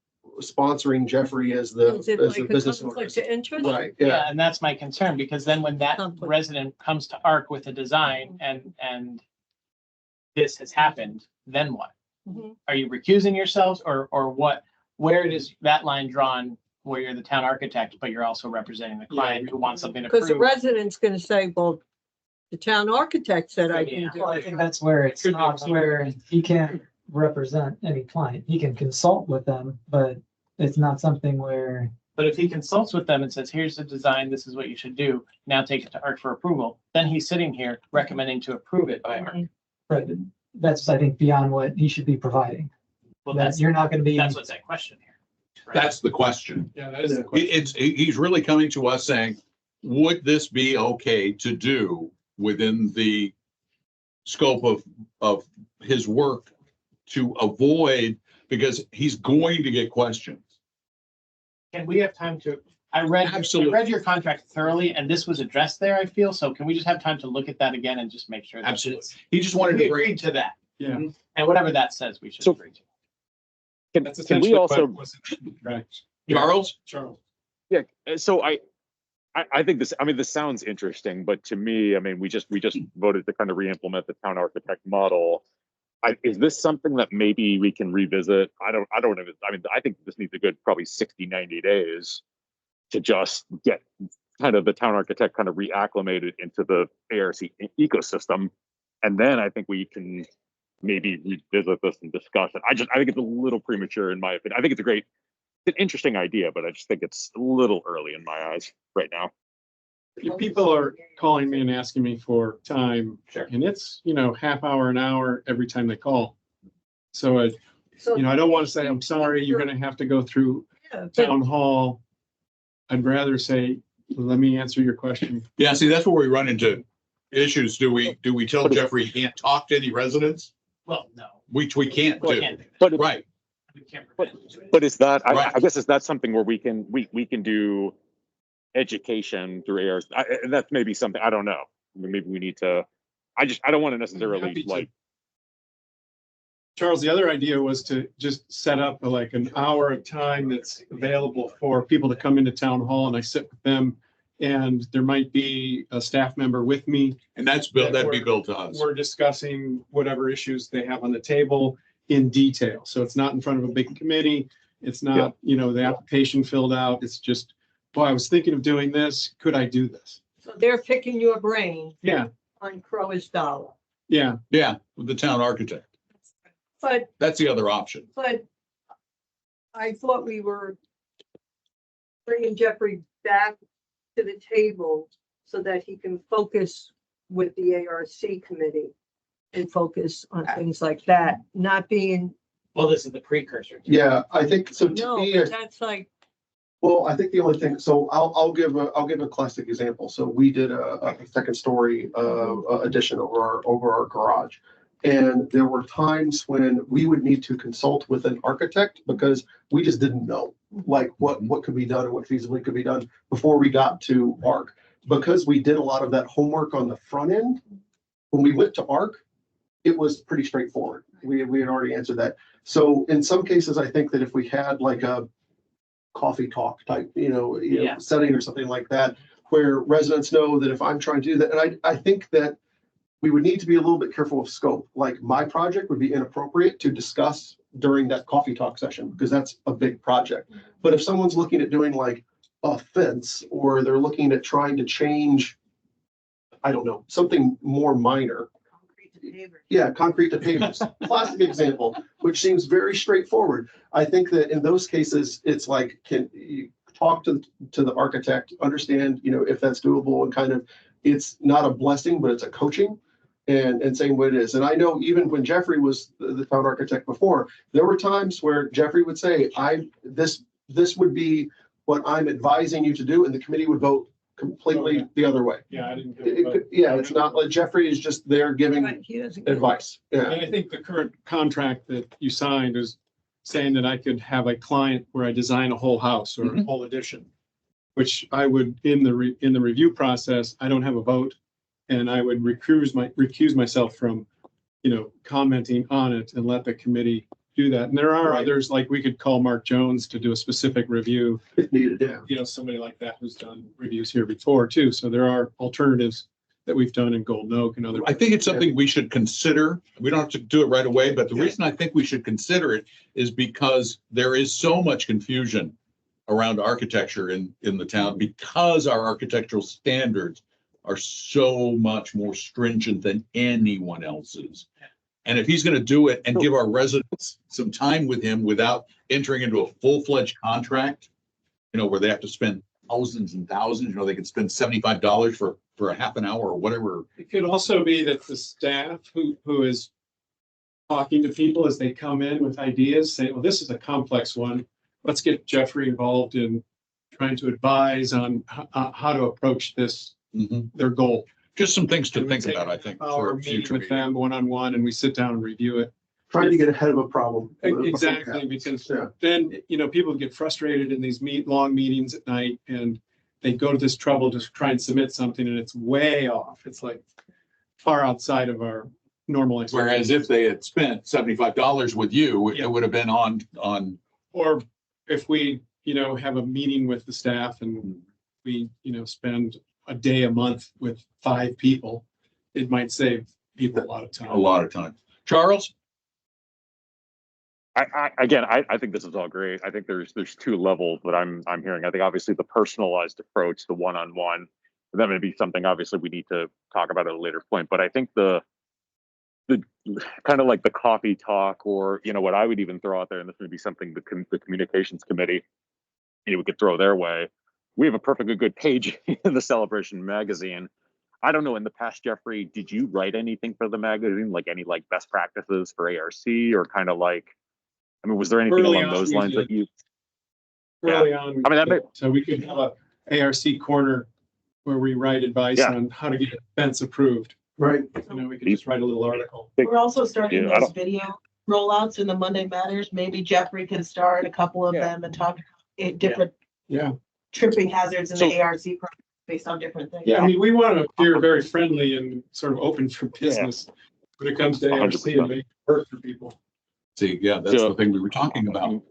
K: sponsoring Jeffrey as the
F: Is it
K: business owner?
F: conflict of interest?
K: Right,
E: Yeah,
K: yeah.
E: and that's my concern, because then when that
F: Conflict.
E: resident comes to ARC with a design and this has happened, then what?
F: Mhm.
E: Are you recusing yourselves or what? Where is that line drawn where you're the town architect, but you're also representing the client who wants something
F: Because the
E: approved?
F: resident's gonna say, well, the town architect said I can do
H: Well, I
F: it.
H: think that's where it stops, where he can't represent any client. He can consult with them, but it's not something where,
E: But if he consults with them and says, here's the design, this is what you should do, now take it to ARC for approval, then he's sitting here recommending to approve it by ARC.
H: right, that's, I think, beyond what he should be providing.
E: Well,
H: That
E: that's,
H: you're not gonna be,
E: that's what's at question here. right?
B: That's the question.
O: Yeah, that is the question.
B: He's really coming to us saying, would this be okay to do within the scope of his work to avoid, because he's going to get questions.
E: Can we have time to, I read your contract thoroughly and this was addressed there, I feel, so can we just have time to look at that again and just make sure? that
B: Absolutely.
E: it's-
B: He just wanted
E: We
B: to bring,
E: agreed to that,
O: Yeah.
E: and whatever that says, we should
C: So-
E: agree to.
O: That's
C: Can we
O: essentially
C: also,
O: what was right.
B: Charles?
O: Charles.
C: yeah, so I think this, I mean, this sounds interesting, but to me, I mean, we just voted to kind of re-implement the town architect model. Is this something that maybe we can revisit? I don't even, I mean, I think this needs a good probably 60, 90 days to just get kind of the town architect kind of reacclimated into the ARC ecosystem. And then I think we can maybe revisit this and discuss it. I think it's a little premature in my opinion. I think it's an interesting idea, but I just think it's a little early in my eyes right now.
O: People are calling me and asking me for time.
E: Sure.
O: And it's, half hour, an hour every time they call. So,
F: So,
O: I don't want to say, I'm sorry, you're going to have to go through
F: yeah, but
O: town hall. I'd rather say, let me answer your question.
B: Yeah, see, that's where we run into issues. Do we tell Jeffrey he can't talk to any residents?
E: Well, no.
B: Which we can't
E: We
B: do.
E: can't do that.
C: But
B: Right.
E: We can't prevent him doing it.
C: But is that,
B: Right.
C: I guess, is that something where we can do education through ARs? And that's maybe something, I don't know. Maybe we need to, I don't want to necessarily
O: Happy to.
C: like,
O: Charles, the other idea was to just set up like an hour of time that's available for people to come into town hall and I sit with them. And there might be a staff member with me.
B: And that'd be built to us.
O: We're discussing whatever issues they have on the table in detail. So it's not in front of a big committee. It's not, the application filled out. It's just, well, I was thinking of doing this. Could I do this?
F: so they're picking your brain
O: Yeah,
F: on CROA's dollar.
O: yeah.
B: Yeah, with the town architect.
F: But
B: That's the other option.
F: I thought we were bringing Jeffrey back to the table so that he can focus with the ARC committee and focus on things like that, not being,
E: Well, this is the precursor. to it.
K: Yeah, I think, so to
F: no,
K: me,
F: but that's like,
K: well, I think the only thing, so I'll give a classic example. So we did a second story addition over our garage. And there were times when we would need to consult with an architect because we just didn't know like what could be done and what feasibly could be done before we got to ARC. Because we did a lot of that homework on the front end, when we went to ARC, it was pretty straightforward. We had already answered that. So in some cases, I think that if we had like a coffee talk type,
E: Yeah.
K: setting or something like that, where residents know that if I'm trying to do that, and I think that we would need to be a little bit careful of scope. Like my project would be inappropriate to discuss during that coffee talk session because that's a big project. But if someone's looking at doing like a fence or they're looking at trying to change, I don't know, something more minor. Yeah, concrete to pavers, classic example, which seems very straightforward. I think that in those cases, it's like, can you talk to the architect, understand, if that's doable and kind of, it's not a blessing, but it's a coaching and saying what it is. And I know even when Jeffrey was the town architect before, there were times where Jeffrey would say, this would be what I'm advising you to do, and the committee would vote completely the other way.
O: Yeah, I didn't.
K: Yeah, it's not like Jeffrey is just there giving advice. Yeah.
O: And I think the current contract that you signed is saying that I could have a client where I design a whole house or a whole addition, which I would, in the review process, I don't have a vote, and I would recuse myself from, commenting on it and let the committee do that. And there are others, like we could call Mark Jones to do a specific review.
K: If needed, yeah.
O: Somebody like that who's done reviews here before too. So there are alternatives that we've done in Golden Oak and other.
B: I think it's something we should consider. We don't have to do it right away, but the reason I think we should consider it is because there is so much confusion around architecture in the town because our architectural standards are so much more stringent than anyone else's. And if he's going to do it and give our residents some time with him without entering into a full-fledged contract, where they have to spend thousands and thousands, they could spend $75 for a half an hour or whatever.
O: It could also be that the staff who is talking to people as they come in with ideas say, well, this is a complex one. Let's get Jeffrey involved in trying to advise on how to approach this, their goal.
B: Just some things to think about, I think.
O: Our meeting with them one-on-one, and we sit down and review it.
K: Trying to get ahead of a problem.
O: Exactly, because then, people get frustrated in these long meetings at night, and they go to this trouble to try and submit something, and it's way off. It's like far outside of our normal experience.
B: Whereas if they had spent $75 with you, it would have been on.
O: Or if we, have a meeting with the staff and we, spend a day a month with 5 people, it might save people a lot of time.
B: A lot of time. Charles?
C: I think this is all great. I think there's 2 levels that I'm hearing. I think obviously the personalized approach, the one-on-one, that may be something obviously we need to talk about at a later point. But I think the kind of like the coffee talk, or what I would even throw out there, and this would be something the communications committee, we could throw their way. We have a perfectly good page in the Celebration magazine. I don't know, in the past, Jeffrey, did you write anything for the magazine, like any best practices for ARC, or kind of was there anything
O: Early
C: along
O: on,
C: those
O: we
C: lines
O: did.
C: that you?
O: Early on, so we could have a ARC corner where we write advice on how to get a fence approved.
K: Right.
O: We could just write a little article.
D: We're also starting those video rollouts in the Monday Matters. Maybe Jeffrey can start a couple of them and talk at different tripping hazards in the ARC program based on different things.
O: Yeah, we want to appear very friendly and sort of open for business when it comes to ARC 100%. And make it work for people.
B: See, that's the thing we were talking about.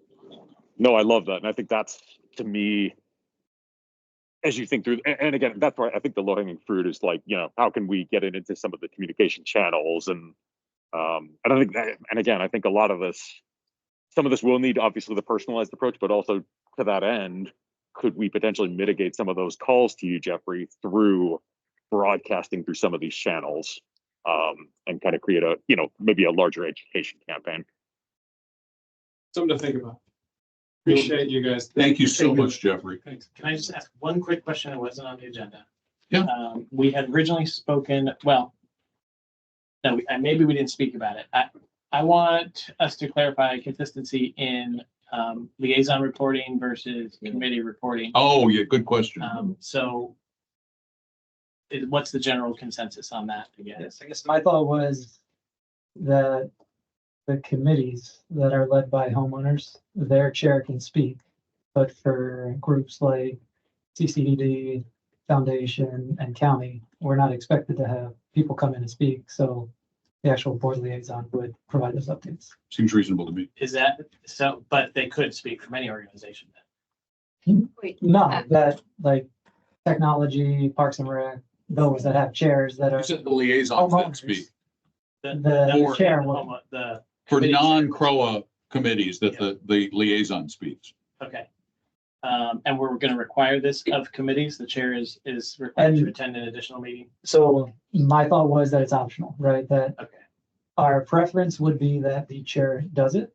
C: No, I love that. And I think that's, to me, as you think through, and again, that's why I think the low-hanging fruit is how can we get it into some of the communication channels? And I think that, and again, I think a lot of this, some of this will need obviously the personalized approach, but also to that end, could we potentially mitigate some of those calls to you, Jeffrey, through broadcasting through some of these channels, and kind of create a, maybe a larger education campaign?
O: Something to think about. Appreciate you guys.
B: Thank you so much, Jeffrey.
E: Thanks. Can I just ask one quick question that wasn't on the agenda?
B: Yeah.
E: We had originally spoken, maybe we didn't speak about it. I want us to clarify consistency in liaison reporting versus committee reporting.
B: Oh, yeah, good question.
E: What's the general consensus on that, I guess?
H: Yes, I guess my thought was that the committees that are led by homeowners, their chair can speak, but for groups like CCDD, Foundation, and County, we're not expected to have people come in and speak, so the actual board liaison would provide those updates.
B: Seems reasonable to me.
E: Is that so? But they could speak from any organization then?
H: No, that technology, Parks and Rec, those that have chairs that
B: You
H: are.
B: said the liaisons that speak
H: The chair will.
E: The.
B: for
E: committee chair.
B: non-CROA committees that the liaison speaks.
E: Okay. And we're gonna require this of committees. The chair is required to
H: And-
E: attend an additional meeting.
H: So my thought was that it's optional, right? That
E: Okay.
H: our preference would be that the chair does it.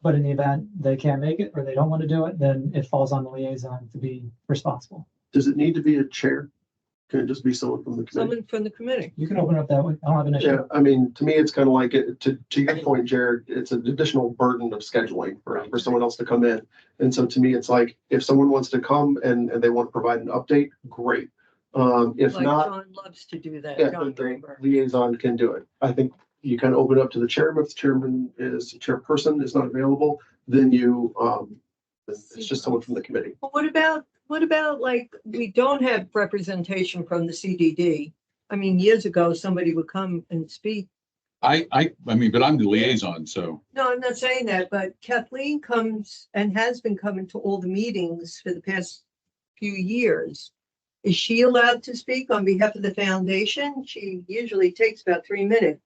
H: But in the event they can't make it or they don't want to do it, then it falls on the liaison to be responsible.
K: Does it need to be a chair? Can it just be someone from the committee?
F: Someone from the committee.
H: You can open it up that way. I don't have an issue.
K: Yeah, I mean, to me, it's kind of like, to your point, Jared, it's an additional burden of scheduling for someone else to come in. And so to me, it's like, if someone wants to come and they want to provide an update, great. If
F: Like
K: not,
F: John loves to do that,
K: yeah,
F: John
K: the
F: Draper.
K: liaison can do it. I think you kind of open it up to the chairman. If the chairperson is not available, then it's just someone from the committee.
F: But what about like, we don't have representation from the CDD? I mean, years ago, somebody would come and speak.
B: I mean, but I'm the liaison, so.
F: No, I'm not saying that, but Kathleen comes and has been coming to all the meetings for the past few years. Is she allowed to speak on behalf of the foundation? She usually takes about 3 minutes.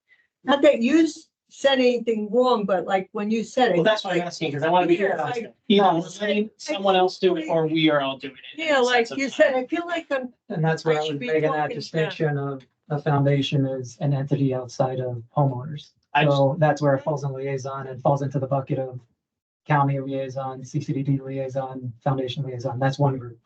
F: Not that you said anything wrong, but like when you said it.
E: Well, that's what I'm
F: like,
E: asking, because I want to be
F: Yeah,
E: clear.
F: like-
E: Either letting someone else do it or we are all doing it. in
F: Yeah,
E: the
F: like
E: sense of
F: you
E: time.
F: said, I feel like I'm,
H: And that's where
F: I
H: I was
F: should be
H: making that
F: talking
H: distinction of a foundation is an entity outside of homeowners.
E: I just-
H: So that's where it falls in liaison. It falls into the bucket of county liaison, CCDD liaison, foundation liaison. That's one group.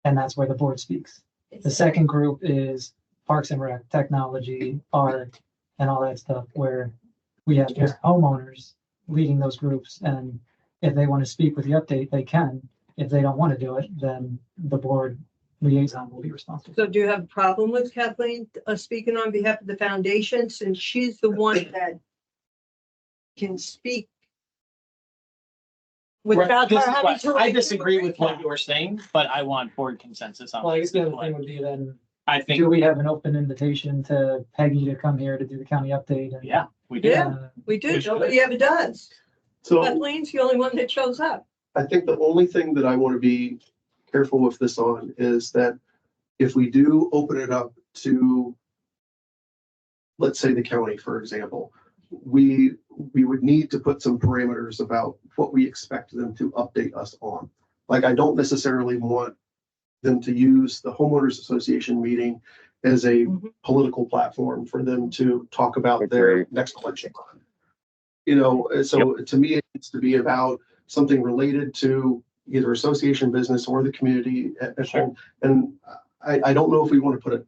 H: And that's where the board speaks. The second group is Parks and Rec, technology, art, and all that stuff, where we have just homeowners leading those groups. And if they want to speak with the update, they can. If they don't want to do it, then the board liaison will be responsible.
F: so do you have a problem with Kathleen speaking on behalf of the foundation, since she's the one that can speak without
E: This
F: her
E: is
F: having
E: what-
F: to?
E: I
F: like,
E: disagree with what
F: recap?
E: you're saying, but I want board consensus on.
H: Well, I guess the other
E: this.
H: thing would be then,
E: I think,
H: do we have an open invitation to Peggy to come here to do the county update? And,
E: yeah, we do.
F: Yeah. We do,
E: We should.
F: nobody ever does.
K: So
F: Kathleen's the only one that shows up.
K: I think the only thing that I want to be careful with this on is that if we do open it up to, let's say the county, for example, we would need to put some parameters about what we expect them to update us on. Like, I don't necessarily want them to use the homeowners association meeting as a political platform for them to talk about their
C: Agree.
K: next election. So to me, it needs to be about something related to either association business or the community at home. And I don't know if we want to put a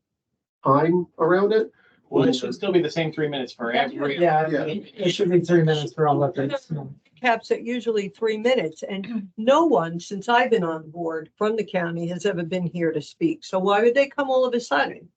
K: time around it.
E: Well, it should still be the same 3 minutes for every.
H: Yeah,
K: Yeah.
H: it should be 3 minutes for all updates. you know.
F: Caps at usually 3 minutes, and no one, since I've been on board from the county, has ever been here to speak. So why would they come all of a sudden?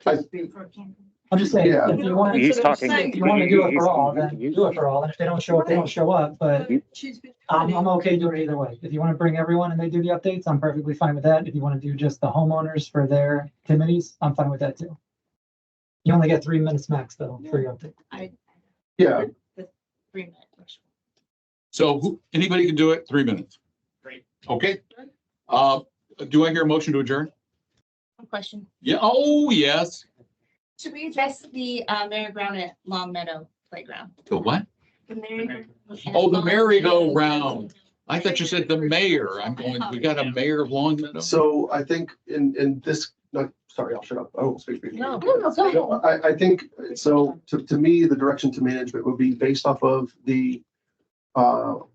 H: I'm just saying,
K: Yeah.
H: if you want,
C: He's
H: if
C: talking.
H: you want to do it for all, then do it for all. And if they don't show up, they don't show up. But
F: She's been
H: I'm
F: doing it.
H: okay doing it either way. If you want to bring everyone and they do the updates, I'm perfectly fine with that. If you want to do just the homeowners for their committees, I'm fine with that too. You only get 3 minutes max though for your update.
K: Yeah,
I: 3 minutes.
B: So anybody can do it, 3 minutes.
E: Great.
B: Okay. Do I hear a motion to adjourn?
I: One question.
B: Yeah, oh, yes.
I: Should we address the merry-go-round at Long Meadow Playground?
B: The what?
I: The merry.
B: Oh, the merry-go-round. I thought you said the mayor. I'm going, we got a mayor of Long Meadow?
K: so I think in this, no, sorry, I'll shut up. I won't speak.
I: No, go ahead.
K: I think, so to me, the direction to management would be based off of the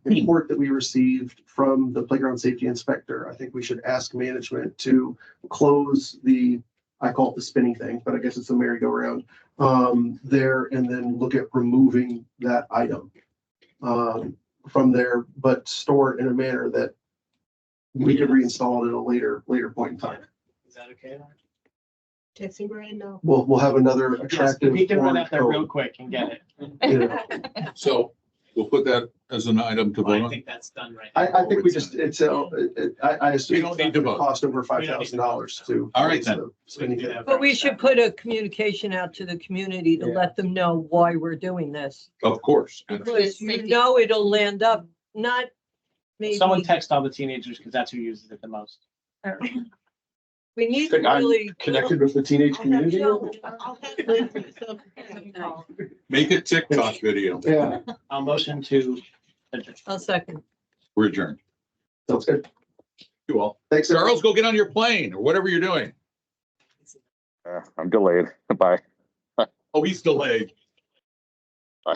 K: report that we received from the playground safety inspector. I think we should ask management to close I call it the spinning thing, but I guess it's a merry-go-round there, and then look at removing that item from there, but store it in a manner that we could reinstall it at a later point in time.
E: Is that okay?
D: Texting Brian, no.
K: We'll have another
E: Yes,
K: attractive.
E: we can run out there real
K: code,
E: quick and get it.
K: you know.
B: So we'll put that as an item to
E: Well,
B: vote
E: I
B: on.
E: think that's done right now.
K: I think we just, I assume
B: We don't need to vote.
K: cost over
E: We don't need to
K: $5,000 to.
B: All right, then.
K: Spinning
E: We can do
K: it.
E: that
F: But we
E: very
F: should
E: fast.
F: put a communication out to the community to
K: Yeah.
F: let them know why we're doing this.
B: Of course.
F: Because you know it'll land up, not maybe.
E: Someone text all the teenagers because that's who uses it the most.
F: We need to
K: I'm
F: really.
K: connected with the teenage community.
D: I'll have some-
B: Make a TikTok video.
K: Yeah,
E: I'll motion to adjourn.
F: I'll second.
B: We're adjourned.
K: sounds good.
B: You all.
K: Thanks. everyone.
B: Charles, go get on your plane or whatever you're doing.
C: I'm delayed. Bye.
B: Oh, he's delayed.
C: Bye.